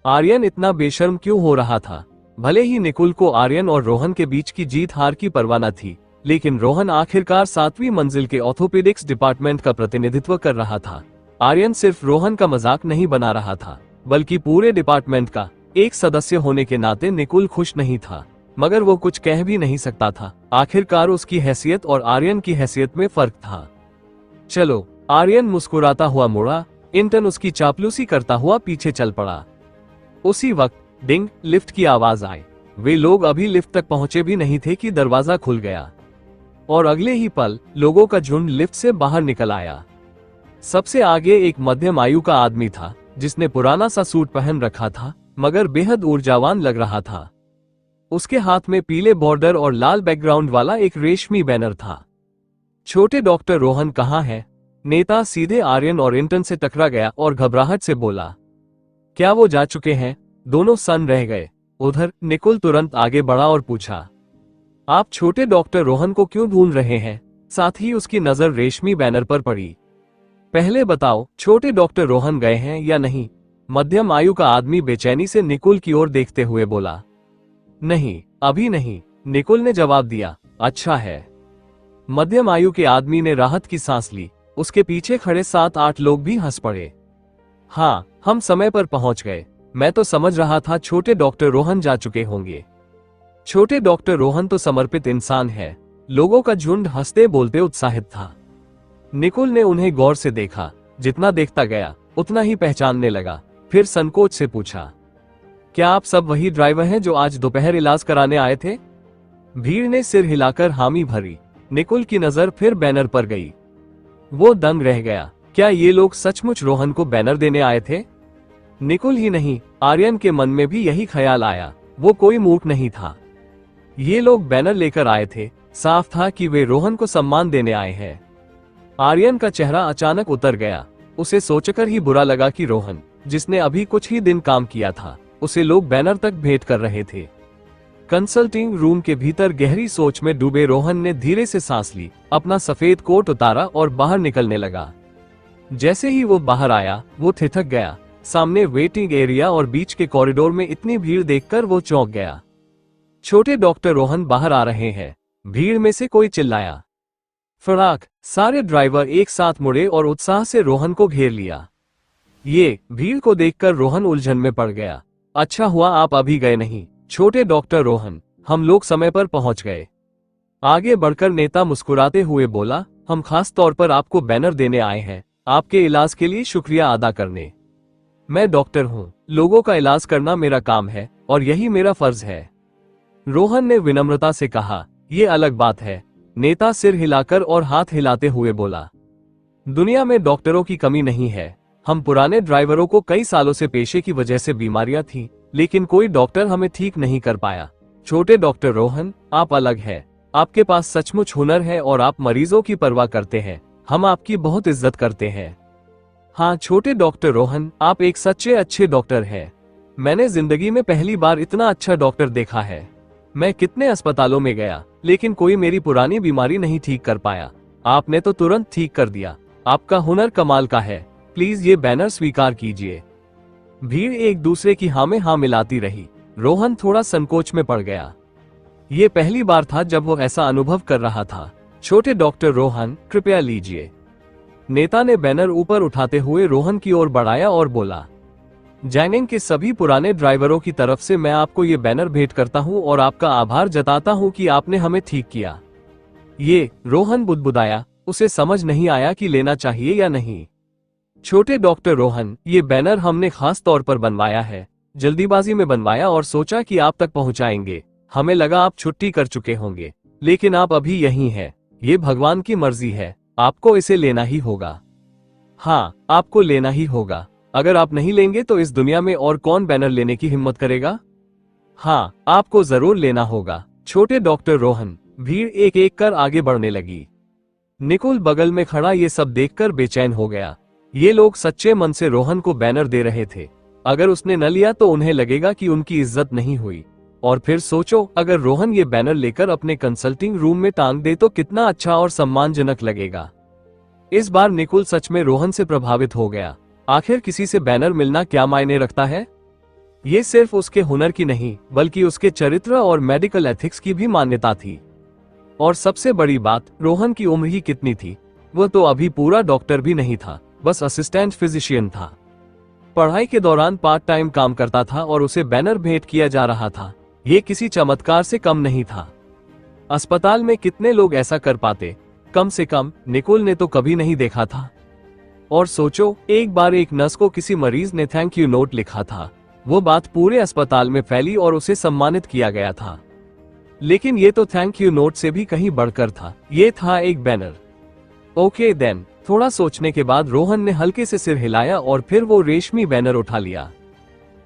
S1: आर्यन इतना बेशर्म क्यों हो रहा था? भले ही निकुल को आर्यन और रोहन के बीच की जीत हार की परवाह न थी, लेकिन रोहन आखिरकार 7वीं मंजिल के ऑर्थोपेडिक्स डिपार्टमेंट का प्रतिनिधित्व कर रहा था। आर्यन सिर्फ रोहन का मजाक नहीं बना रहा था, बल्कि पूरे डिपार्टमेंट का एक सदस्य होने के नाते निकुल खुश नहीं था, मगर वो कुछ कह भी नहीं सकता था। आखिरकार उसकी हैसियत और आर्यन की हैसियत में फर्क था। चलो, आर्यन मुस्कुराता हुआ मुड़ा। इंटर्न उसकी चापलूसी करता हुआ पीछे चल पड़ा। उसी वक्त डिंग, लिफ्ट की आवाज आई। वे लोग अभी लिफ्ट तक पहुंचे भी नहीं थे कि दरवाजा खुल गया और अगले ही पल लोगों का झुंड लिफ्ट से बाहर निकल आया। सबसे आगे एक मध्यम आयु का आदमी था, जिसने पुराना सा सूट पहन रखा था, मगर बेहद ऊर्जावान लग रहा था। उसके हाथ में पीले बॉर्डर और लाल बैकग्राउंड वाला एक रेशमी बैनर था। छोटे डॉक्टर रोहन कहाँ है? नेता सीधे आर्यन और इंटर्न से टकरा गया और घबराहट से बोला, क्या वो जा चुके हैं? दोनों सन्न रह गए। उधर निकुल तुरंत आगे बढ़ा और पूछा, आप छोटे डॉक्टर रोहन को क्यों ढूंढ रहे हैं? साथ ही उसकी नजर रेशमी बैनर पर पड़ी। पहले बताओ, छोटे डॉक्टर रोहन गए हैं या नहीं? मध्यम आयु का आदमी बेचैनी से निकुल की ओर देखते हुए बोला। नहीं, अभी नहीं, निकुल ने जवाब दिया। अच्छा है। मध्यम आयु के आदमी ने राहत की सांस ली। उसके पीछे खड़े 7-8 लोग भी हंस पड़े। हाँ, हम समय पर पहुंच गए। मैं तो समझ रहा था छोटे डॉक्टर रोहन जा चुके होंगे। छोटे डॉक्टर रोहन तो समर्पित इंसान है। लोगों का झुंड हंसते बोलते उत्साहित था। निकुल ने उन्हें गौर से देखा। जितना देखता गया उतना ही पहचानने लगा। फिर संकोच से पूछा, क्या आप सब वही ड्राइवर हैं जो आज दोपहर इलाज कराने आए थे? भीड़ ने सिर हिलाकर हामी भरी। निकुल की नजर फिर बैनर पर गई। वो दंग रह गया। क्या ये लोग सचमुच रोहन को बैनर देने आए थे? निकुल ही नहीं, आर्यन के मन में भी यही ख्याल आया। वो कोई मूर्ख नहीं था। ये लोग बैनर लेकर आए थे। साफ था कि वे रोहन को सम्मान देने आए हैं। आर्यन का चेहरा अचानक उतर गया। उसे सोचकर ही बुरा लगा कि रोहन, जिसने अभी कुछ ही दिन काम किया था, उसे लोग बैनर तक भेंट कर रहे थे। कंसल्टिंग रूम के भीतर गहरी सोच में डूबे रोहन ने धीरे से सांस ली, अपना सफेद कोट उतारा और बाहर निकलने लगा। जैसे ही वो बाहर आया, वो ठिठक गया। सामने वेटिंग एरिया और बीच के कॉरिडोर में इतनी भीड़ देखकर वो चौंक गया। छोटे डॉक्टर रोहन बाहर आ रहे हैं। भीड़ में से कोई चिल्लाया। फड़ाक! सारे ड्राइवर एक साथ मुड़े और उत्साह से रोहन को घेर लिया। ये भीड़ को देखकर रोहन उलझन में पड़ गया। अच्छा हुआ आप अभी गए नहीं, छोटे डॉक्टर रोहन, हम लोग समय पर पहुंच गए। आगे बढ़कर नेता मुस्कुराते हुए बोला, हम खास तौर पर आपको बैनर देने आए हैं, आपके इलाज के लिए शुक्रिया अदा करने। मैं डॉक्टर हूं, लोगों का इलाज करना मेरा काम है और यही मेरा फर्ज है। रोहन ने विनम्रता से कहा। ये अलग बात है। नेता सिर हिलाकर और हाथ हिलाते हुए बोला, दुनिया में डॉक्टरों की कमी नहीं है। हम पुराने ड्राइवरों को कई सालों से पेशे की वजह से बीमारियां थी, लेकिन कोई डॉक्टर हमें ठीक नहीं कर पाया। छोटे डॉक्टर रोहन, आप अलग हैं। आपके पास सचमुच हुनर है और आप मरीजों की परवाह करते हैं। हम आपकी बहुत इज्जत करते हैं। हाँ छोटे डॉक्टर रोहन, आप एक सच्चे अच्छे डॉक्टर हैं। मैंने जिंदगी में पहली बार इतना अच्छा डॉक्टर देखा है। मैं कितने अस्पतालों में गया, लेकिन कोई मेरी पुरानी बीमारी नहीं ठीक कर पाया। आपने तो तुरंत ठीक कर दिया। आपका हुनर कमाल का है। प्लीज ये बैनर स्वीकार कीजिए। भीड़ एक दूसरे की हाँ में हाँ मिलाती रही। रोहन थोड़ा संकोच में पड़ गया। ये पहली बार था जब वो ऐसा अनुभव कर रहा था। छोटे डॉक्टर रोहन, कृपया लीजिए। नेता ने बैनर ऊपर उठाते हुए रोहन की ओर बढ़ाया और बोला, जैनिंग के सभी पुराने ड्राइवरों की तरफ से मैं आपको ये बैनर भेंट करता हूं और आपका आभार जताता हूं कि आपने हमें ठीक किया। ये रोहन बुदबुदाया। उसे समझ नहीं आया कि लेना चाहिए या नहीं। छोटे डॉक्टर रोहन, ये बैनर हमने खास तौर पर बनवाया है। जल्दीबाजी में बनवाया और सोचा कि आप तक पहुंचाएंगे। हमें लगा आप छुट्टी कर चुके होंगे, लेकिन आप अभी यहीं हैं। ये भगवान की मर्जी है, आपको इसे लेना ही होगा। हाँ, आपको लेना ही होगा। अगर आप नहीं लेंगे तो इस दुनिया में और कौन बैनर लेने की हिम्मत करेगा? हाँ, आपको जरूर लेना होगा। छोटे डॉक्टर रोहन। भीड़ एक एक कर आगे बढ़ने लगी। निकुल बगल में खड़ा ये सब देखकर बेचैन हो गया। ये लोग सच्चे मन से रोहन को बैनर दे रहे थे। अगर उसने न लिया तो उन्हें लगेगा कि उनकी इज्जत नहीं हुई। और फिर सोचो, अगर रोहन ये बैनर लेकर अपने कंसल्टिंग रूम में टांग दे तो कितना अच्छा और सम्मानजनक लगेगा। इस बार निकुल सच में रोहन से प्रभावित हो गया। आखिर किसी से बैनर मिलना क्या मायने रखता है? ये सिर्फ उसके हुनर की नहीं, बल्कि उसके चरित्र और मेडिकल एथिक्स की भी मान्यता थी। और सबसे बड़ी बात, रोहन की उम्र ही कितनी थी? वह तो अभी पूरा डॉक्टर भी नहीं था, बस असिस्टेंट फिजिशियन था। पढ़ाई के दौरान पार्ट टाइम काम करता था और उसे बैनर भेंट किया जा रहा था। ये किसी चमत्कार से कम नहीं था। अस्पताल में कितने लोग ऐसा कर पाते? कम से कम निकुल ने तो कभी नहीं देखा था। और सोचो, एक बार एक नर्स को किसी मरीज ने थैंक यू नोट लिखा था। वो बात पूरे अस्पताल में फैली और उसे सम्मानित किया गया था। लेकिन ये तो थैंक यू नोट से भी कहीं बढ़कर था। ये था एक बैनर। ओके देन, थोड़ा सोचने के बाद रोहन ने हल्के से सिर हिलाया और फिर वो रेशमी बैनर उठा लिया।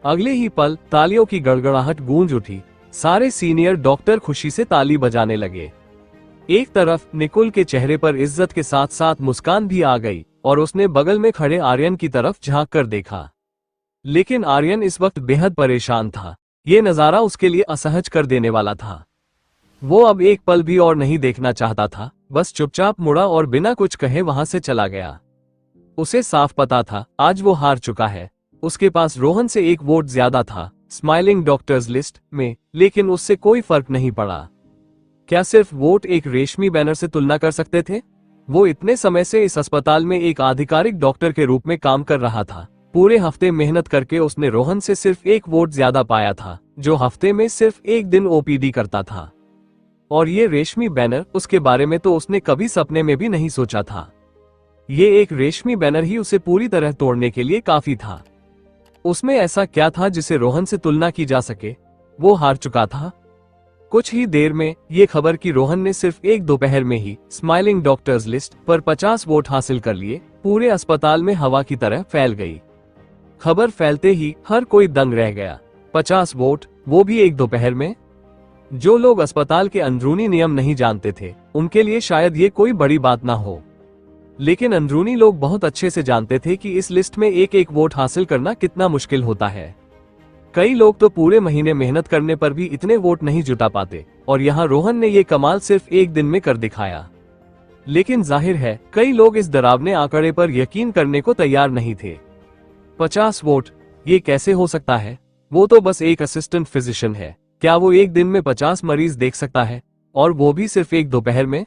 S1: अगले ही पल तालियों की गड़गड़ाहट गूंज उठी। सारे सीनियर डॉक्टर खुशी से ताली बजाने लगे। एक तरफ निकुल के चेहरे पर इज्जत के साथ साथ मुस्कान भी आ गई और उसने बगल में खड़े आर्यन की तरफ झांक कर देखा। लेकिन आर्यन इस वक्त बेहद परेशान था। ये नजारा उसके लिए असहज कर देने वाला था। वो अब एक पल भी और नहीं देखना चाहता था, बस चुपचाप मुड़ा और बिना कुछ कहे वहां से चला गया। उसे साफ पता था आज वो हार चुका है। उसके पास रोहन से एक वोट ज्यादा था स्माइलिंग डॉक्टर्स लिस्ट में, लेकिन उससे कोई फर्क नहीं पड़ा। क्या सिर्फ वोट एक रेशमी बैनर से तुलना कर सकते थे? वो इतने समय से इस अस्पताल में एक आधिकारिक डॉक्टर के रूप में काम कर रहा था। पूरे हफ्ते मेहनत करके उसने रोहन से सिर्फ एक वोट ज्यादा पाया था, जो हफ्ते में सिर्फ एक दिन ओपीडी करता था। और ये रेशमी बैनर, उसके बारे में तो उसने कभी सपने में भी नहीं सोचा था। ये एक रेशमी बैनर ही उसे पूरी तरह तोड़ने के लिए काफी था। उसमें ऐसा क्या था जिसे रोहन से तुलना की जा सके? वो हार चुका था। कुछ ही देर में ये खबर कि रोहन ने सिर्फ एक दोपहर में ही स्माइलिंग डॉक्टर्स लिस्ट पर 50 वोट हासिल कर लिए, पूरे अस्पताल में हवा की तरह फैल गई। खबर फैलते ही हर कोई दंग रह गया। 50 वोट, वो भी एक दोपहर में? जो लोग अस्पताल के अंदरूनी नियम नहीं जानते थे, उनके लिए शायद ये कोई बड़ी बात ना हो, लेकिन अंदरूनी लोग बहुत अच्छे से जानते थे कि इस लिस्ट में एक एक वोट हासिल करना कितना मुश्किल होता है। कई लोग तो पूरे महीने मेहनत करने पर भी इतने वोट नहीं जुटा पाते, और यहाँ रोहन ने ये कमाल सिर्फ एक दिन में कर दिखाया। लेकिन जाहिर है कई लोग इस डरावने आंकड़े पर यकीन करने को तैयार नहीं थे। 50 वोट, ये कैसे हो सकता है? वो तो बस एक असिस्टेंट फिजिशियन है। क्या वो एक दिन में 50 मरीज देख सकता है, और वो भी सिर्फ एक दोपहर में?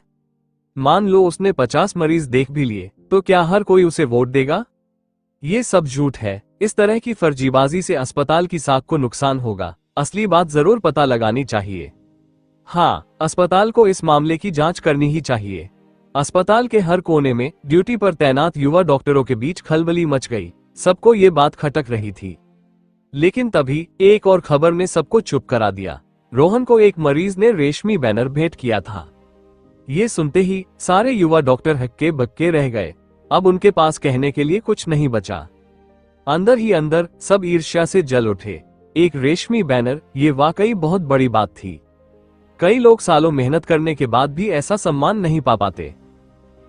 S1: मान लो उसने 50 मरीज देख भी लिए, तो क्या हर कोई उसे वोट देगा? ये सब झूठ है। इस तरह की फर्जीबाजी से अस्पताल की साख को नुकसान होगा। असली बात जरूर पता लगानी चाहिए। हाँ, अस्पताल को इस मामले की जांच करनी ही चाहिए। अस्पताल के हर कोने में ड्यूटी पर तैनात युवा डॉक्टरों के बीच खलबली मच गई। सबको ये बात खटक रही थी। लेकिन तभी एक और खबर ने सबको चुप करा दिया। रोहन को एक मरीज ने रेशमी बैनर भेंट किया था। ये सुनते ही सारे युवा डॉक्टर हक्के बक्के रह गए। अब उनके पास कहने के लिए कुछ नहीं बचा। अंदर ही अंदर सब ईर्ष्या से जल उठे। एक रेशमी बैनर, ये वाकई बहुत बड़ी बात थी। कई लोग सालों मेहनत करने के बाद भी ऐसा सम्मान नहीं पा पाते।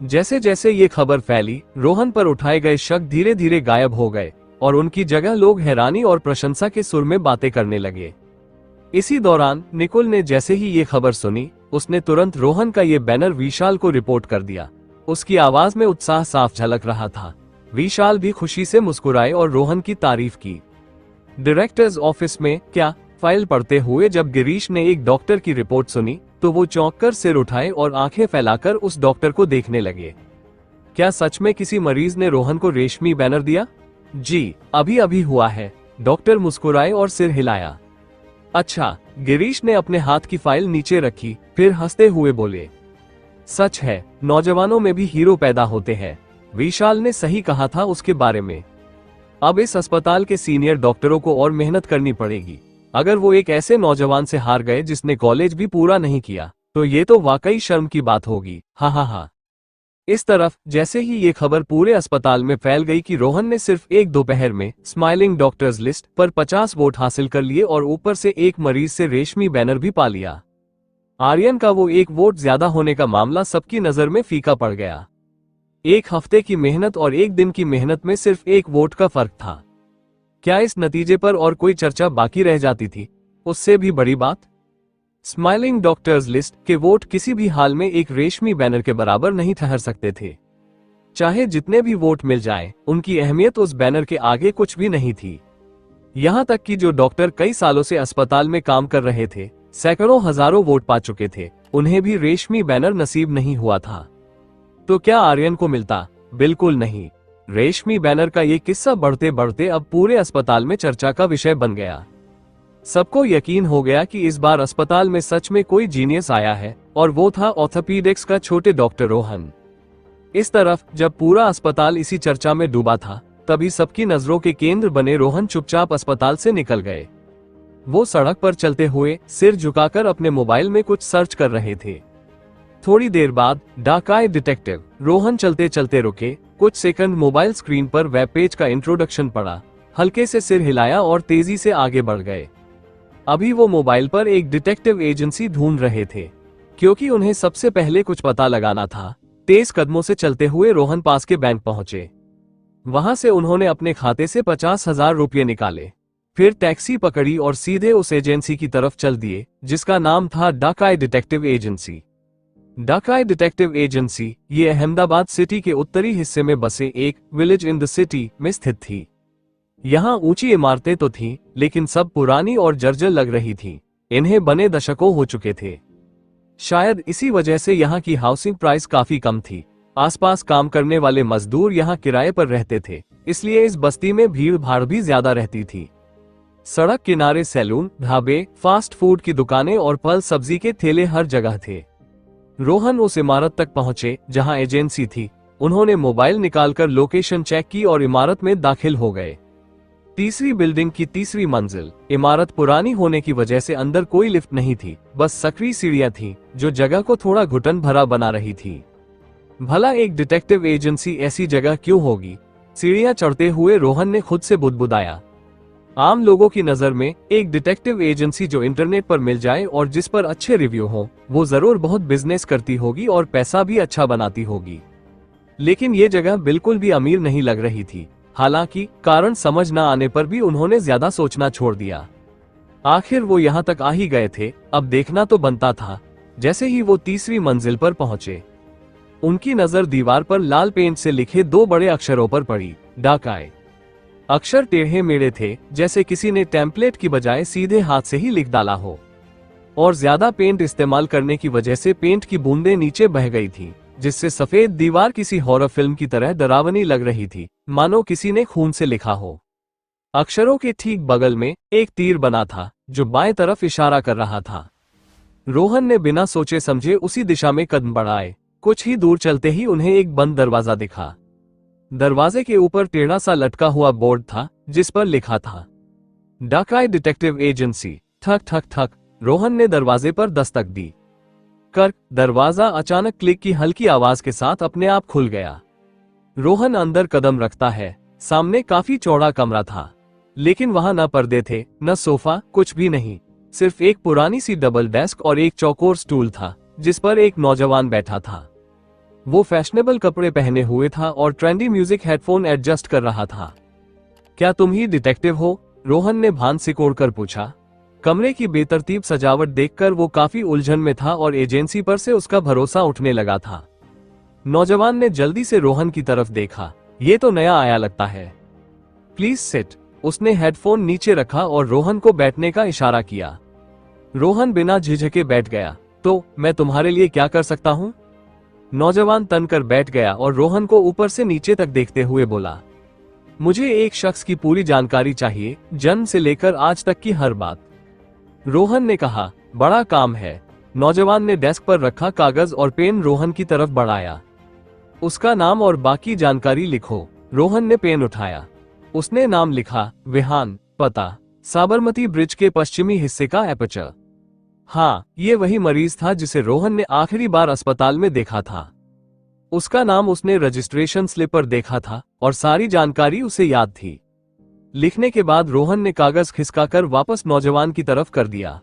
S1: जैसे जैसे ये खबर फैली, रोहन पर उठाए गए शक धीरे धीरे गायब हो गए और उनकी जगह लोग हैरानी और प्रशंसा के सुर में बातें करने लगे। इसी दौरान निकुल ने जैसे ही ये खबर सुनी, उसने तुरंत रोहन का ये बैनर विशाल को रिपोर्ट कर दिया। उसकी आवाज में उत्साह साफ झलक रहा था। विशाल भी खुशी से मुस्कुराए और रोहन की तारीफ की। डायरेक्टर्स ऑफिस में क्या फाइल पढ़ते हुए जब गिरीश ने एक डॉक्टर की रिपोर्ट सुनी, तो वो चौंक कर सिर उठाए और आंखें फैलाकर उस डॉक्टर को देखने लगे। क्या सच में किसी मरीज ने रोहन को रेशमी बैनर दिया? जी, अभी अभी हुआ है। डॉक्टर मुस्कुराए और सिर हिलाया। अच्छा, गिरीश ने अपने हाथ की फाइल नीचे रखी, फिर हंसते हुए बोले, सच है, नौजवानों में भी हीरो पैदा होते हैं। विशाल ने सही कहा था उसके बारे में। अब इस अस्पताल के सीनियर डॉक्टरों को और मेहनत करनी पड़ेगी। अगर वो एक ऐसे नौजवान से हार गए जिसने कॉलेज भी पूरा नहीं किया, तो ये तो वाकई शर्म की बात होगी। हा हा हा। इस तरफ जैसे ही ये खबर पूरे अस्पताल में फैल गई कि रोहन ने सिर्फ एक दोपहर में स्माइलिंग डॉक्टर्स लिस्ट पर 50 वोट हासिल कर लिए और ऊपर से एक मरीज से रेशमी बैनर भी पा लिया, आर्यन का वो एक वोट ज्यादा होने का मामला सबकी नजर में फीका पड़ गया। एक हफ्ते की मेहनत और एक दिन की मेहनत में सिर्फ एक वोट का फर्क था। क्या इस नतीजे पर और कोई चर्चा बाकी रह जाती थी? उससे भी बड़ी बात, स्माइलिंग डॉक्टर्स लिस्ट के वोट किसी भी हाल में एक रेशमी बैनर के बराबर नहीं ठहर सकते थे। चाहे जितने भी वोट मिल जाएं, उनकी अहमियत उस बैनर के आगे कुछ भी नहीं थी। यहां तक कि जो डॉक्टर कई सालों से अस्पताल में काम कर रहे थे, सैकड़ों हजारों वोट पा चुके थे, उन्हें भी रेशमी बैनर नसीब नहीं हुआ था। तो क्या आर्यन को मिलता? बिल्कुल नहीं। रेशमी बैनर का ये किस्सा बढ़ते बढ़ते अब पूरे अस्पताल में चर्चा का विषय बन गया। सबको यकीन हो गया कि इस बार अस्पताल में सच में कोई जीनियस आया है, और वो था ऑर्थोपीडिक्स का छोटे डॉक्टर रोहन। इस तरफ जब पूरा अस्पताल इसी चर्चा में डूबा था, तभी सबकी नजरों के केंद्र बने रोहन चुपचाप अस्पताल से निकल गए। वो सड़क पर चलते हुए सिर झुकाकर अपने मोबाइल में कुछ सर्च कर रहे थे। थोड़ी देर बाद डाकाई डिटेक्टिव रोहन चलते चलते रुके, कुछ सेकंड मोबाइल स्क्रीन पर वेब पेज का इंट्रोडक्शन पढ़ा, हल्के से सिर हिलाया और तेजी से आगे बढ़ गए। अभी वो मोबाइल पर एक डिटेक्टिव एजेंसी ढूंढ रहे थे, क्योंकि उन्हें सबसे पहले कुछ पता लगाना था। तेज कदमों से चलते हुए रोहन पास के बैंक पहुंचे। वहां से उन्होंने अपने खाते से 50,000 रुपये निकाले, फिर टैक्सी पकड़ी और सीधे उस एजेंसी की तरफ चल दिए जिसका नाम था डाकाई डिटेक्टिव एजेंसी। डाकाई डिटेक्टिव एजेंसी ये अहमदाबाद सिटी के उत्तरी हिस्से में बसे एक विलेज इन द सिटी में स्थित थी। यहाँ ऊंची इमारतें तो थीं, लेकिन सब पुरानी और जर्जर लग रही थीं। इन्हें बने दशकों हो चुके थे। शायद इसी वजह से यहाँ की हाउसिंग प्राइस काफी कम थी। आसपास काम करने वाले मजदूर यहाँ किराए पर रहते थे, इसलिए इस बस्ती में भीड़ भाड़ भी ज्यादा रहती थी। सड़क किनारे सैलून, ढाबे, फास्ट फूड की दुकानें और फल सब्जी के ठेले हर जगह थे। रोहन उस इमारत तक पहुंचे जहां एजेंसी थी। उन्होंने मोबाइल निकालकर लोकेशन चेक की और इमारत में दाखिल हो गए। तीसरी बिल्डिंग की तीसरी मंजिल। इमारत पुरानी होने की वजह से अंदर कोई लिफ्ट नहीं थी, बस सक्रिय सीढ़ियां थीं, जो जगह को थोड़ा घुटन भरा बना रही थी। भला एक डिटेक्टिव एजेंसी ऐसी जगह क्यों होगी? सीढ़ियां चढ़ते हुए रोहन ने खुद से बुदबुदाया। आम लोगों की नजर में एक डिटेक्टिव एजेंसी जो इंटरनेट पर मिल जाए और जिस पर अच्छे रिव्यू हो, वो जरूर बहुत बिजनेस करती होगी और पैसा भी अच्छा बनाती होगी। लेकिन ये जगह बिल्कुल भी अमीर नहीं लग रही थी। हालांकि कारण समझ न आने पर भी उन्होंने ज्यादा सोचना छोड़ दिया। आखिर वो यहाँ तक आ ही गए थे, अब देखना तो बनता था। जैसे ही वो तीसरी मंजिल पर पहुंचे, उनकी नजर दीवार पर लाल पेंट से लिखे 2 बड़े अक्षरों पर पड़ी, डाकाई। अक्षर टेढ़े मेढ़े थे, जैसे किसी ने टेम्पलेट की बजाय सीधे हाथ से ही लिख डाला हो, और ज्यादा पेंट इस्तेमाल करने की वजह से पेंट की बूंदें नीचे बह गई थी, जिससे सफेद दीवार किसी हॉरर फिल्म की तरह डरावनी लग रही थी, मानो किसी ने खून से लिखा हो। अक्षरों के ठीक बगल में एक तीर बना था, जो बाएं तरफ इशारा कर रहा था। रोहन ने बिना सोचे समझे उसी दिशा में कदम बढ़ाए। कुछ ही दूर चलते ही उन्हें एक बंद दरवाजा दिखा। दरवाजे के ऊपर टेढ़ा सा लटका हुआ बोर्ड था, जिस पर लिखा था, डाकाई डिटेक्टिव एजेंसी। ठक ठक ठक। रोहन ने दरवाजे पर दस्तक दी। दरवाजा अचानक क्लिक की हल्की आवाज के साथ अपने आप खुल गया। रोहन अंदर कदम रखता है। सामने काफी चौड़ा कमरा था, लेकिन वहां न पर्दे थे, न सोफा, कुछ भी नहीं। सिर्फ एक पुरानी सी डबल डेस्क और एक चौकोर स्टूल था, जिस पर एक नौजवान बैठा था। वो फैशनेबल कपड़े पहने हुए था और ट्रेंडी म्यूजिक हेडफोन एडजस्ट कर रहा था। क्या तुम ही डिटेक्टिव हो? रोहन ने भान सिकोड़कर पूछा। कमरे की बेतरतीब सजावट देखकर वो काफी उलझन में था और एजेंसी पर से उसका भरोसा उठने लगा था। नौजवान ने जल्दी से रोहन की तरफ देखा। ये तो नया आया लगता है। Please sit. उसने हेडफोन नीचे रखा और रोहन को बैठने का इशारा किया। रोहन बिना झिझके बैठ गया। तो मैं तुम्हारे लिए क्या कर सकता हूँ? नौजवान तनकर बैठ गया और रोहन को ऊपर से नीचे तक देखते हुए बोला, मुझे एक शख्स की पूरी जानकारी चाहिए, जन्म से लेकर आज तक की हर बात। रोहन ने कहा, बड़ा काम है। नौजवान ने डेस्क पर रखा कागज और पेन रोहन की तरफ बढ़ाया। उसका नाम और बाकी जानकारी लिखो। रोहन ने पेन उठाया। उसने नाम लिखा, विहान। पता, साबरमती ब्रिज के पश्चिमी हिस्से का एपर्चर। हाँ, ये वही मरीज था जिसे रोहन ने आखिरी बार अस्पताल में देखा था। उसका नाम उसने रजिस्ट्रेशन स्लिप पर देखा था और सारी जानकारी उसे याद थी। लिखने के बाद रोहन ने कागज खिसकाकर वापस नौजवान की तरफ कर दिया।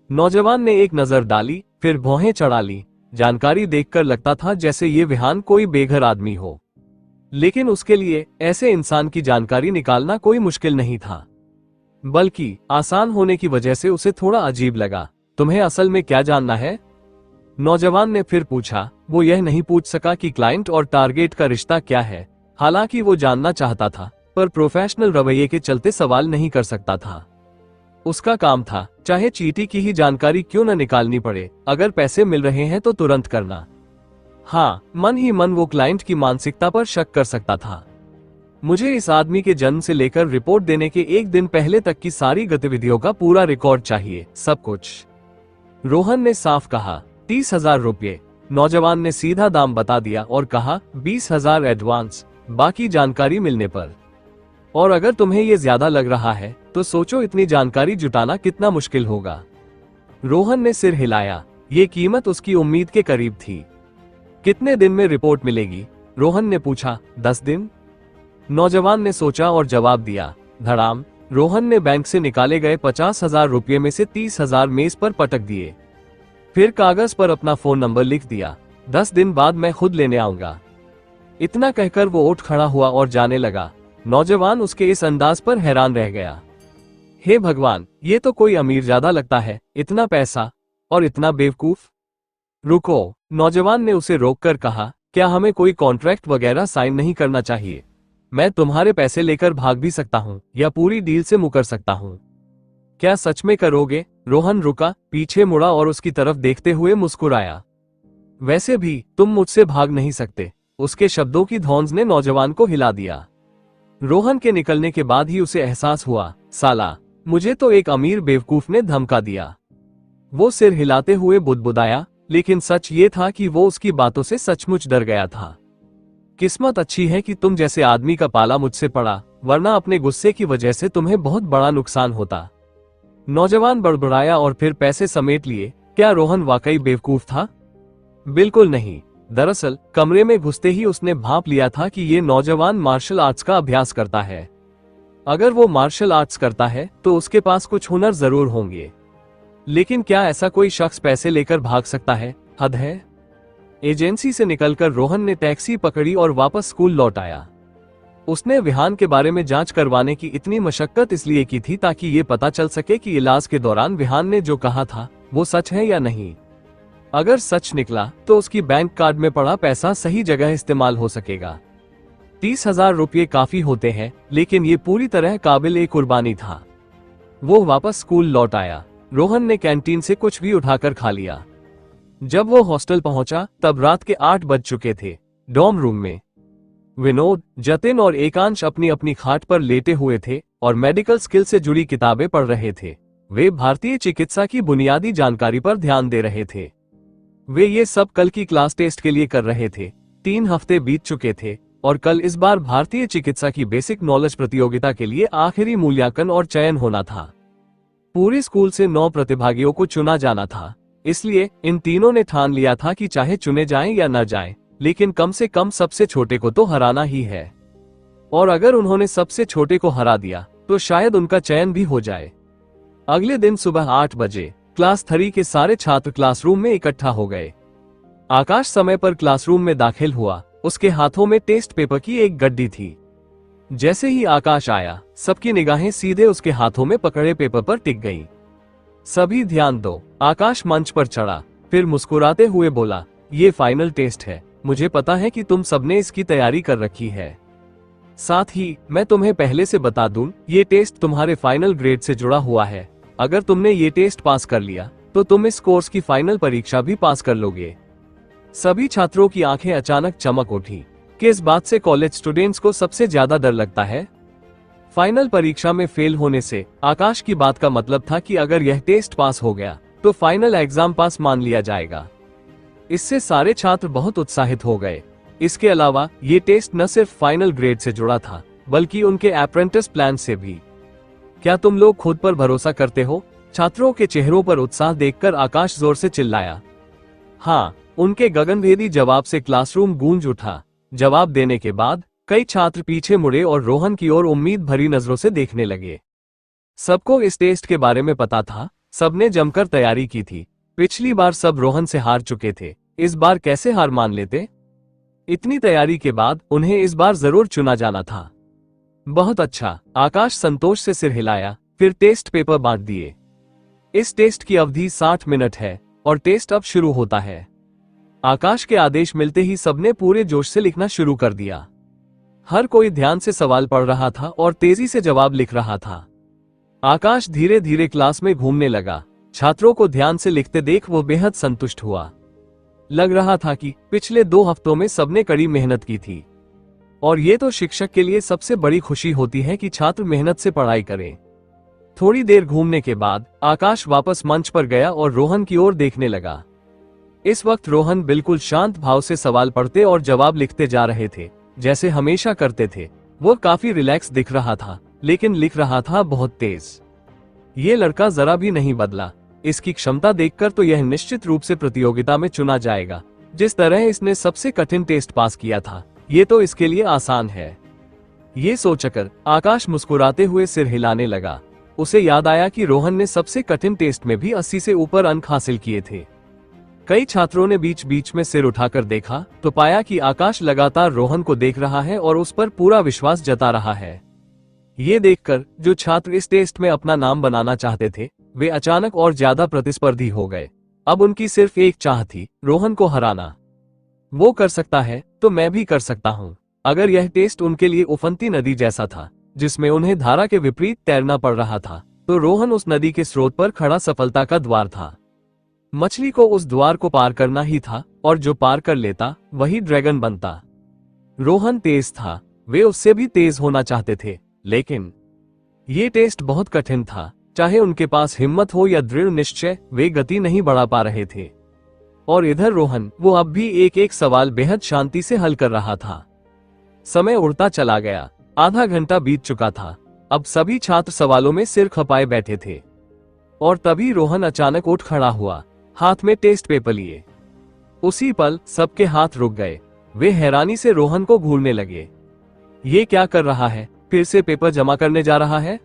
S1: नौजवान ने एक नजर डाली, फिर भौहें चढ़ा ली। जानकारी देखकर लगता था जैसे ये विहान कोई बेघर आदमी हो। लेकिन उसके लिए ऐसे इंसान की जानकारी निकालना कोई मुश्किल नहीं था, बल्कि आसान होने की वजह से उसे थोड़ा अजीब लगा। तुम्हें असल में क्या जानना है? नौजवान ने फिर पूछा। वो यह नहीं पूछ सका कि क्लाइंट और टारगेट का रिश्ता क्या है। हालांकि वो जानना चाहता था, पर प्रोफेशनल रवैये के चलते सवाल नहीं कर सकता था। उसका काम था, चाहे चीटी की ही जानकारी क्यों न निकालनी पड़े, अगर पैसे मिल रहे हैं तो तुरंत करना। हाँ, मन ही मन वो क्लाइंट की मानसिकता पर शक कर सकता था। मुझे इस आदमी के जन्म से लेकर रिपोर्ट देने के एक दिन पहले तक की सारी गतिविधियों का पूरा रिकॉर्ड चाहिए, सब कुछ। रोहन ने साफ कहा। 30,000 रुपये। नौजवान ने सीधा दाम बता दिया और कहा 20,000 एडवांस, बाकी जानकारी मिलने पर। और अगर तुम्हें ये ज्यादा लग रहा है तो सोचो इतनी जानकारी जुटाना कितना मुश्किल होगा। रोहन ने सिर हिलाया। ये कीमत उसकी उम्मीद के करीब थी। कितने दिन में रिपोर्ट मिलेगी? रोहन ने पूछा। 10 दिन। नौजवान ने सोचा और जवाब दिया। धड़ाम। रोहन ने बैंक से निकाले गए 50,000 रुपये में से 30,000 मेज पर पटक दिए। फिर कागज पर अपना फोन नंबर लिख दिया। 10 दिन बाद मैं खुद लेने आऊंगा। इतना कहकर वो उठ खड़ा हुआ और जाने लगा। नौजवान उसके इस अंदाज पर हैरान रह गया। हे भगवान, ये तो कोई अमीर ज्यादा लगता है, इतना पैसा और इतना बेवकूफ। रुको, नौजवान ने उसे रोककर कहा। क्या हमें कोई कॉन्ट्रैक्ट वगैरह साइन नहीं करना चाहिए? मैं तुम्हारे पैसे लेकर भाग भी सकता हूँ या पूरी डील से मुकर सकता हूँ। क्या सच में करोगे? रोहन रुका, पीछे मुड़ा और उसकी तरफ देखते हुए मुस्कुराया। वैसे भी तुम मुझसे भाग नहीं सकते। उसके शब्दों की धौंस ने नौजवान को हिला दिया। रोहन के निकलने के बाद ही उसे एहसास हुआ, साला, मुझे तो एक अमीर बेवकूफ ने धमका दिया। वो सिर हिलाते हुए बुदबुदाया, लेकिन सच ये था कि वो उसकी बातों से सचमुच डर गया था। किस्मत अच्छी है कि तुम जैसे आदमी का पाला मुझसे पड़ा, वरना अपने गुस्से की वजह से तुम्हें बहुत बड़ा नुकसान होता। नौजवान बड़बड़ाया और फिर पैसे समेट लिए। क्या रोहन वाकई बेवकूफ था? बिल्कुल नहीं। दरअसल कमरे में घुसते ही उसने भांप लिया था कि ये नौजवान मार्शल आर्ट्स का अभ्यास करता है। अगर वो मार्शल आर्ट्स करता है तो उसके पास कुछ हुनर जरूर होंगे। लेकिन क्या ऐसा कोई शख्स पैसे लेकर भाग सकता है? हद है। एजेंसी से निकलकर रोहन ने टैक्सी पकड़ी और वापस स्कूल लौट आया। उसने विहान के बारे में जांच करवाने की इतनी मशक्कत इसलिए की थी ताकि ये पता चल सके कि इलाज के दौरान विहान ने जो कहा था वो सच है या नहीं। अगर सच निकला तो उसकी बैंक कार्ड में पड़ा पैसा सही जगह इस्तेमाल हो सकेगा। 30,000 रुपये काफी होते हैं, लेकिन ये पूरी तरह काबिल एक कुर्बानी था। वो वापस स्कूल लौट आया। रोहन ने कैंटीन से कुछ भी उठाकर खा लिया। जब वो हॉस्टल पहुंचा तब रात के 8 बज चुके थे। डॉर्म रूम में विनोद, जतिन और एकांश अपनी अपनी खाट पर लेटे हुए थे और मेडिकल स्किल से जुड़ी किताबें पढ़ रहे थे। वे भारतीय चिकित्सा की बुनियादी जानकारी पर ध्यान दे रहे थे। वे ये सब कल की क्लास टेस्ट के लिए कर रहे थे। 3 हफ्ते बीत चुके थे और कल इस बार भारतीय चिकित्सा की बेसिक नॉलेज प्रतियोगिता के लिए आखिरी मूल्यांकन और चयन होना था। पूरे स्कूल से 9 प्रतिभागियों को चुना जाना था, इसलिए इन तीनों ने ठान लिया था कि चाहे चुने जाएं या न जाएं, लेकिन कम से कम सबसे छोटे को तो हराना ही है। और अगर उन्होंने सबसे छोटे को हरा दिया तो शायद उनका चयन भी हो जाए। अगले दिन सुबह 8 बजे क्लास 3 के सारे छात्र क्लासरूम में इकट्ठा हो गए। आकाश समय पर क्लासरूम में दाखिल हुआ। उसके हाथों में टेस्ट पेपर की एक गड्डी थी। जैसे ही आकाश आया, सबकी निगाहें सीधे उसके हाथों में पकड़े पेपर पर टिक गईं। सभी ध्यान दो। आकाश मंच पर चढ़ा, फिर मुस्कुराते हुए बोला, ये फाइनल टेस्ट है। मुझे पता है कि तुम सबने इसकी तैयारी कर रखी है। साथ ही मैं तुम्हें पहले से बता दूं, ये टेस्ट तुम्हारे फाइनल ग्रेड से जुड़ा हुआ है। अगर तुमने ये टेस्ट पास कर लिया तो तुम इस कोर्स की फाइनल परीक्षा भी पास कर लोगे। सभी छात्रों की आंखें अचानक चमक उठी। किस बात से कॉलेज स्टूडेंट्स को सबसे ज्यादा डर लगता है? फाइनल परीक्षा में फेल होने से। आकाश की बात का मतलब था कि अगर यह टेस्ट पास हो गया तो फाइनल एग्जाम पास मान लिया जाएगा। इससे सारे छात्र बहुत उत्साहित हो गए। इसके अलावा ये टेस्ट न सिर्फ फाइनल ग्रेड से जुड़ा था, बल्कि उनके अप्रेंटिस प्लान से भी। क्या तुम लोग खुद पर भरोसा करते हो? छात्रों के चेहरों पर उत्साह देखकर आकाश जोर से चिल्लाया। हाँ, उनके गगनभेदी जवाब से क्लासरूम गूंज उठा। जवाब देने के बाद कई छात्र पीछे मुड़े और रोहन की ओर उम्मीद भरी नजरों से देखने लगे। सबको इस टेस्ट के बारे में पता था, सबने जमकर तैयारी की थी। पिछली बार सब रोहन से हार चुके थे, इस बार कैसे हार मान लेते? इतनी तैयारी के बाद उन्हें इस बार जरूर चुना जाना था। बहुत अच्छा, आकाश संतोष से सिर हिलाया, फिर टेस्ट पेपर बांट दिए। इस टेस्ट की अवधि 60 मिनट है और टेस्ट अब शुरू होता है। आकाश के आदेश मिलते ही सबने पूरे जोश से लिखना शुरू कर दिया। हर कोई ध्यान से सवाल पढ़ रहा था और तेजी से जवाब लिख रहा था। आकाश धीरे धीरे क्लास में घूमने लगा। छात्रों को ध्यान से लिखते देख वो बेहद संतुष्ट हुआ। लग रहा था कि पिछले 2 हफ्तों में सबने कड़ी मेहनत की थी और ये तो शिक्षक के लिए सबसे बड़ी खुशी होती है कि छात्र मेहनत से पढ़ाई करें। थोड़ी देर घूमने के बाद आकाश वापस मंच पर गया और रोहन की ओर देखने लगा। इस वक्त रोहन बिल्कुल शांत भाव से सवाल पढ़ते और जवाब लिखते जा रहे थे, जैसे हमेशा करते थे। वो काफी रिलैक्स दिख रहा था, लेकिन लिख रहा था बहुत तेज। ये लड़का जरा भी नहीं बदला। इसकी क्षमता देखकर तो यह निश्चित रूप से प्रतियोगिता में चुना जाएगा। जिस तरह इसने सबसे कठिन टेस्ट पास किया था, ये तो इसके लिए आसान है। ये सोचकर आकाश मुस्कुराते हुए सिर हिलाने लगा। उसे याद आया कि रोहन ने सबसे कठिन टेस्ट में भी 80 से ऊपर अंक हासिल किए थे। कई छात्रों ने बीच बीच में सिर उठाकर देखा तो पाया कि आकाश लगातार रोहन को देख रहा है और उस पर पूरा विश्वास जता रहा है। ये देखकर जो छात्र इस टेस्ट में अपना नाम बनाना चाहते थे, वे अचानक और ज्यादा प्रतिस्पर्धी हो गए। अब उनकी सिर्फ एक चाह थी, रोहन को हराना। वो कर सकता है तो मैं भी कर सकता हूँ। अगर यह टेस्ट उनके लिए उफनती नदी जैसा था, जिसमें उन्हें धारा के विपरीत तैरना पड़ रहा था, तो रोहन उस नदी के स्रोत पर खड़ा सफलता का द्वार था। मछली को उस द्वार को पार करना ही था और जो पार कर लेता वही ड्रैगन बनता। रोहन तेज था, वे उससे भी तेज होना चाहते थे, लेकिन ये टेस्ट बहुत कठिन था। चाहे उनके पास हिम्मत हो या दृढ़ निश्चय, वे गति नहीं बढ़ा पा रहे थे। और इधर रोहन, वो अब भी एक एक सवाल बेहद शांति से हल कर रहा था। समय उड़ता चला गया। आधा घंटा बीत चुका था। अब सभी छात्र सवालों में सिर खपाए बैठे थे और तभी रोहन अचानक उठ खड़ा हुआ, हाथ में टेस्ट पेपर लिए। उसी पल सबके हाथ रुक गए। वे हैरानी से रोहन को घूरने लगे। ये क्या कर रहा है? फिर से पेपर जमा करने जा रहा है?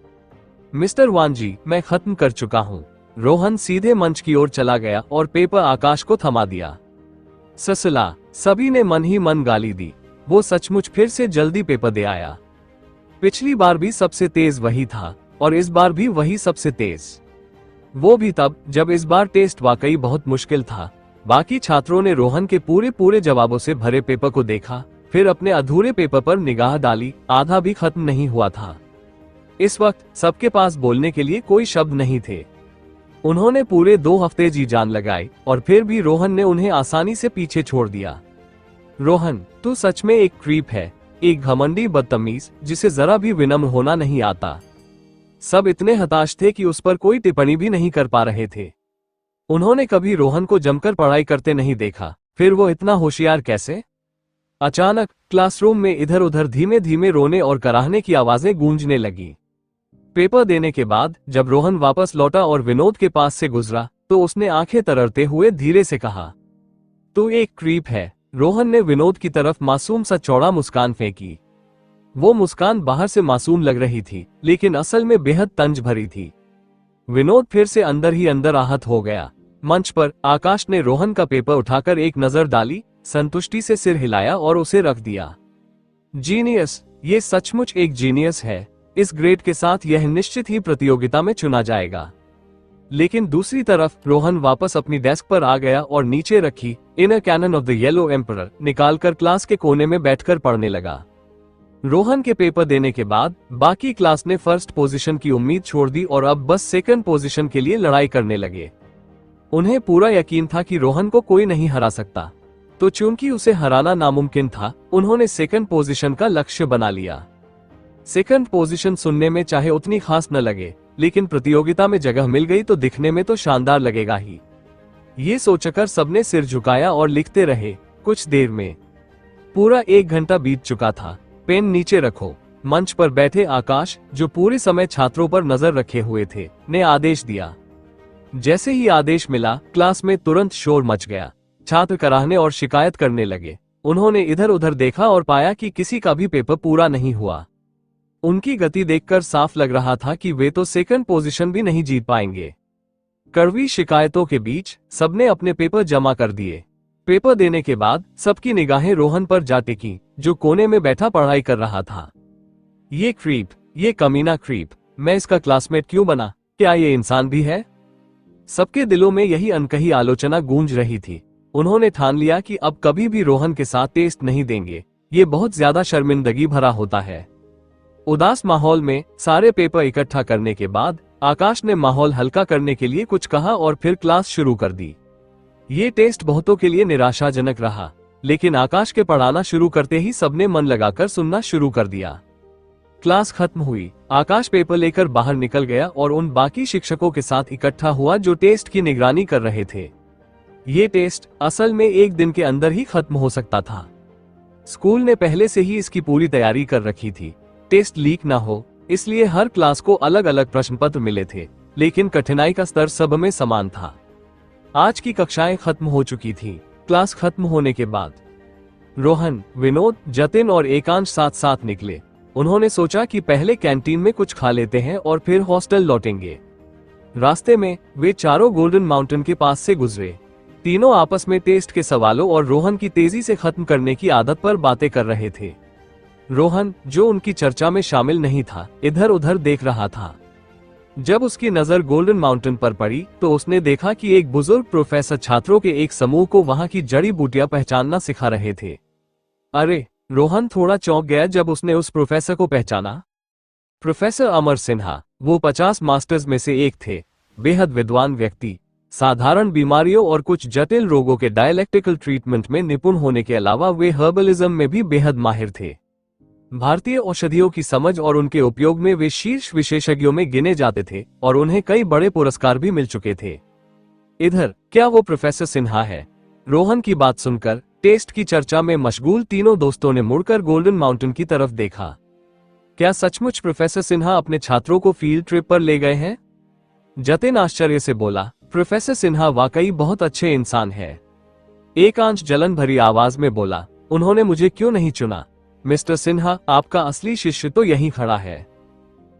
S1: मिस्टर वानजी, मैं खत्म कर चुका हूँ। रोहन सीधे मंच की ओर चला गया और पेपर आकाश को थमा दिया। ससला, सभी ने मन ही मन गाली दी। वो सचमुच फिर से जल्दी पेपर दे आया। पिछली बार भी सबसे तेज वही था और इस बार भी वही सबसे तेज। वो भी तब जब इस बार टेस्ट वाकई बहुत मुश्किल था। बाकी छात्रों ने रोहन के पूरे पूरे जवाबों से भरे पेपर को देखा, फिर अपने अधूरे पेपर पर निगाह डाली। आधा भी खत्म नहीं हुआ था। इस वक्त सबके पास बोलने के लिए कोई शब्द नहीं थे। उन्होंने पूरे 2 हफ्ते जी जान लगाई और फिर भी रोहन ने उन्हें आसानी से पीछे छोड़ दिया। रोहन, तू सच में एक क्रीप है, एक घमंडी बदतमीज जिसे जरा भी विनम्र होना नहीं आता। सब इतने हताश थे कि उस पर कोई टिप्पणी भी नहीं कर पा रहे थे। उन्होंने कभी रोहन को जमकर पढ़ाई करते नहीं देखा, फिर वो इतना होशियार कैसे? अचानक क्लासरूम में इधर उधर धीमे धीमे रोने और कराहने की आवाजें गूंजने लगी। पेपर देने के बाद जब रोहन वापस लौटा और विनोद के पास से गुजरा तो उसने आंखें तररते हुए धीरे से कहा, तू एक क्रीप है। रोहन ने विनोद की तरफ मासूम सा चौड़ा मुस्कान फेंकी। वो मुस्कान बाहर से मासूम लग रही थी, लेकिन असल में बेहद तंज भरी थी। विनोद फिर से अंदर ही अंदर आहत हो गया। मंच पर आकाश ने रोहन का पेपर उठाकर एक नजर डाली, संतुष्टि से सिर हिलाया और उसे रख दिया। जीनियस, ये सचमुच एक जीनियस है। इस ग्रेड के साथ यह निश्चित ही प्रतियोगिता में चुना जाएगा। लेकिन दूसरी तरफ रोहन वापस अपनी डेस्क पर आ गया और नीचे रखी inner canon of the yellow emperor निकालकर क्लास के कोने में बैठकर पढ़ने लगा। रोहन के पेपर देने के बाद बाकी क्लास ने फर्स्ट पोजीशन की उम्मीद छोड़ दी और अब बस सेकंड पोजीशन के लिए लड़ाई करने लगे। उन्हें पूरा यकीन था कि रोहन को कोई नहीं हरा सकता, तो चूंकि उसे हराना नामुमकिन था, उन्होंने सेकंड पोजीशन का लक्ष्य बना लिया। सेकंड पोजीशन सुनने में चाहे उतनी खास न लगे, लेकिन प्रतियोगिता में जगह मिल गई तो दिखने में तो शानदार लगेगा ही। ये सोचकर सबने सिर झुकाया और लिखते रहे। कुछ देर में पूरा 1 घंटा बीत चुका था। पेन नीचे रखो। मंच पर बैठे आकाश, जो पूरे समय छात्रों पर नजर रखे हुए थे, ने आदेश दिया। जैसे ही आदेश मिला, क्लास में तुरंत शोर मच गया। छात्र कराहने और शिकायत करने लगे। उन्होंने इधर उधर देखा और पाया कि किसी का भी पेपर पूरा नहीं हुआ। उनकी गति देखकर साफ लग रहा था कि वे तो सेकंड पोजीशन भी नहीं जीत पाएंगे। कड़वी शिकायतों के बीच सबने अपने पेपर जमा कर दिए। पेपर देने के बाद सबकी निगाहें रोहन पर जा टिकी, जो कोने में बैठा पढ़ाई कर रहा था। ये क्रीप, ये कमीना क्रीप, मैं इसका क्लासमेट क्यों बना? क्या ये इंसान भी है? सबके दिलों में यही अनकही आलोचना गूंज रही थी। उन्होंने ठान लिया कि अब कभी भी रोहन के साथ टेस्ट नहीं देंगे, ये बहुत ज्यादा शर्मिंदगी भरा होता है। उदास माहौल में सारे पेपर इकट्ठा करने के बाद आकाश ने माहौल हल्का करने के लिए कुछ कहा और फिर क्लास शुरू कर दी। ये टेस्ट बहुतों के लिए निराशाजनक रहा, लेकिन आकाश के पढ़ाना शुरू करते ही सबने मन लगाकर सुनना शुरू कर दिया। क्लास खत्म हुई, आकाश पेपर लेकर बाहर निकल गया और उन बाकी शिक्षकों के साथ इकट्ठा हुआ जो टेस्ट की निगरानी कर रहे थे। ये टेस्ट असल में एक दिन के अंदर ही खत्म हो सकता था। स्कूल ने पहले से ही इसकी पूरी तैयारी कर रखी थी। टेस्ट लीक ना हो, इसलिए हर क्लास को अलग अलग प्रश्न पत्र मिले थे, लेकिन कठिनाई का स्तर सब में समान था। आज की कक्षाएं खत्म हो चुकी थी। क्लास खत्म होने के बाद रोहन, विनोद, जतिन और एकांश साथ साथ निकले। उन्होंने सोचा कि पहले कैंटीन में कुछ खा लेते हैं और फिर हॉस्टल लौटेंगे। रास्ते में वे चारों गोल्डन माउंटेन के पास से गुजरे। तीनों आपस में टेस्ट के सवालों और रोहन की तेजी से खत्म करने की आदत पर बातें कर रहे थे। रोहन, जो उनकी चर्चा में शामिल नहीं था, इधर उधर देख रहा था। जब उसकी नजर गोल्डन माउंटेन पर पड़ी तो उसने देखा कि एक बुजुर्ग प्रोफेसर छात्रों के एक समूह को वहां की जड़ी बूटियां पहचानना सिखा रहे थे। अरे, रोहन थोड़ा चौंक गया जब उसने उस प्रोफेसर को पहचाना। प्रोफेसर अमर सिन्हा, वो 50 मास्टर्स में से एक थे। बेहद विद्वान व्यक्ति, साधारण बीमारियों और कुछ जटिल रोगों के डायलेक्टिकल ट्रीटमेंट में निपुण होने के अलावा वे हर्बलिज्म में भी बेहद माहिर थे। भारतीय औषधियों की समझ और उनके उपयोग में वे शीर्ष विशेषज्ञों में गिने जाते थे और उन्हें कई बड़े पुरस्कार भी मिल चुके थे। इधर, क्या वो प्रोफेसर सिन्हा है? रोहन की बात सुनकर टेस्ट की चर्चा में मशगूल तीनों दोस्तों ने मुड़कर गोल्डन माउंटेन की तरफ देखा। क्या सचमुच प्रोफेसर सिन्हा अपने छात्रों को फील्ड ट्रिप पर ले गए हैं? जतिन आश्चर्य से बोला, प्रोफेसर सिन्हा वाकई बहुत अच्छे इंसान है। एकांश जलन भरी आवाज में बोला, उन्होंने मुझे क्यों नहीं चुना? मिस्टर सिन्हा, आपका असली शिष्य तो यहीं खड़ा है।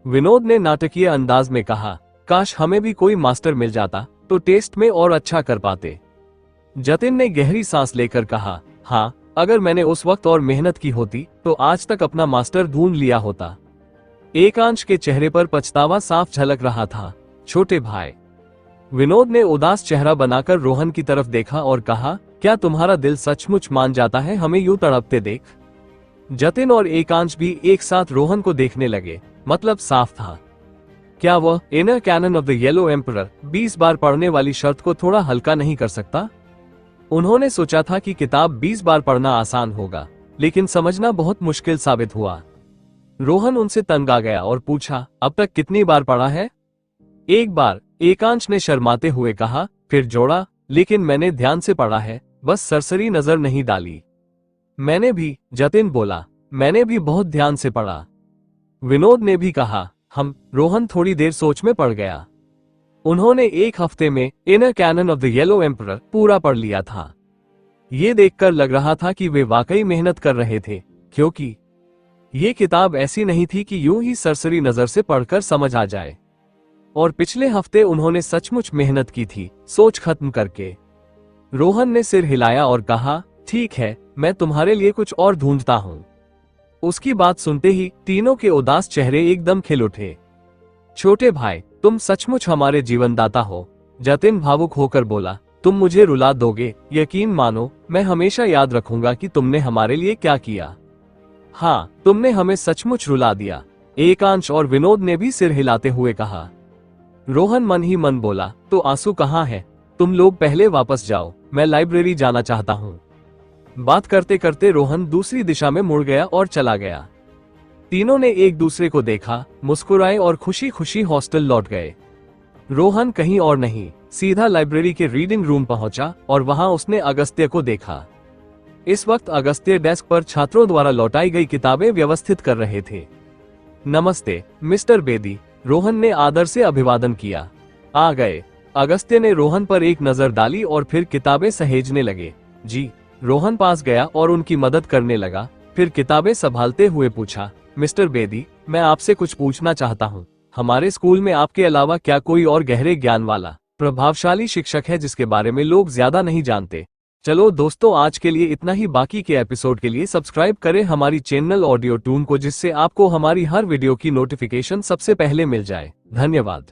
S1: विनोद ने नाटकीय अंदाज में कहा, काश हमें भी कोई मास्टर मिल जाता तो टेस्ट में और अच्छा कर पाते। जतिन ने गहरी सांस लेकर कहा, हाँ, अगर मैंने उस वक्त और मेहनत की होती तो आज तक अपना मास्टर ढूंढ लिया होता। एकांश के चेहरे पर पछतावा साफ झलक रहा था। छोटे भाई, विनोद ने उदास चेहरा बनाकर रोहन की तरफ देखा और कहा, क्या तुम्हारा दिल सचमुच मान जाता है हमें यूं तड़पते देख? जतिन और एकांश भी एक साथ रोहन को देखने लगे। मतलब साफ था, क्या वह inner canon of the yellow emperor 20 बार पढ़ने वाली शर्त को थोड़ा हल्का नहीं कर सकता? उन्होंने सोचा था कि किताब 20 बार पढ़ना आसान होगा, लेकिन समझना बहुत मुश्किल साबित हुआ। रोहन उनसे तंग आ गया और पूछा, अब तक कितनी बार पढ़ा है? एक बार, एकांश ने शर्माते हुए कहा, फिर जोड़ा, लेकिन मैंने ध्यान से पढ़ा है, बस सरसरी नजर नहीं डाली। मैंने भी, जतिन बोला, मैंने भी बहुत ध्यान से पढ़ा। विनोद ने भी कहा, रोहन थोड़ी देर सोच में पड़ गया। उन्होंने एक हफ्ते में inner canon of the yellow emperor पूरा पढ़ लिया था। ये देखकर लग रहा था कि वे वाकई मेहनत कर रहे थे, क्योंकि ये किताब ऐसी नहीं थी कि यूं ही सरसरी नजर से पढ़कर समझ आ जाए। और पिछले हफ्ते उन्होंने सचमुच मेहनत की थी, सोच खत्म करके। रोहन ने सिर हिलाया और कहा, ठीक है, मैं तुम्हारे लिए कुछ और ढूंढता हूं। उसकी बात सुनते ही तीनों के उदास चेहरे एकदम खिल उठे। छोटे भाई, तुम सचमुच हमारे जीवनदाता हो। जतिन भावुक होकर बोला, तुम मुझे रुला दोगे, यकीन मानो, मैं हमेशा याद रखूंगा कि तुमने हमारे लिए क्या किया। हाँ, तुमने हमें सचमुच रुला दिया। एकांश और विनोद ने भी सिर हिलाते हुए कहा। रोहन मन ही मन बोला, तो आंसू कहाँ है? तुम लोग पहले वापस जाओ, मैं लाइब्रेरी जाना चाहता हूँ। बात करते करते रोहन दूसरी दिशा में मुड़ गया और चला गया। तीनों ने एक दूसरे को देखा, मुस्कुराए और खुशी खुशी हॉस्टल लौट गए। रोहन कहीं और नहीं, सीधा लाइब्रेरी के रीडिंग रूम पहुंचा और वहां उसने अगस्त्य को देखा। इस वक्त अगस्त्य डेस्क पर छात्रों द्वारा लौटाई गई किताबें व्यवस्थित कर रहे थे। नमस्ते मिस्टर बेदी, रोहन ने आदर से अभिवादन किया। आ गए। अगस्त्य ने रोहन पर एक नजर डाली और फिर किताबें सहेजने लगे। जी। रोहन पास गया और उनकी मदद करने लगा, फिर किताबें संभालते हुए पूछा, मिस्टर बेदी, मैं आपसे कुछ पूछना चाहता हूँ। हमारे स्कूल में आपके अलावा क्या कोई और गहरे ज्ञान वाला, प्रभावशाली शिक्षक है जिसके बारे में लोग ज्यादा नहीं जानते? चलो दोस्तों, आज के लिए इतना ही। बाकी के एपिसोड के लिए सब्सक्राइब करें हमारी चैनल ऑडियो टून को, जिससे आपको हमारी हर वीडियो की नोटिफिकेशन सबसे पहले मिल जाए। धन्यवाद।